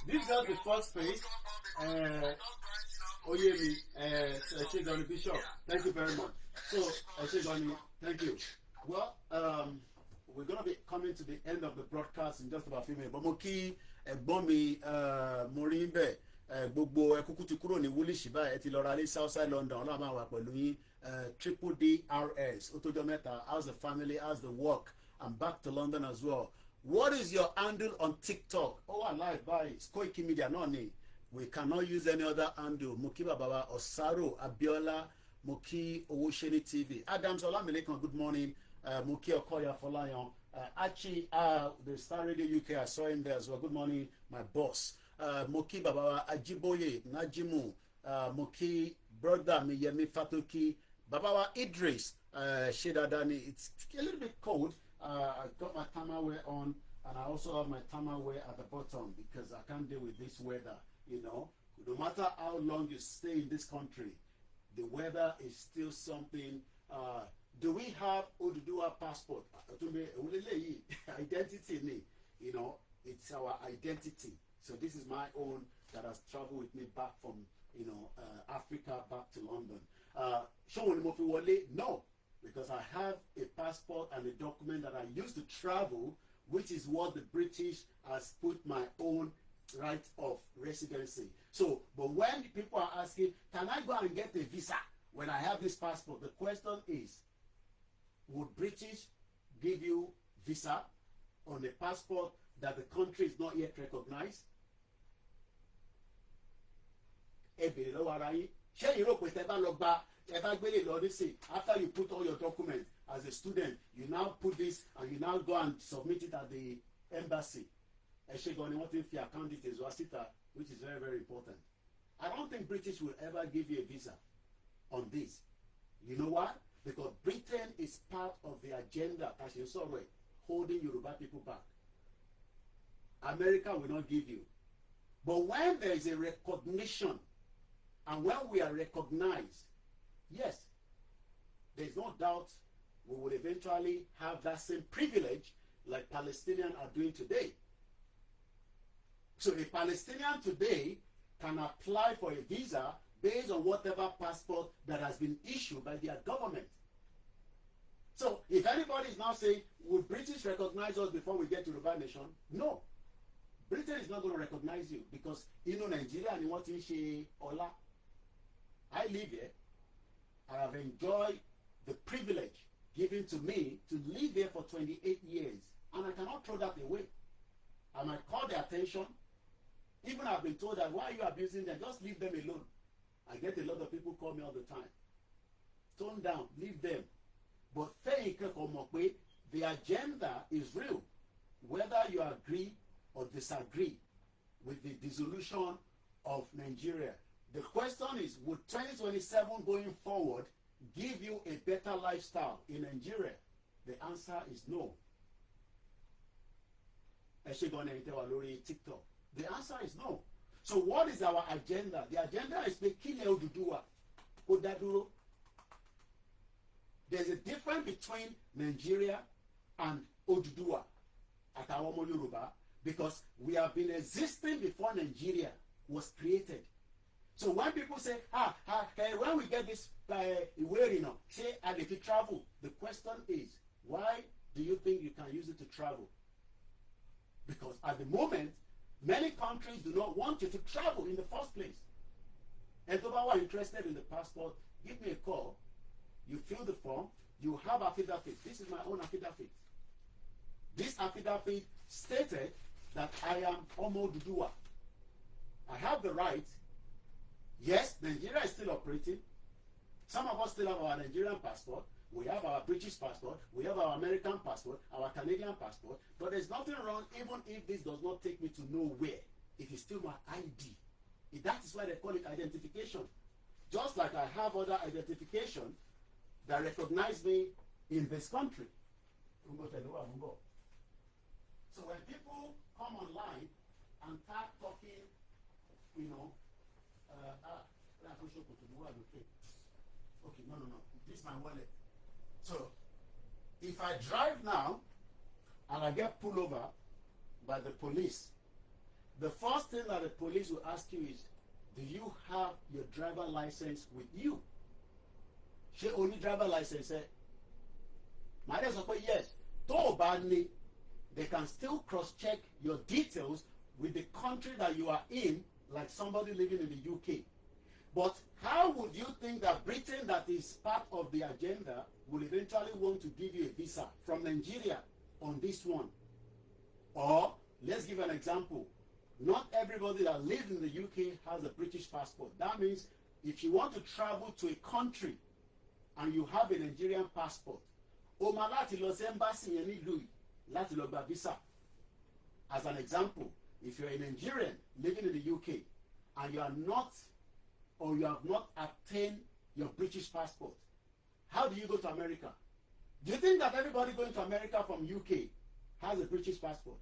This is just the first phase. Oyemi, Shegoni Bishop, thank you very much. So, Shegoni, thank you. Well, we're going to be coming to the end of the broadcast in just about a few minutes. But mo kí ẹ̀gbọ́n mi mo rí bẹ́ẹ̀ gbogbo ẹkúkú ti kúrò ní Woolwich báyìí ẹ ti lọ ra ní Southside London ọlọ́run máa wà pẹ̀lú yín Triple DRS ó tó jọ mẹ́ta how's the family how's the work I'm back to London as well. What is your handle on TikTok? Oh, I live by Koikimedia náà ni. We cannot use any other handle. Moki Babawa Osaro Abiola Moki Owosheni TV. Adams Olamilekan, good morning. Moki Okoya Folayan. Achi, the Star Radio UK, I saw him there as well. Good morning, my boss. Moki Babawa Ajiboye Najimu. Moki brother Miyemi Fatoki. Babawa Idris. Shedadani. It's a little bit cold. I got my thermal wear on, and I also have my thermal wear at the bottom because I can't deal with this weather. You know, no matter how long you stay in this country, the weather is still something. Do we have Oduduwa passport? Identity, you know, it's our identity. So this is my own that has traveled with me back from, you know, Africa back to London. No. Because I have a passport and a document that I used to travel, which is what the British has put my own right of residency. So, but when people are asking, can I go and get a visa when I have this passport? The question is, would British give you visa on a passport that the country is not yet recognized? After you put all your documents as a student, you now put this and you now go and submit it at the embassy. Which is very, very important. I don't think British will ever give you a visa on this. You know why? Because Britain is part of the agenda, as you saw, holding Yoruba people back. America will not give you. But when there is a recognition, and when we are recognized, yes, there's no doubt we will eventually have that same privilege like Palestinians are doing today. So a Palestinian today can apply for a visa based on whatever passport that has been issued by their government. So if anybody is now saying, would British recognize us before we get to Yoruba nation? No. Britain is not going to recognize you because Nigeria ni wọ́n ti ń ṣe ọlá. I live here. I have enjoyed the privilege given to me to live here for 28 years, and I cannot throw that away. I might call their attention. Even I've been told that, why are you abusing them? Just leave them alone. I get a lot of people call me all the time. Tone down, leave them. But the agenda is real. Whether you agree or disagree with the dissolution of Nigeria. The question is, would 2027 going forward give you a better lifestyle in Nigeria? The answer is no. TikTok. The answer is no. So what is our agenda? The agenda is the Kile Oduduwa. Odaduro. There's a difference between Nigeria and Oduduwa at our Yoruba, because we have been existing before Nigeria was created. So when people say, when we get this say, if you travel, the question is, why do you think you can use it to travel? Because at the moment, many countries do not want you to travel in the first place. And if you are interested in the passport, give me a call. You fill the form. You have affidavit. This is my own affidavit. This affidavit stated that I am Omo Dudua. I have the right. Yes, Nigeria is still operating. Some of us still have our Nigerian passport. We have our British passport. We have our American passport, our Canadian passport. But there's nothing wrong even if this does not take me to nowhere. It is still my ID. That is why they call it identification. Just like I have other identification that recognize me in this country. So when people come online and start talking, okay, no. This is my wallet. So if I drive now and I get pulled over by the police, the first thing that the police will ask you is, do you have your driver license with you? She only driver license. My dad said, yes. They can still cross-check your details with the country that you are in, like somebody living in the UK. But how would you think that Britain, that is part of the agenda, will eventually want to give you a visa from Nigeria on this one? Or, let's give an example. Not everybody that lives in the UK has a British passport. That means if you want to travel to a country and you have a Nigerian passport, visa. As an example, if you're a Nigerian living in the UK and you are not, or you have not obtained your British passport, how do you go to America? Do you think that everybody going to America from UK has a British passport?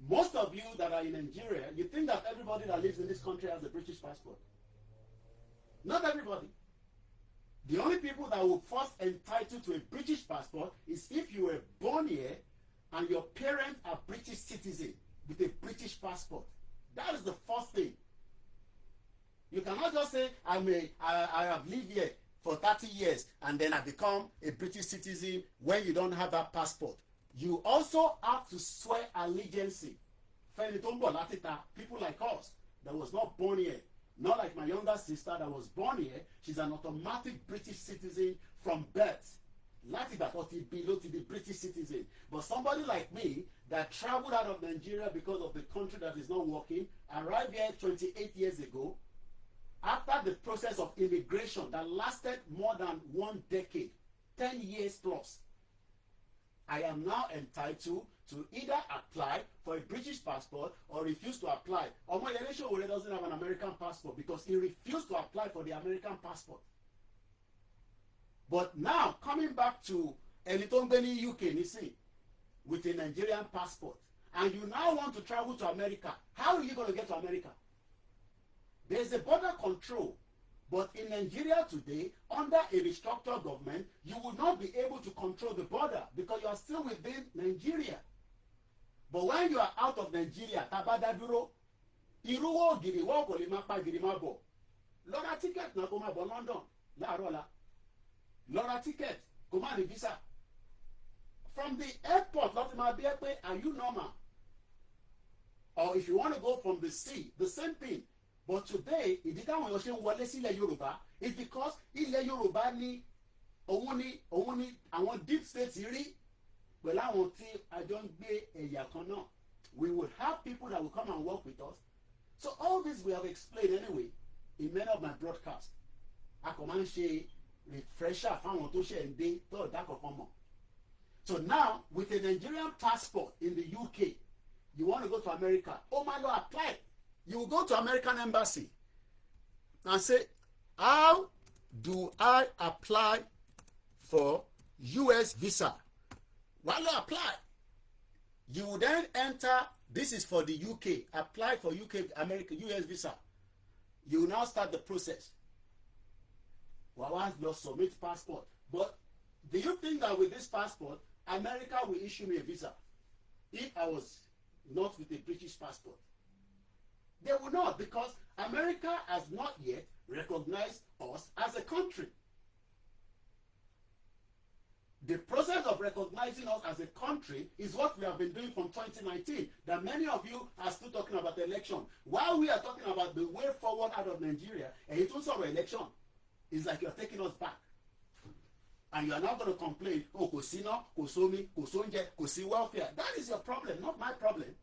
Most of you that are in Nigeria, you think that everybody that lives in this country has a British passport. Not everybody. The only people that will first entitled to a British passport is if you were born here and your parents are British citizens with a British passport. That is the first thing. You cannot just say, I have lived here for 30 years and then I become a British citizen when you don't have that passport. You also have to swear allegiance. People like us that was not born here. Not like my younger sister that was born here. She's an automatic British citizen from birth. Below to the British citizen. But somebody like me that traveled out of Nigeria because of the country that is not working, arrived here 28 years ago, after the process of immigration that lasted more than 1 decade, 10 years plus, I am now entitled to either apply for a British passport or refuse to apply. Omo Yelesho doesn't have an American passport because he refused to apply for the American passport. But now, coming back to Elitombeni UK, with a Nigerian passport, and you now want to travel to America, how are you going to get to America? There's a border control. But in Nigeria today, under a restructured government, you will not be able to control the border because you are still within Nigeria. But when you are out of Nigeria, tabada dúró, irúwó ògiri wọ́n kò lè máa pa gidi máa bọ̀. Lọ́ra ticket náà kó máa bọ̀ London láàárọ̀ la. Lọ́ra ticket kó máa ní visa. From the airport, lọ́tí máa bí ẹ pé, are you normal? Or if you want to go from the sea, the same thing. But today, ìdí táwọn èèyàn ṣe ń wọlé sílẹ̀ Yorùbá is because ilẹ̀ Yorùbá ní òun ní àwọn deep states rí pẹ̀lú àwọn tí a jọ ń gbé ẹ̀yà kan náà. We will have people that will come and work with us. So all this we have explained anyway in many of my broadcasts. A kò máa ń ṣe refresher fáwọn tó ṣe ń dé tó ọ̀dà kankan mọ̀. So now with a Nigerian passport in the UK, you want to go to America, oh my Lord, apply. You will go to American embassy and say, how do I apply for US visa? Why not apply? You will then enter, this is for the UK, apply for America, US visa. You will now start the process. Well, you submit passport. But do you think that with this passport, America will issue me a visa if I was not with a British passport? They will not, because America has not yet recognized us as a country. The process of recognizing us as a country is what we have been doing from 2019. That many of you are still talking about the election. While we are talking about the way forward out of Nigeria, and it's also an election, it's like you're taking us back. And you are not going to complain, oh, kò sí iná, kò sómi, kò sóúnjẹ, kò sí welfare. That is your problem, not my problem.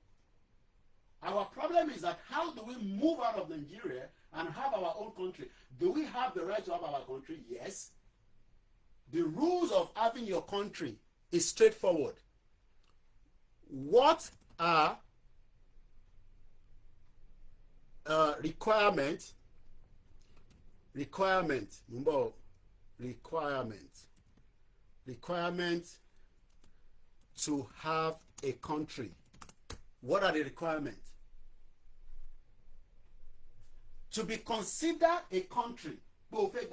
Our problem is that how do we move out of Nigeria and have our own country? Do we have the right to have our country? Yes. The rules of having your country is straightforward. What are requirements to have a country? What are the requirements? To be considered a country, country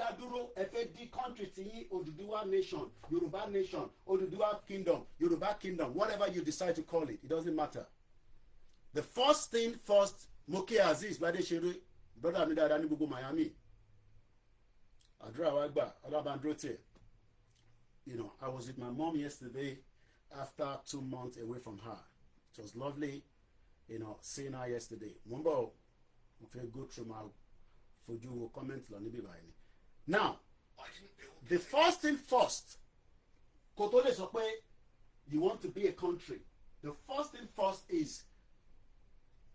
Oduduwa nation, Yoruba nation, Oduduwa kingdom, Yoruba kingdom, whatever you decide to call it, it doesn't matter. The first thing first, Moke Aziz, Badeshere, brother Amida Dani Bugu Miami, Adra Wagba, Alabandrote. You know, I was with my mom yesterday after 2 months away from her. It was lovely, you know, seeing her yesterday. Mumbo, if you go through my comment. Now, the first thing first, Kotole Sokwe, you want to be a country. The first thing first is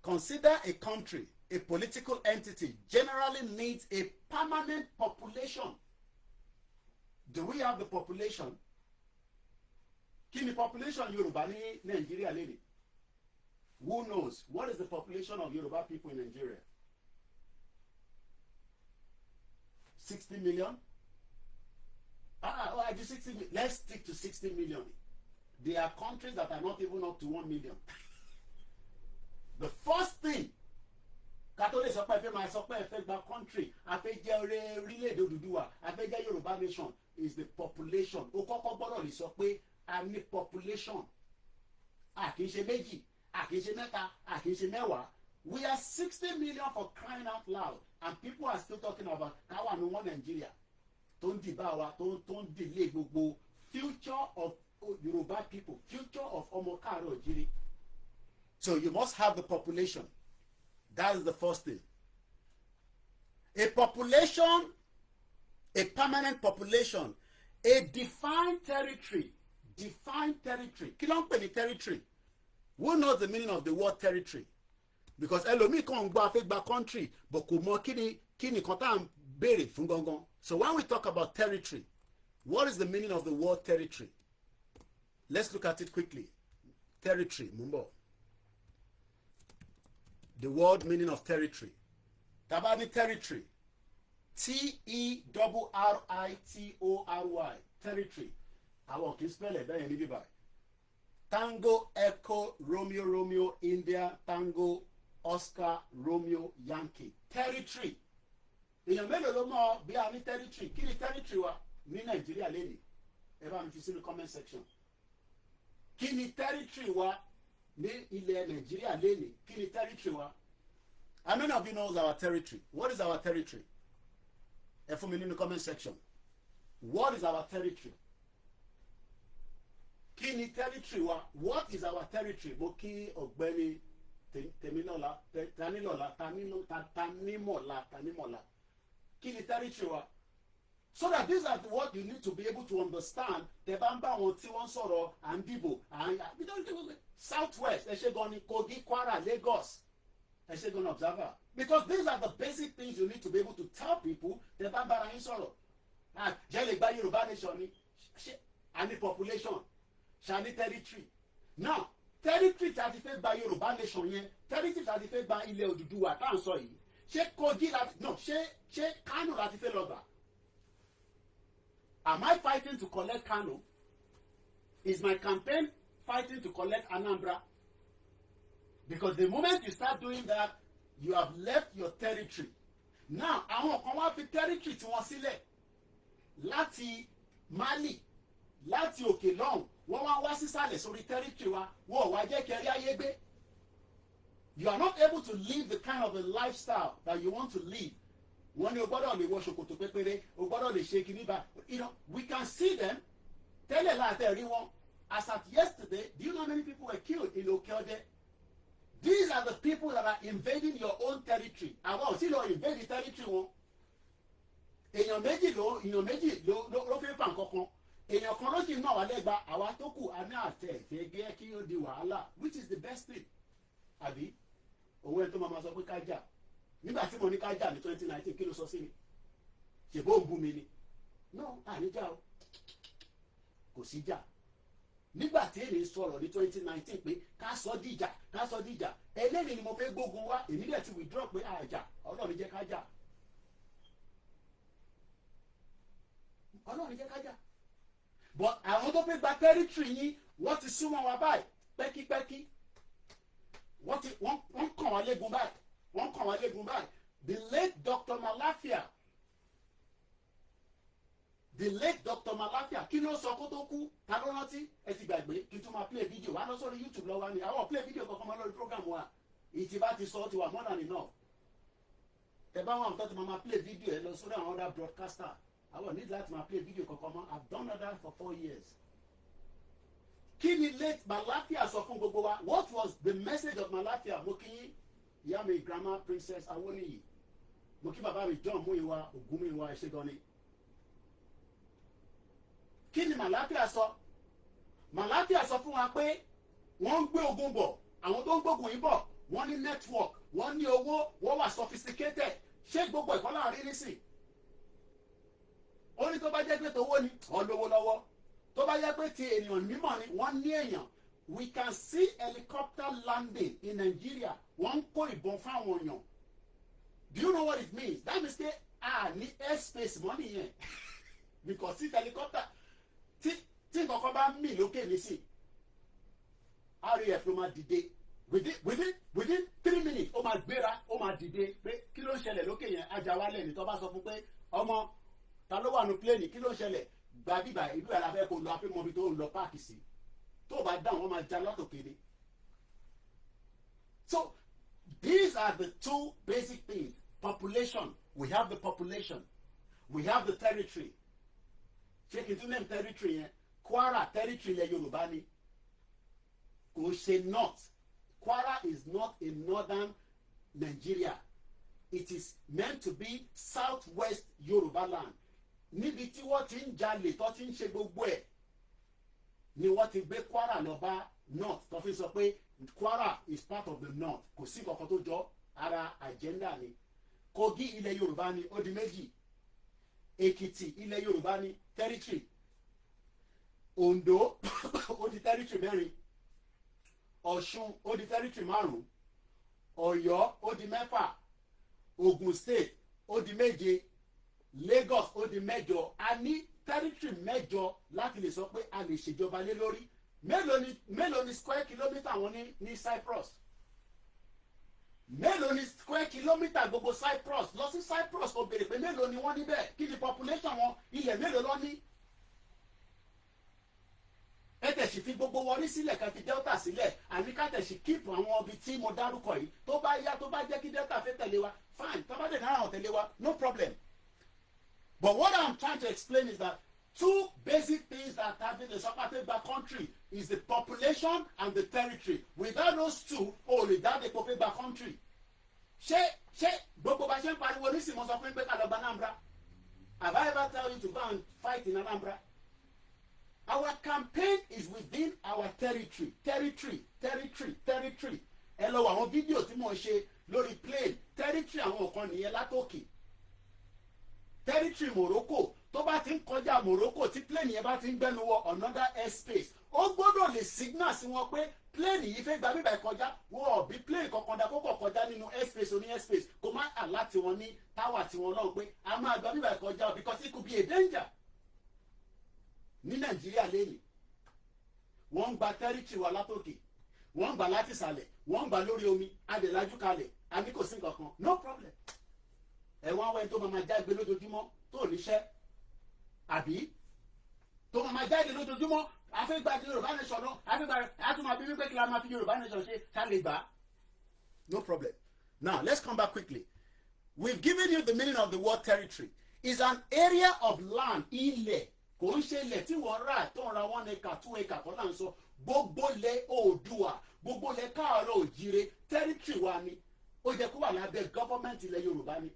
consider a country, a political entity, generally needs a permanent population. Do we have the population? Kini population Yoruba ni Nigeria lady? Who knows? What is the population of Yoruba people in Nigeria? 60 million? I do 60 million. Let's stick to 60 million. There are countries that are not even up to 1 million. The first thing, Catholic country, Yoruba nation is the population. And the population. We are 60 million for crying out loud, and people are still talking about Kawa no one Nigeria. Don't delay gbogbo future of Yoruba people, future of Omokaro Ojiri. So you must have the population. That is the first thing. A population, a permanent population, a defined territory. Defined territory. Kí ló ń pè ní territory? Who knows the meaning of the word territory? Because ẹlòmíì kan gba fẹ́ gba country, but kò mọ kíni kan tá à ń béèrè fún gangan. So when we talk about territory, what is the meaning of the word territory? Let's look at it quickly. Territory, mumbo. The word meaning of territory. Tabani territory. Territory. Territory. Àwọn kì í spell ẹ̀ bẹ́ẹ̀ níbí báyìí. Tango, Echo, Romeo, Romeo, India, Tango, Oscar, Romeo, Yankee. Territory. Èèyàn mélòó ló mọ̀ bí a ní territory? Kí ni territory wa ní Nàìjíríà lẹ́nìí? Ẹ bá mi fi sínú comment section. Kí ni territory wa ní ilẹ̀ Nàìjíríà lẹ́nìí kí ni territory wa? How many of you knows our territory? What is our territory? Ẹ fún mi nínú comment section. What is our territory? Kí ni territory wa? What is our territory? Mo kí ọ̀gbẹ́ni Tèmílọ́lá Tanímọ̀lá. Kí ni territory wa? So that these are what you need to be able to understand. Tẹ́ bá ń bá wọn tí wọ́n sọ̀rọ̀ à ń dìbò we don't do Southwest, ẹ ṣe gan ni Kogi, Kwara, Lagos. I say go observer, because these are the basic things you need to be able to tell people. The bambara in sorrow. Jelle by Yoruba nation, any population, shani territory. Now, territory certified by Yoruba nation, territory certified by Ile Oduduwa. I'm sorry. She Kogi no, she Kano certified lover. Am I fighting to collect Kano? Is my campaign fighting to collect Anambra? Because the moment you start doing that, you have left your territory. Now, àwọn kan wá fi territory tí wọ́n sílẹ̀ láti Mali, láti òkè lọ́hùn, wọ́n wá sísàlẹ̀ sórí territory wa, wọ́n wá jẹ́ kẹrí ayé gbé. You are not able to live the kind of a lifestyle that you want to live. Wọ́n ní o gbọ́dọ̀ lè wọ ṣòkòtò pépéré, o gbọ́dọ̀ lè ṣe kíní bá. We can see them. Tẹ́lẹ̀ láti rí wọn. As at yesterday, do you know how many people were killed in Okeode? These are the people that are invading your own territory. Àwọn ò sí lọ invade the territory wọn. Èèyàn méjì ló fi ń fa nǹkan kan. Èèyàn kan ló sì ń náà wà lẹ́gba. Àwa tó kù a ní àtẹ̀ ẹ̀gẹ́ kí ó di wàhálà. Which is the best thing? Àbí? Owó ẹ̀ tó máa sọ pé ká jà. Nígbà tí mo ní ká jà ní 2019, kí ló sọ sí mi? Ṣèbó ń bú mi ni? No, àníjà o. Kò sí jà. Nígbà tí èmi sọ̀rọ̀ ní 2019 pé ká sọ dìjà eléyìí ni mo fẹ́ gbógun wá, èmi dẹ̀ ti withdraw pé àjà Ọlọ́run jẹ́ ká jà. Ọlọ́run jẹ́ ká jà. But àwọn tó fẹ́ gba territory yín wọ́n ti súnmọ́ wa báyìí pẹ́kípẹ́kí. Wọ́n kàn wá léegun báyìí. The late Dr. Malafia kí ló sọ kó tó kú? Ta ló rántí? Ẹ ti gbàgbé kí n tún máa play video wá lọ sórí YouTube lọ́wọ́ ni àwọn play video kankan máa lórí program wa ìtì bá ti sọ ti wà more than enough. Ẹ bá wọn tó ti máa play video ẹ lọ sórí àwọn other broadcaster àwọn need láti máa play video kankan mọ́. I've done that for 4 years. Kí ni late Malafia sọ fún gbogbo wa? What was the message of Malafia? Mo kí yín ìyá mi grandma Princess Awoniyi, mo kí bàbá mi John Muyiwa Ogunmuyiwa ẹ ṣé gan ni. Kí ni Malafia sọ? Malafia sọ fún wa pé wọ́n ń gbé ogun bọ̀, àwọn tó ń gbógun yìí bọ̀, wọ́n ní network, wọ́n ní owó, wọ́n wà sophisticated. Ṣé gbogbo ẹ̀kọ́ láàrin nísìn? Ó ní tó bá jẹ́ pé tówó ni, wọ́n lówó lọ́wọ́. Tó bá jẹ́ pé ti ènìyàn mímọ̀ ni, wọ́n ní èèyàn. We can see helicopter landing in Nigeria. Wọ́n ń kó ìbọn fáwọn èèyàn. Do you know what it means? That means pé ní airspace mọ́ nìyẹn. Because see helicopter tí nǹkan bá mì lókè nísìn RAF ló máa dìde within 3 minutes ó máa gbéra ó máa dìde pé kí ló ń ṣẹlẹ̀ lókè yẹn ajá wálẹ̀ ní tó bá sọ fún pé ọmọ ta ló wà ní pléènì kí ló ń ṣẹlẹ̀ gba bíbà ìlú ẹ̀ la fẹ́ kó lọ afẹ́ mọ́bi tó ń lọ páàkì sí tó bá dáhùn wọ́n máa já látòkèrè. So these are the two basic things. Population, we have the population, we have the territory. Check into name territory yẹn Kwara territory ilẹ̀ Yorùbá ni kò ṣe north. Kwara is not in northern Nigeria. It is meant to be southwest Yorubaland. Níbi tí wọ́n ti ń jalè tó ti ń ṣe gbogbo ẹ̀ ni wọ́n ti gbé Kwara lọ bá north tó fi sọ pé Kwara is part of the north. Kò sí kankan tó jọ ara agenda ni. Kogi ilẹ̀ Yorùbá ni ó di méjì. Èkìtì ilẹ̀ Yorùbá ni territory. Ondo ó di territory 4. Ọ̀ṣun ó di territory 5. Ọ̀yọ́ ó di 6. Ogun State ó di 7. Lagos ó di 8. A ní territory 8 láti lè sọ pé a lè ṣèjọba lé lórí. Mélòó ni square kilometre wọn ní Cyprus? Mélòó ni square kilometre gbogbo Cyprus? Lọ sí Cyprus kò béèrè pé mélòó ni wọ́n níbẹ̀? Kí ni population wọn? Ilẹ̀ mélòó lọ ní? ẹ tẹ̀sí fi gbogbo wọlé sílẹ̀ ká fi delta sílẹ̀ àbí ká tẹ̀sí keep àwọn ibi tí mo dárúkọ yìí tó bá yá tó bá jẹ́ kí delta fẹ́ tẹ̀lé wa fine tó bá dẹ̀ náà tẹ̀lé wa no problem. But what I'm trying to explain is that two basic things that having a South Africa country is the population and the territory. Without those two, only that the South Africa country. Ṣé gbogbo bá ṣe ń pariwo nísìnyí mo sọ fún pé ká lọ gba Anambra? Have I ever tell you to go and fight in Anambra? Our campaign is within our territory. Ẹ lọ àwọn fídíò tí mo ń ṣe lórí plane territory àwọn kan nìyẹn látòkè. Territory Morocco tó bá ti ń kọjá Morocco tí plane yẹn bá ti ń gbẹ́nu wọ another airspace ó gbọ́dọ̀ lè signal sí wọn pé plane yìí fẹ́ gba bíbá ìkọjá wọn ò bí plane kankan dá kókò kọjá nínú airspace oní airspace kó má àlá tiwọn ní tower tiwọn náà pé a máa gba bíbá ìkọjá because it could be a danger. Ní Nàìjíríà lẹ́yìn wọ́n ń gba territory wa látòkè wọ́n ń gbà láti ìsàlẹ̀ wọ́n ń gbà lórí omi adèlájú kalẹ̀ àbí kò sí nǹkan kan no problem. Ẹ̀wọ̀n àwọn ẹni tó máa jágbe lójoojúmọ́ tó níṣẹ́ àbí tó máa jáde lójoojúmọ́ àfẹ́gbàdì Yorùbá nation náà àfẹ́gbàdì àtúmọ̀ àbí wípé kí la máa fi Yorùbá nation ṣe ká lè gbà. No problem. Now let's come back quickly. We've given you the meaning of the word territory. It's an area of land ilẹ̀ kò ń ṣe ilẹ̀ tí wọ́n rà tó ń ra 1 acre 2 acre kọ́ là ń sọ gbogbo lẹ̀ Oòduà gbogbo lẹ̀ Káàárọ̀ Oòjíire territory wa ni ó jẹ́ kó wà lábẹ́ government ilẹ̀ Yorùbá ni.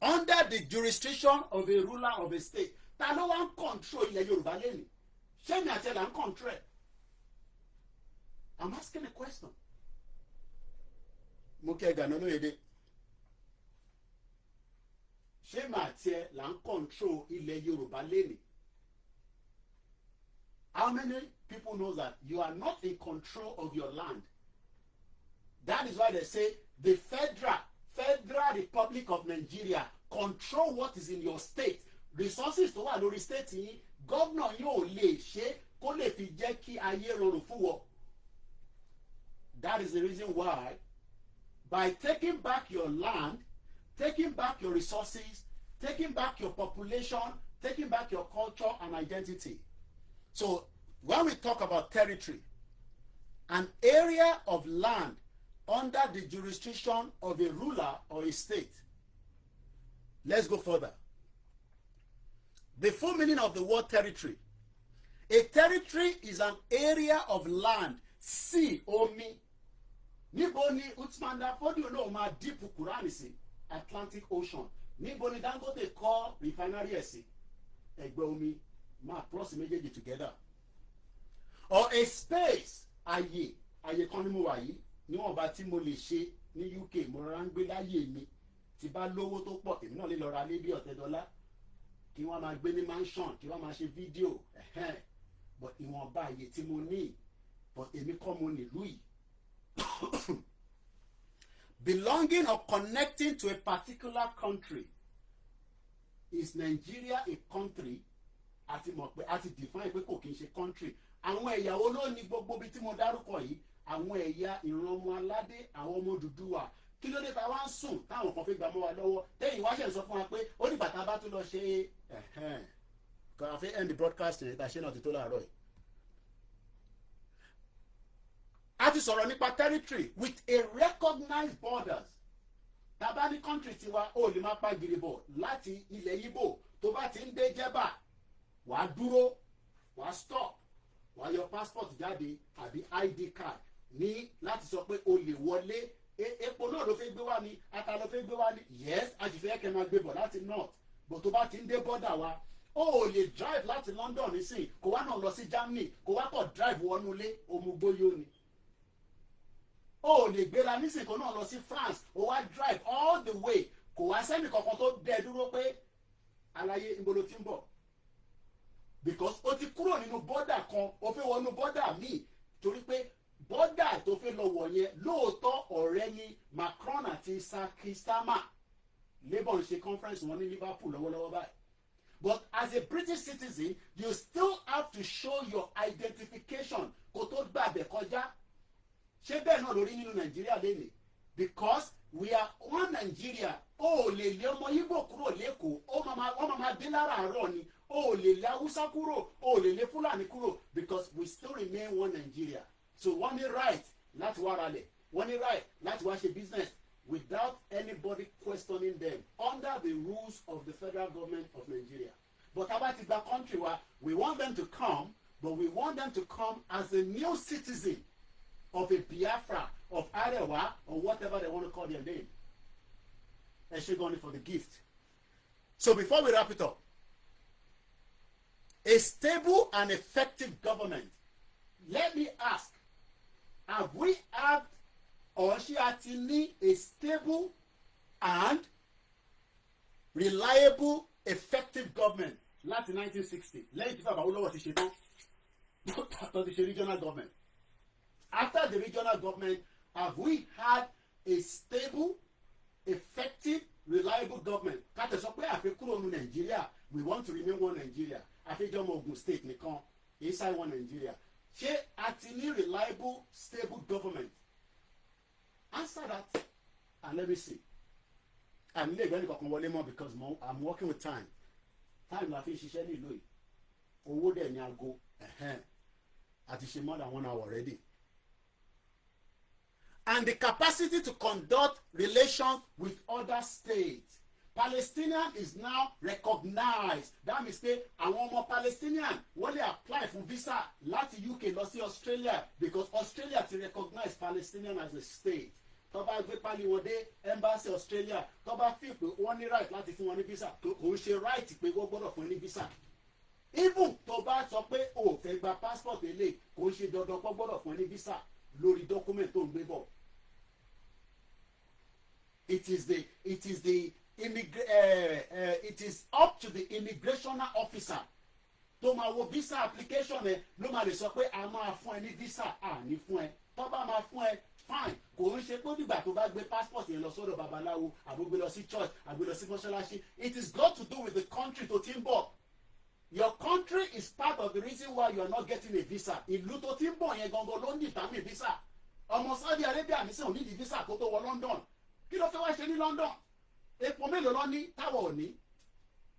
Under the jurisdiction of a ruler of a state ta ló wá ń control ilẹ̀ Yorùbá lẹ́nu ṣé mi àti ẹ̀ là ń control ẹ̀? I'm asking a question. Mo kí ẹ gànà lóyèdè ṣé mi àti ẹ̀ là ń control ilẹ̀ Yorùbá lẹ́nu? How many people know that you are not in control of your land? That is why they say the Federal Republic of Nigeria control what is in your state. Resources tó wà lórí state yìí governor yóò lè ṣe kó lè fi jẹ́ kí ayé rọrùn fún wọn. That is the reason why by taking back your land, taking back your resources, taking back your population, taking back your culture and identity. So when we talk about territory, an area of land under the jurisdiction of a ruler or a state. Let's go further. The full meaning of the word territory. A territory is an area of land, sea, omi. Níbo ni Utsmanda Fodio náà máa deep Quran sí Atlantic Ocean. Níbo ni Dangote kọ́ refinery ẹ̀ sí ẹgbẹ́ omi máa cross méjèèjì together. Or a space àyè kan ni mo wà yìí níwọ̀nba tí mo lè ṣe ní UK mo rọra ń gbé láyè mi tí bá lówó tó pọ̀ èmi náà lè lọ ra lé bí $100 kí wọ́n máa gbé ní mansion kí wọ́n máa ṣe fídíò but ìwọ̀nba àyè tí mo ní but èmi kọ́ mo nílùú yìí. Belonging or connecting to a particular country. Is Nigeria a country? Àti mọ̀ pé àti define pé kò kí n ṣe country. Àwọn ẹ̀yà wo ló ní gbogbo ibi tí mo dárúkọ yìí? Àwọn ẹ̀yà ìran ọmọ aládé, àwọn ọmọ Odùduwà. Kí ló dé ta wá ń sùn táwọn kan fi gbà mọ́ wa lọ́wọ́? Tẹ́yìn wá ṣe sọ fún wa pé ó dìgbà tá a bá tún lọ ṣe kò àfi end the broadcast yẹn tá a ṣe náà ti tó láàárọ̀ yìí. A ti sọ̀rọ̀ nípa territory with a recognized borders. Tàbá ní country tiwa ó lè máa pa gìrìbọ̀ láti ilẹ̀ Ìgbò tó bá ti ń dé Jẹ́bà wàá dúró wàá stop wàá yọ passport jáde àbí ID card ní láti sọ pé o lè wọlé epo náà ló fẹ́ gbé wá ní ata ló fẹ́ gbé wá ní yes àjìfẹ́ kẹ́ máa gbé bọ̀ láti north but tó bá ti ń dé border wa ó lè drive láti London nísìn kó wá náà lọ sí Germany kó wá kọ̀ drive wọnú ilé òmùgbóyó ni. Ó lè gbéra nísìnkò náà lọ sí France ó wá drive all the way kò wá sẹ́ni kankan tó dẹ dúró pé aláyé ìbolo tí ń bọ̀ because ó ti kúrò nínú bọ́dà kan ó fẹ́ wọnú bọ́dà míì torí pé bọ́dà tó fẹ́ lọ wọ̀ yẹn lóòótọ́ ọ̀rẹ́ ni Macron àti Sir Starmer Labour ń ṣe conference wọn ní Liverpool lọ́wọ́lọ́wọ́ báyìí but as a British citizen you still have to show your identification kó tó gbàgbẹ́ kọjá. Ṣé bẹ́ẹ̀ náà lórí nínú Nàìjíríà lẹ́nìí because we are one Nigeria ó lè lé ọmọ Ìgbò kúrò lẹ́kọ̀ọ́ wọ́n máa dé láràárọ̀ ni o lè lé Hausa kúrò, o lè lé Fúlàní kúrò, because we still remain one Nigeria. So wọ́n ní right láti wá ralẹ̀, wọ́n ní right láti wá ṣe business without anybody questioning them under the rules of the federal government of Nigeria. But about the country, we want them to come, but we want them to come as a new citizen of a Biafra, of Arewa, or whatever they want to call their name. And she's going for the gift. So before we wrap it up, a stable and effective government. Let me ask, have we had or she actually a stable and reliable, effective government láti 1960 lẹ́yìn tí bàbá Awólọ́wọ̀ ti ṣe tán tó ti ṣe regional government? After the regional government, have we had a stable, effective, reliable government? Ká tẹ̀ sọ pé àfikúrò ní Nàìjíríà, we want to remain one Nigeria. Àfijọ́mọ Ogun State nìkan inside one Nigeria. Ṣé a ti ní reliable, stable government? Answer that and let me see. I'm late very quickly because I'm working with time. Time la fi ṣiṣẹ́ ní ìlú yìí. Owó dẹ̀ ni ago. Àti ṣe more than 1 hour already. And the capacity to conduct relations with other states. Palestinian is now recognized. That means pé àwọn ọmọ Palestinian wọ́n lè apply for visa láti UK lọ sí Australia because Australia ti recognize Palestinian as a state. Tó bá gbé pálí wọn dé embassy Australia, tó bá fi pé wọ́n ní right láti fún wọn ní visa, kò ń ṣe right pé wọ́n gbọ́dọ̀ fún ní visa. Even tó bá sọ pé o ò fẹ́ gba passport eléyìí, kò ń ṣe dandan kó gbọ́dọ̀ fún ní visa lórí document tó ń gbé bọ̀. It is up to the immigration officer tó máa wo visa application ẹ ló máa lè sọ pé a máa fún ẹ ní visa ní fún ẹ tó bá máa fún ẹ fine, kò ń ṣe pé nígbà tó bá gbé passport yẹn lọ sọ́dọ̀ babaláwo àbí gbé lọ sí church àbí lọ sí mọ́ṣáláṣí. It is got to do with the country tó ti ń bọ̀. Your country is part of the reason why you are not getting a visa. Ìlú tó ti ń bọ̀ yẹn gangan ló ń determine visa. Ọmọ Saudi Arabia ní sẹ́wọ̀n nídìí visa kó tó wọ London. Kí ló fẹ́ wá ṣe ní London? Epo mélòó lọ ní táwọn ò ní?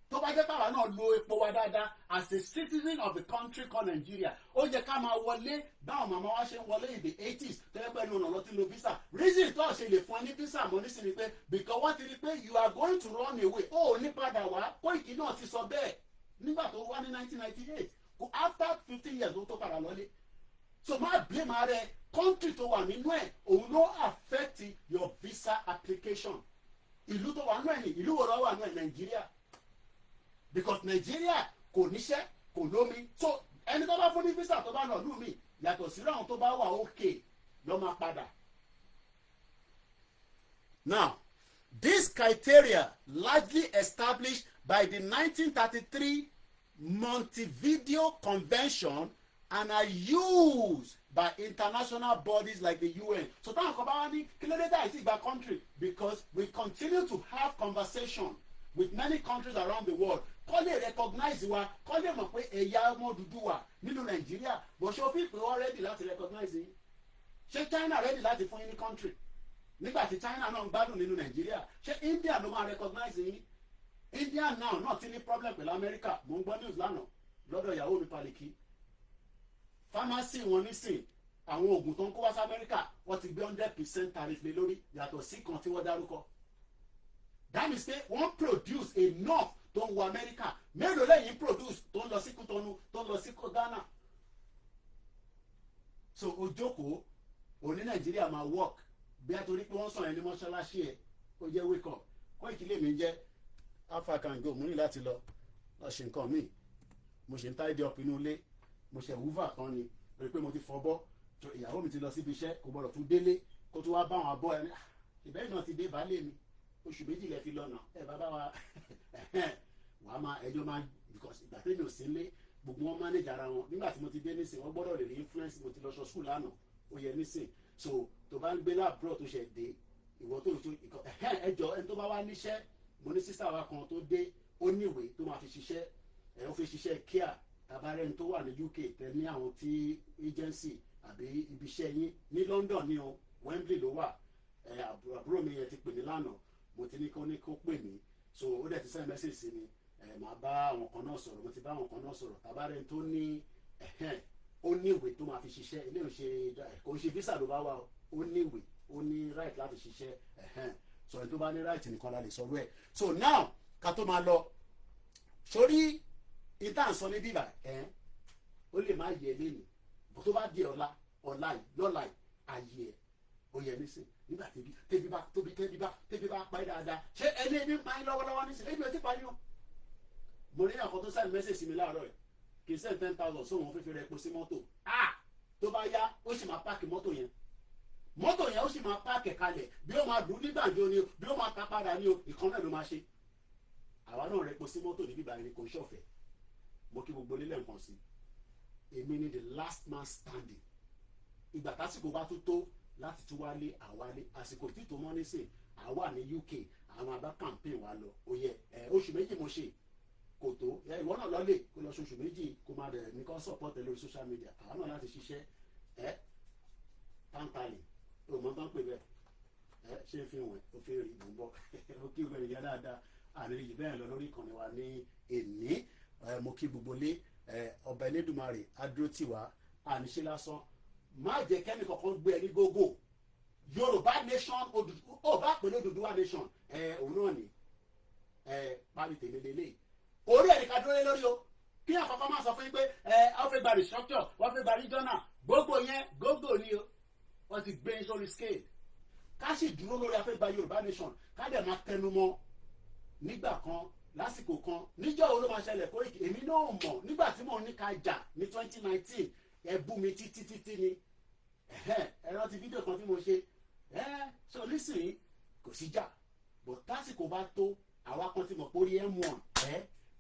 Tó bá jẹ́ káwa náà lo epo wa dáadáa as a citizen of the country called Nigeria, ó yẹ ká máa wọlé báwọn màmá wa ṣe ń wọlé in the 80s tẹ́lẹ̀ pẹ̀lú ọ̀nà lọ́tí lo visa. Reason tó ṣe lè fún ẹ ní visa mọ́ ní sí ni pé because wọ́n ti rí pé you are going to run away. Ó ò ní padà wá. Koiki náà ti sọ bẹ́ẹ̀ nígbà tó wá ní 1998. After 15 years ló tó padà lọ́lé. So má blame ara ẹ, country tó wà nínú ẹ̀ òun ló affect your visa application. Ìlú tó wà nínú ẹ̀ ní ìlú wo ló wà nínú ẹ̀ Nàìjíríà. Because Nigeria kò níṣẹ́ kò lómi, so ẹni tó bá fún ní visa tó bá nà lù mí yàtọ̀ sí àwọn tó bá wà okay ló máa padà. Now, this criteria largely established by the 1933 Montevideo Convention and are used by international bodies like the UN. So táwọn kan bá wá ní kí ló dé dá ìsìn ìgbà country because we continue to have conversation with many countries around the world. Kọ́ lè recognize wa, kọ́ lè mọ̀ pé ẹ̀yà ọmọ dúdú wà nínú Nàìjíríà, but ṣé o fi pé wọ́n ready láti recognize yín? Ṣé China ready láti fún yín ní country? Nígbà tí China náà ń gbádùn nínú Nàìjíríà, ṣé India ló máa recognize yín? India now náà ti ní problem pẹ̀lú America. Mo ń gbọ́ news lánàá lọ́dọ̀ ìyàwó mi Paliki. Pharmacy wọn nísìn àwọn oògùn tó ń kó wá sí America wọ́n ti gbé 100% tariff lé lórí yàtọ̀ sí kan tí wọ́n dárúkọ. That means pé wọ́n produce enough tó ń wọ America. Mélòó lẹ́yìn produce tó ń lọ sí Kútọ́nù tó ń lọ sí Ghana. So ojókòó òní Nàìjíríà máa work bí a torí pé wọ́n sọ ẹni mọ́ṣáláṣí ẹ̀ ó jẹ́ wake up. Koiki lèmi jẹ́ Alpha can go mo ní láti lọ ṣe nǹkan míì. Mo ṣe ń tidy up inú ilé. Mo ṣe hoover kan ni rí pé mo ti fọbọ́. Ìyàwó mi ti lọ síbi iṣẹ́ kò gbọ́dọ̀ tún délé kó tún wá bá àwọn abọ́ ẹni. Ìbẹ́yìn náà ti dé baálé mi. Oṣù méjì lẹ fi lọ́nà ẹ bàbá wa wàá máa ẹjọ́ máa because ìgbà tẹ́lẹ̀ ò sí lé gbogbo wọn manage ara wọn nígbà tí mo ti dé nísìn wọ́n gbọ́dọ̀ lè rí influence mo ti lọ sọ school lánàá ó yẹ nísìn so tó bá ń gbé láàbúrò tó ṣe dé ìwọ tó ẹjọ́ ẹni tó bá wá níṣẹ́ mo ní sísá wa kan tó dé ó níwèé tó máa fi ṣiṣẹ́ ó fi ṣiṣẹ́ care tabarẹ́ ẹni tó wà ní UK tẹ ní àwọn tí agency àbí ibiṣẹ́ yín ní London ní o Wembley ló wà àbúrò mi yẹn ti pè mí lánàá mo ti ní kó pè mí so ó dẹ̀ ti send message sí mi màá bá àwọn kan náà sọ̀rọ̀, mo ti bá àwọn kan náà sọ̀rọ̀, tabarẹ́ tó ní ó ní ìwé tó máa fi ṣiṣẹ́, ilé ìṣe kò ń ṣe visa ló bá wà, ó ní ìwé, ó ní right láti ṣiṣẹ́ sọ̀rọ̀ tó bá ní right nìkan la lè sọ̀rọ̀ ẹ̀. So now ká tó máa lọ sórí ìtàn sọ ní bíbà ó lè má yẹ lẹ́nu bó tó bá di ọ̀la lọ́la ayé ẹ̀ ó yẹ nísìn nígbà tẹ́bí bá parí dáadáa ṣé ẹni ẹni ń parí lọ́wọ́lọ́wọ́ nísìn ẹni ò ti parí o. mo ní àkọ́ tó sẹ́ni mẹ́sẹ̀sì mi láàárọ̀ ẹ̀ kì í sẹ́ni 10,000 sóhun fífi rẹ̀ epo sí mọ́tò tó bá yá ó sì máa páàkì mọ́tò yẹn ó sì máa páàkì kalẹ̀ bí ó máa dùn nígbàjọ ni o bí ó máa ta padà ni o ìkan náà ló máa ṣe. àwa náà rẹ̀ epo sí mọ́tò ní bíbá ẹni kò ṣọ̀fẹ́. mo kí gbogbo nílẹ̀ nǹkan sí èmi ni the last man standing. ìgbà tásìkò bá tó láti tún wálé àwálé àsìkò tí tó mọ́ nísìn àwa ní UK àwọn abá campaign wa lọ oyè oṣù méjì mo ṣe kò tó ìwọ náà lọ lè kó lọ oṣù méjì kó máa bẹ̀rẹ̀ ní kó support ẹ lórí social media àwa náà láti ṣiṣẹ́ tántàlì òmò tó ń pè bẹ́ẹ̀ ṣé ń fi wọ̀n òfin rí ìbò bọ́ ó kí gbẹ̀rẹ̀ yá dáadáa àrírí yìí bẹ́ẹ̀ lọ lórí ìkànnì wa ní èní mo kí gbogbo lé ọba Elédùmarè adúró tiwa àníṣe lásán má jẹ́ kẹ́ni kankan gbé ẹni gógó Yorùbá nation ó bá pè lódùdúwà nation òun náà ni parí tèmi lélẹ̀ orí ẹ̀rí ká dúró lé lórí o kí àkọ́kọ́ máa sọ fún yín pé wọ́n fẹ́ gba restructure wọ́n fẹ́ gba regional gbogbo yẹn gógó ni o wọ́n ti gbé sórí scale ká sì dúró lórí afẹ́gba Yorùbá nation ká dẹ̀ máa tẹnu mọ́ nígbà kan lásìkò kan níjọ́ wo ló máa ṣẹlẹ̀ Koiki èmi náà mọ̀ nígbà tí mò ń ní ká jà ní 2019 ẹ bú mi títí ni ẹ rántí fídíò kan tí mo ṣe so nísìnyí kò sí jà but tásìkò bá tó àwa kan ti mọ̀ pé orí M1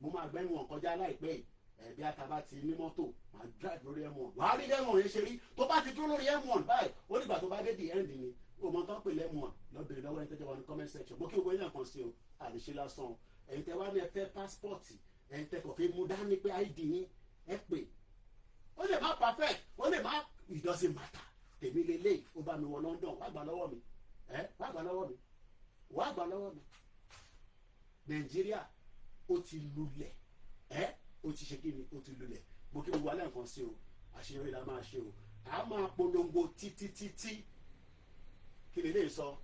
mo máa gbẹ́ M1 kọjá láìpẹ́ yìí bí ataba ti ní mọ́tò máa drive lórí M1 wàá rí M1 yẹn ṣe rí tó bá ti dúró lórí M1 báyìí ó nígbà tó bá dé the end ni o mọ tán pè M1 lọ́bìnrin lọ́wọ́ ẹni tẹ́jọ́ wa ní comment section mo kí gbogbo yẹn kan sí o àdìsí lásán ẹ̀yin tẹ́ wá ní ẹ fẹ́ passport ẹ̀yin tẹ́ kò fi mú dání pé ID yín ẹ pè ó lè má perfect ó lè má it doesn't matter tèmi lélẹ́yìí ó bá mi wọ London wá gbà lọ́wọ́ mi wá gbà lọ́wọ́ mi Nàìjíríà ó ti lulẹ̀ ó ti ṣe kí ni ó ti lulẹ̀ mo kí gbogbo alẹ́ nǹkan sí o àṣeyọrí la máa ṣe o a máa polongo títí kí lè lè sọ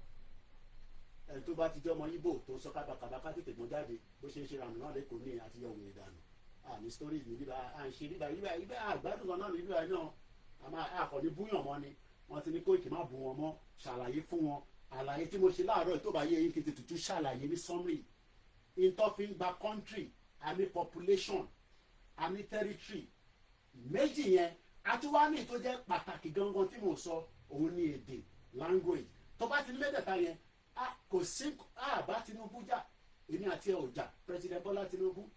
ẹni tó bá ti jẹ́ ọmọ Ìgbò tó sọ kábàkàbàkà tètè mọ́ jáde bó ṣe ń ṣe ràmù náà lẹ́kọ̀ọ́ ní àti yọ òwe ìdànù àní stories ní bíbá à ń ṣe bíbá àgbàdùn kan náà ní bíbá náà a máa àkọ́ni búyàn mọ́ ni wọ́n ti ní Koiki má bú wọn mọ́ ṣàlàyé fún wọn àlàyé tí mo ṣe láàárọ̀ tó bá yé yín kí n ti tutù ṣàlàyé ní summary ìtọ́fin gba country àmì population àmì territory méjì yẹn àti wá ní tó jẹ́ pàtàkì gangan tí mo sọ òun ní èdè language tó bá ti ní mẹ́tẹ̀ẹ̀ta yẹn kò sí àbá Tinubu jà èmi àti ẹ̀ ò jà President Bọ́lá Tinubu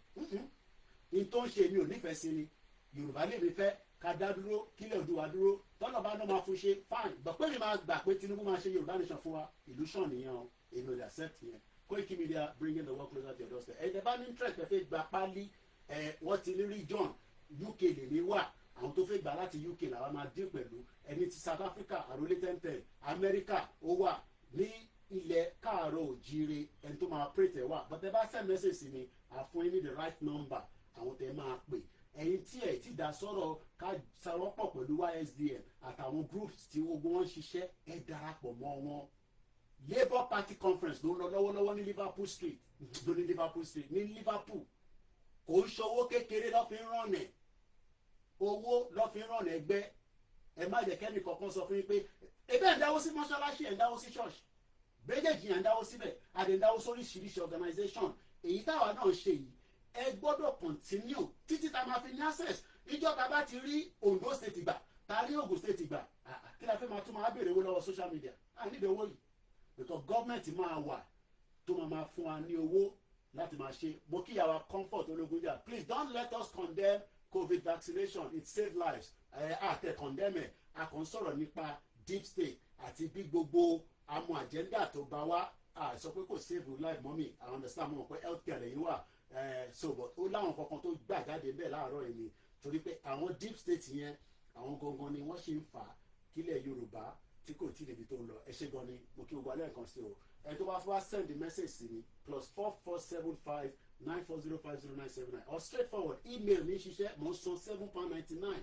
ní tó ń ṣe èmi ò nífẹ̀ẹ́ sí ni Yorùbá lè mi fẹ́ ká dá dúró kílẹ̀ Oòduà dúró tọ́lọ̀ bá náà máa fún ṣe fine gbọ́ pé mi máa gbà pé Tinubu máa ṣe Yorùbá nation fún wa ìlú sàn nìyẹn o èmi ò lè accept yẹn Koikimedia bringing the work closer to your doorstep ẹ̀ tẹ́ bá ní interest ẹ̀ fẹ́ gba pálí wọ́n ti ní region UK lè ní wà àwọn tó fẹ́ gbà láti UK làwọn máa dín pẹ̀lú ẹni ti South Africa àròlé tẹ́ntẹ́n America ó wà ní ilẹ̀ káàárọ̀ òjíire ẹni tó máa pray tẹ̀ wá but ẹ bá send message sí mi àfún yín ní the right number àwọn tẹ̀ máa pè ẹ̀yin tí ẹ̀ ti dá sọ̀rọ̀ ká sawọ́pọ̀ pẹ̀lú YSDM àtàwọn groups tí gbogbo wọn ṣiṣẹ́ ẹ darapọ̀ mọ́ wọn Labour Party conference ló ń lọ lọ́wọ́lọ́wọ́ ní Liverpool Street ní Liverpool kò ń ṣọwọ́ kékeré lọ́ fi ń rànẹ̀ owó lọ́ fi ń rànẹ̀ ẹgbẹ́ ẹ má jẹ́ kẹ́ni kankan sọ fún yín pé ebe ẹ̀ ń dáwó sí mọ́ṣáláṣí ẹ̀ ń dáwó sí ṣọ́ọ̀ṣì méjèèjì yẹn ń dáwó síbẹ̀ àdé ń dáwó sóríṣiríṣi organisation èyí táwa náà ṣe yìí ẹ gbọ́dọ̀ continue títí tá a máa fi ní access ìjọba bá ti rí Ondo state gbà tá a rí Ogun state gbà kí la fẹ́ máa tún máa béèrè owó lọ́wọ́ social media níbi owó yìí because government máa wà tó máa fún wa ní owó láti máa ṣe mo kí yàrá comfort Ológunjà please don't let us condemn COVID vaccination it save lives àtẹ condemn ẹ̀ a kàn sọ̀rọ̀ nípa deep state àti bí gbogbo àmọ́ agenda tó bá wá sọ pé kò save life mọ́mì I understand mọ̀ pé health care lẹ́yìn wà so but ó láwọn kankan tó gbà jáde bẹ́ẹ̀ láàárọ̀ yìí ni torí pé àwọn deep state yẹn àwọn gangan ni wọ́n ṣe ń fà kílẹ̀ Yorùbá tí kò tí níbi tó ń lọ ẹ ṣé gan ni mo kí gbogbo alẹ́ nǹkan sí o ẹ tó bá fún wa send the message sí mi +4475 940509979 or straightforward email ní ṣiṣẹ́ mo ń san £7.99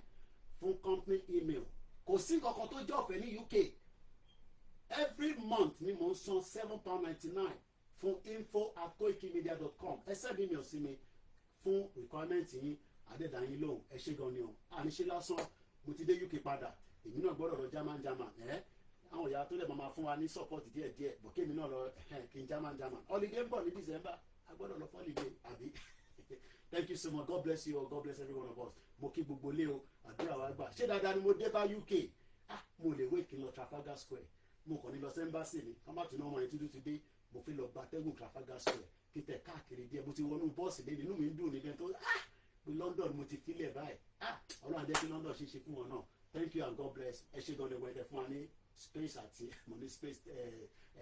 fún company email kò sí kankan tó jẹ́ ọ̀fẹ́ ní UK every month ni mo ń san £7.99 fún info@koikimedia.com ẹ send email sí mi fún requirement yín adédáyín lóhùn ẹ ṣé gan ni o àníṣe lásán mo ti dé UK padà èmi náà gbọ́dọ̀ lọ german àwọn ìyá tó lè máa fún wa ní support díẹ̀díẹ̀ bọ̀ kémi náà lọ kí n german holiday ń bọ̀ ní December a gbọ́dọ̀ lọ holiday àbí thank you so much God bless you all God bless every one of us mo kí gbogbo lé o àdúrà wa gbà ṣé dáadáa ni mo dé bá UK mo lè wait kí n lọ Trafalgar Square mo kàn ní lọ sí embassy ni kọ́ má tún náà wọ́n yẹn túndú ti dé mo fi lọ gbatẹ́gùn Trafalgar Square kí tẹ̀ káàkiri díẹ̀ mo ti wọnú bọ́ọ̀sì lé nínú mi ń dùn níbẹ̀ tó pé London mo ti filẹ̀ báyìí ọlọ́run àjẹ́ kí London ṣe fún wọn náà thank you and God bless ẹ ṣé gan ni wọ́n ẹ̀dẹ̀ fún wa ní space àti mo ní space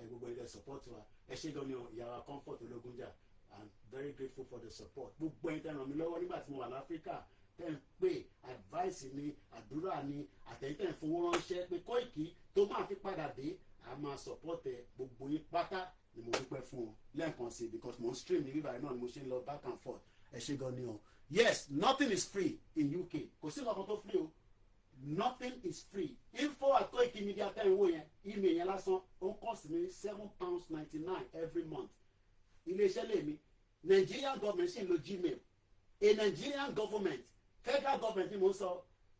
gbogbo ẹ̀dẹ̀ support wa ẹ ṣé gan ni ìyàwó comfort ológunjà I'm very grateful for the support gbogbo ẹ̀yin tẹ́ ràn mí lọ́wọ́ nígbà tí mo wà láfíríkà tẹ́ ń pè advice ni àdúrà ni àtẹ̀yìn tẹ́ ń fowó ránṣẹ́ pé Koiki tó máa fi padà dé a máa support ẹ gbogbo yín pátá ni mo dúpẹ́ fún ọ lẹ́ẹ̀kan sí because mo ń stream ní bíbá náà ni mo ṣe ń lọ back and forth ẹ ṣé gan ni o yes nothing is free in UK kò sí nǹkan tó free o nothing is free info@koikimedia tẹ́ ń wò yẹn email yẹn lásán ó ń cost mi £7.99 every month iléeṣẹ́ lèmi Nigerian government ṣì ń lo Gmail a Nigerian government federal government ni mo ń sọ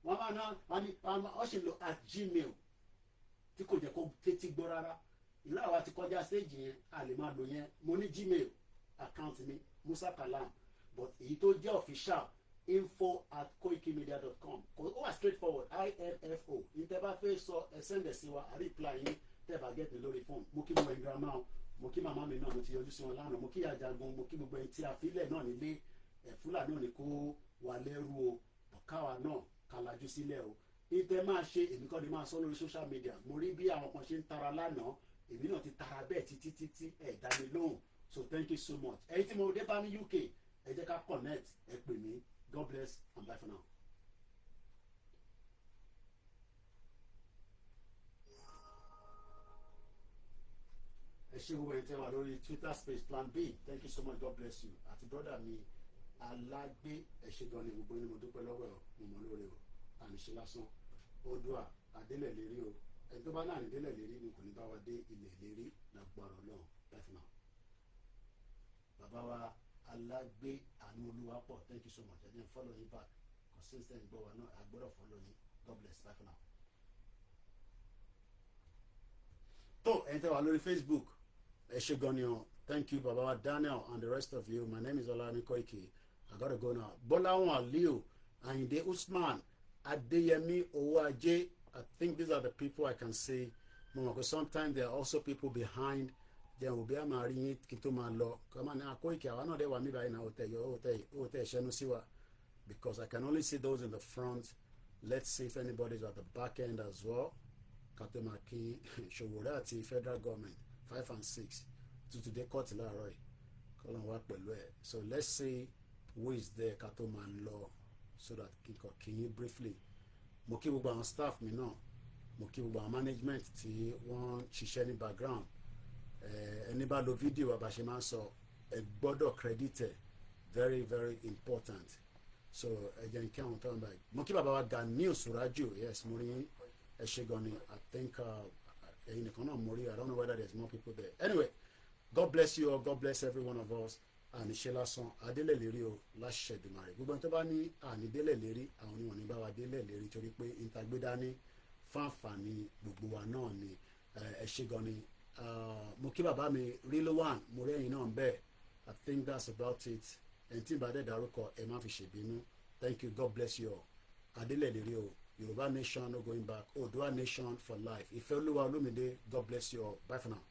wọ́n máa ná wọ́n ṣì ń lo @gmail tí kò jẹ́ kó tètè gbọ́ rárá ìlú àwa ti kọjá stage yẹn a lè máa lò yẹn mo ní Gmail account mi Musa Kalam but èyí tó jẹ́ official info@koikimedia.com ó wà straightforward info ní tẹ́ bá fẹ́ sọ ẹ send ẹ̀ sí wa a reply yín tẹ́ bá get mi lórí phone mo kí mo ẹ̀ grandma o mo kí màmá mi náà mo ti yọjú sí wọn lánàá mo kí Àjàgùn mo kí gbogbo ẹni tí a filẹ̀ náà nílé Fúlàní ò ní kó wà lẹ́rú o ọ̀káwa náà kàlájú sílẹ̀ o ìtẹ́ máa ṣe èmi kọ́ ni máa sọ lórí social media mo rí bí àwọn kan ṣe ń tara lánàá èmi náà ti tara bẹ́ẹ̀ títí ẹ̀ dá mi lóhùn so thank you so much ẹ̀yin tí mo dé bá ní UK ẹ jẹ́ ká connect ẹ pè mí God bless and bye for now. ẹ ṣé gbogbo ẹni tẹ́ wà lórí Twitter space plan B thank you so much God bless you àti brother mi alágbé ẹ ṣé gan ni gbogbo ẹni mo dúpẹ́ lọ́wọ́ ẹ̀ mo mọ̀ lórí o àníṣe lásán odua adélẹ̀ lérí o ẹni tó bá náà ní délẹ̀ lérí ni kò ní bá wa dé ilẹ̀ lérí lágbára Ọlọ́run bye for now. bàbá wa alágbé àánú olúwa pọ̀ thank you so much ẹni follow yín back consistent gbọ́ wa náà agbọ́dọ̀ follow yín God bless bye for now. tó ẹni tẹ́ wà lórí Facebook ẹ ṣé gan ni o thank you bàbá wa Daniel and the rest of you my name is OLAYOMI KOIKI I gotta go now. Bọ́láwọn Aliu Ayinde Usman Adeyemi Owaje I think these are the people I can say because sometimes there are also people behind there will be a máa rí yín kí tó máa lọ kọ́má ní Koiki àwa náà dé wà mí báyìí náà ó tẹ̀ ṣẹ́nu sí wa because I can only see those in the front let's see if anybody is at the back end as well katomaki Ṣòwòrẹ́ àti federal government 5 and 6 tuntun dé court láàárọ̀ yìí kọ́lọ́n wá pẹ̀lú ẹ̀ so let's see who is there kato máa lọ so that kí yín briefly mo kí gbogbo àwọn staff mi náà mo kí gbogbo àwọn management tí wọ́n ṣiṣẹ́ ní background ẹni bá lo fídíò àbáṣe máa ń sọ ẹ gbọ́dọ̀ credit ẹ very very important so ẹ jẹ́ kí àwọn tó ń báyìí mo kí bàbá wa Ganiu Suraju yes mo rí ẹ ṣé gan ni I think ẹ̀yin nìkan náà mo rí I don't know whether there's more people there anyway God bless you all God bless every one of us àníṣe lásán adélẹ̀ lérí o láṣẹ Èdùmàrè gbogbo ẹni tó bá ní ànídélẹ̀ lérí àwọn oníwọ̀n ní bá wa délẹ̀ lérí torí pé ìtagbédání fáǹfààní gbogbo wa náà ni ẹ ṣé gan ni mo kí bàbá mi Rilwan mo rí ẹ̀yin náà bẹ́ẹ̀ I think that's about it ẹni tí ìbàdàn dárúkọ ẹ má fi ṣèbínú thank you God bless you all adélẹ̀ lérí o Yorùbá nation no going back Oòduà nation for life Ìfẹ́ Olúwa Olúmídé God bless you all bye for now.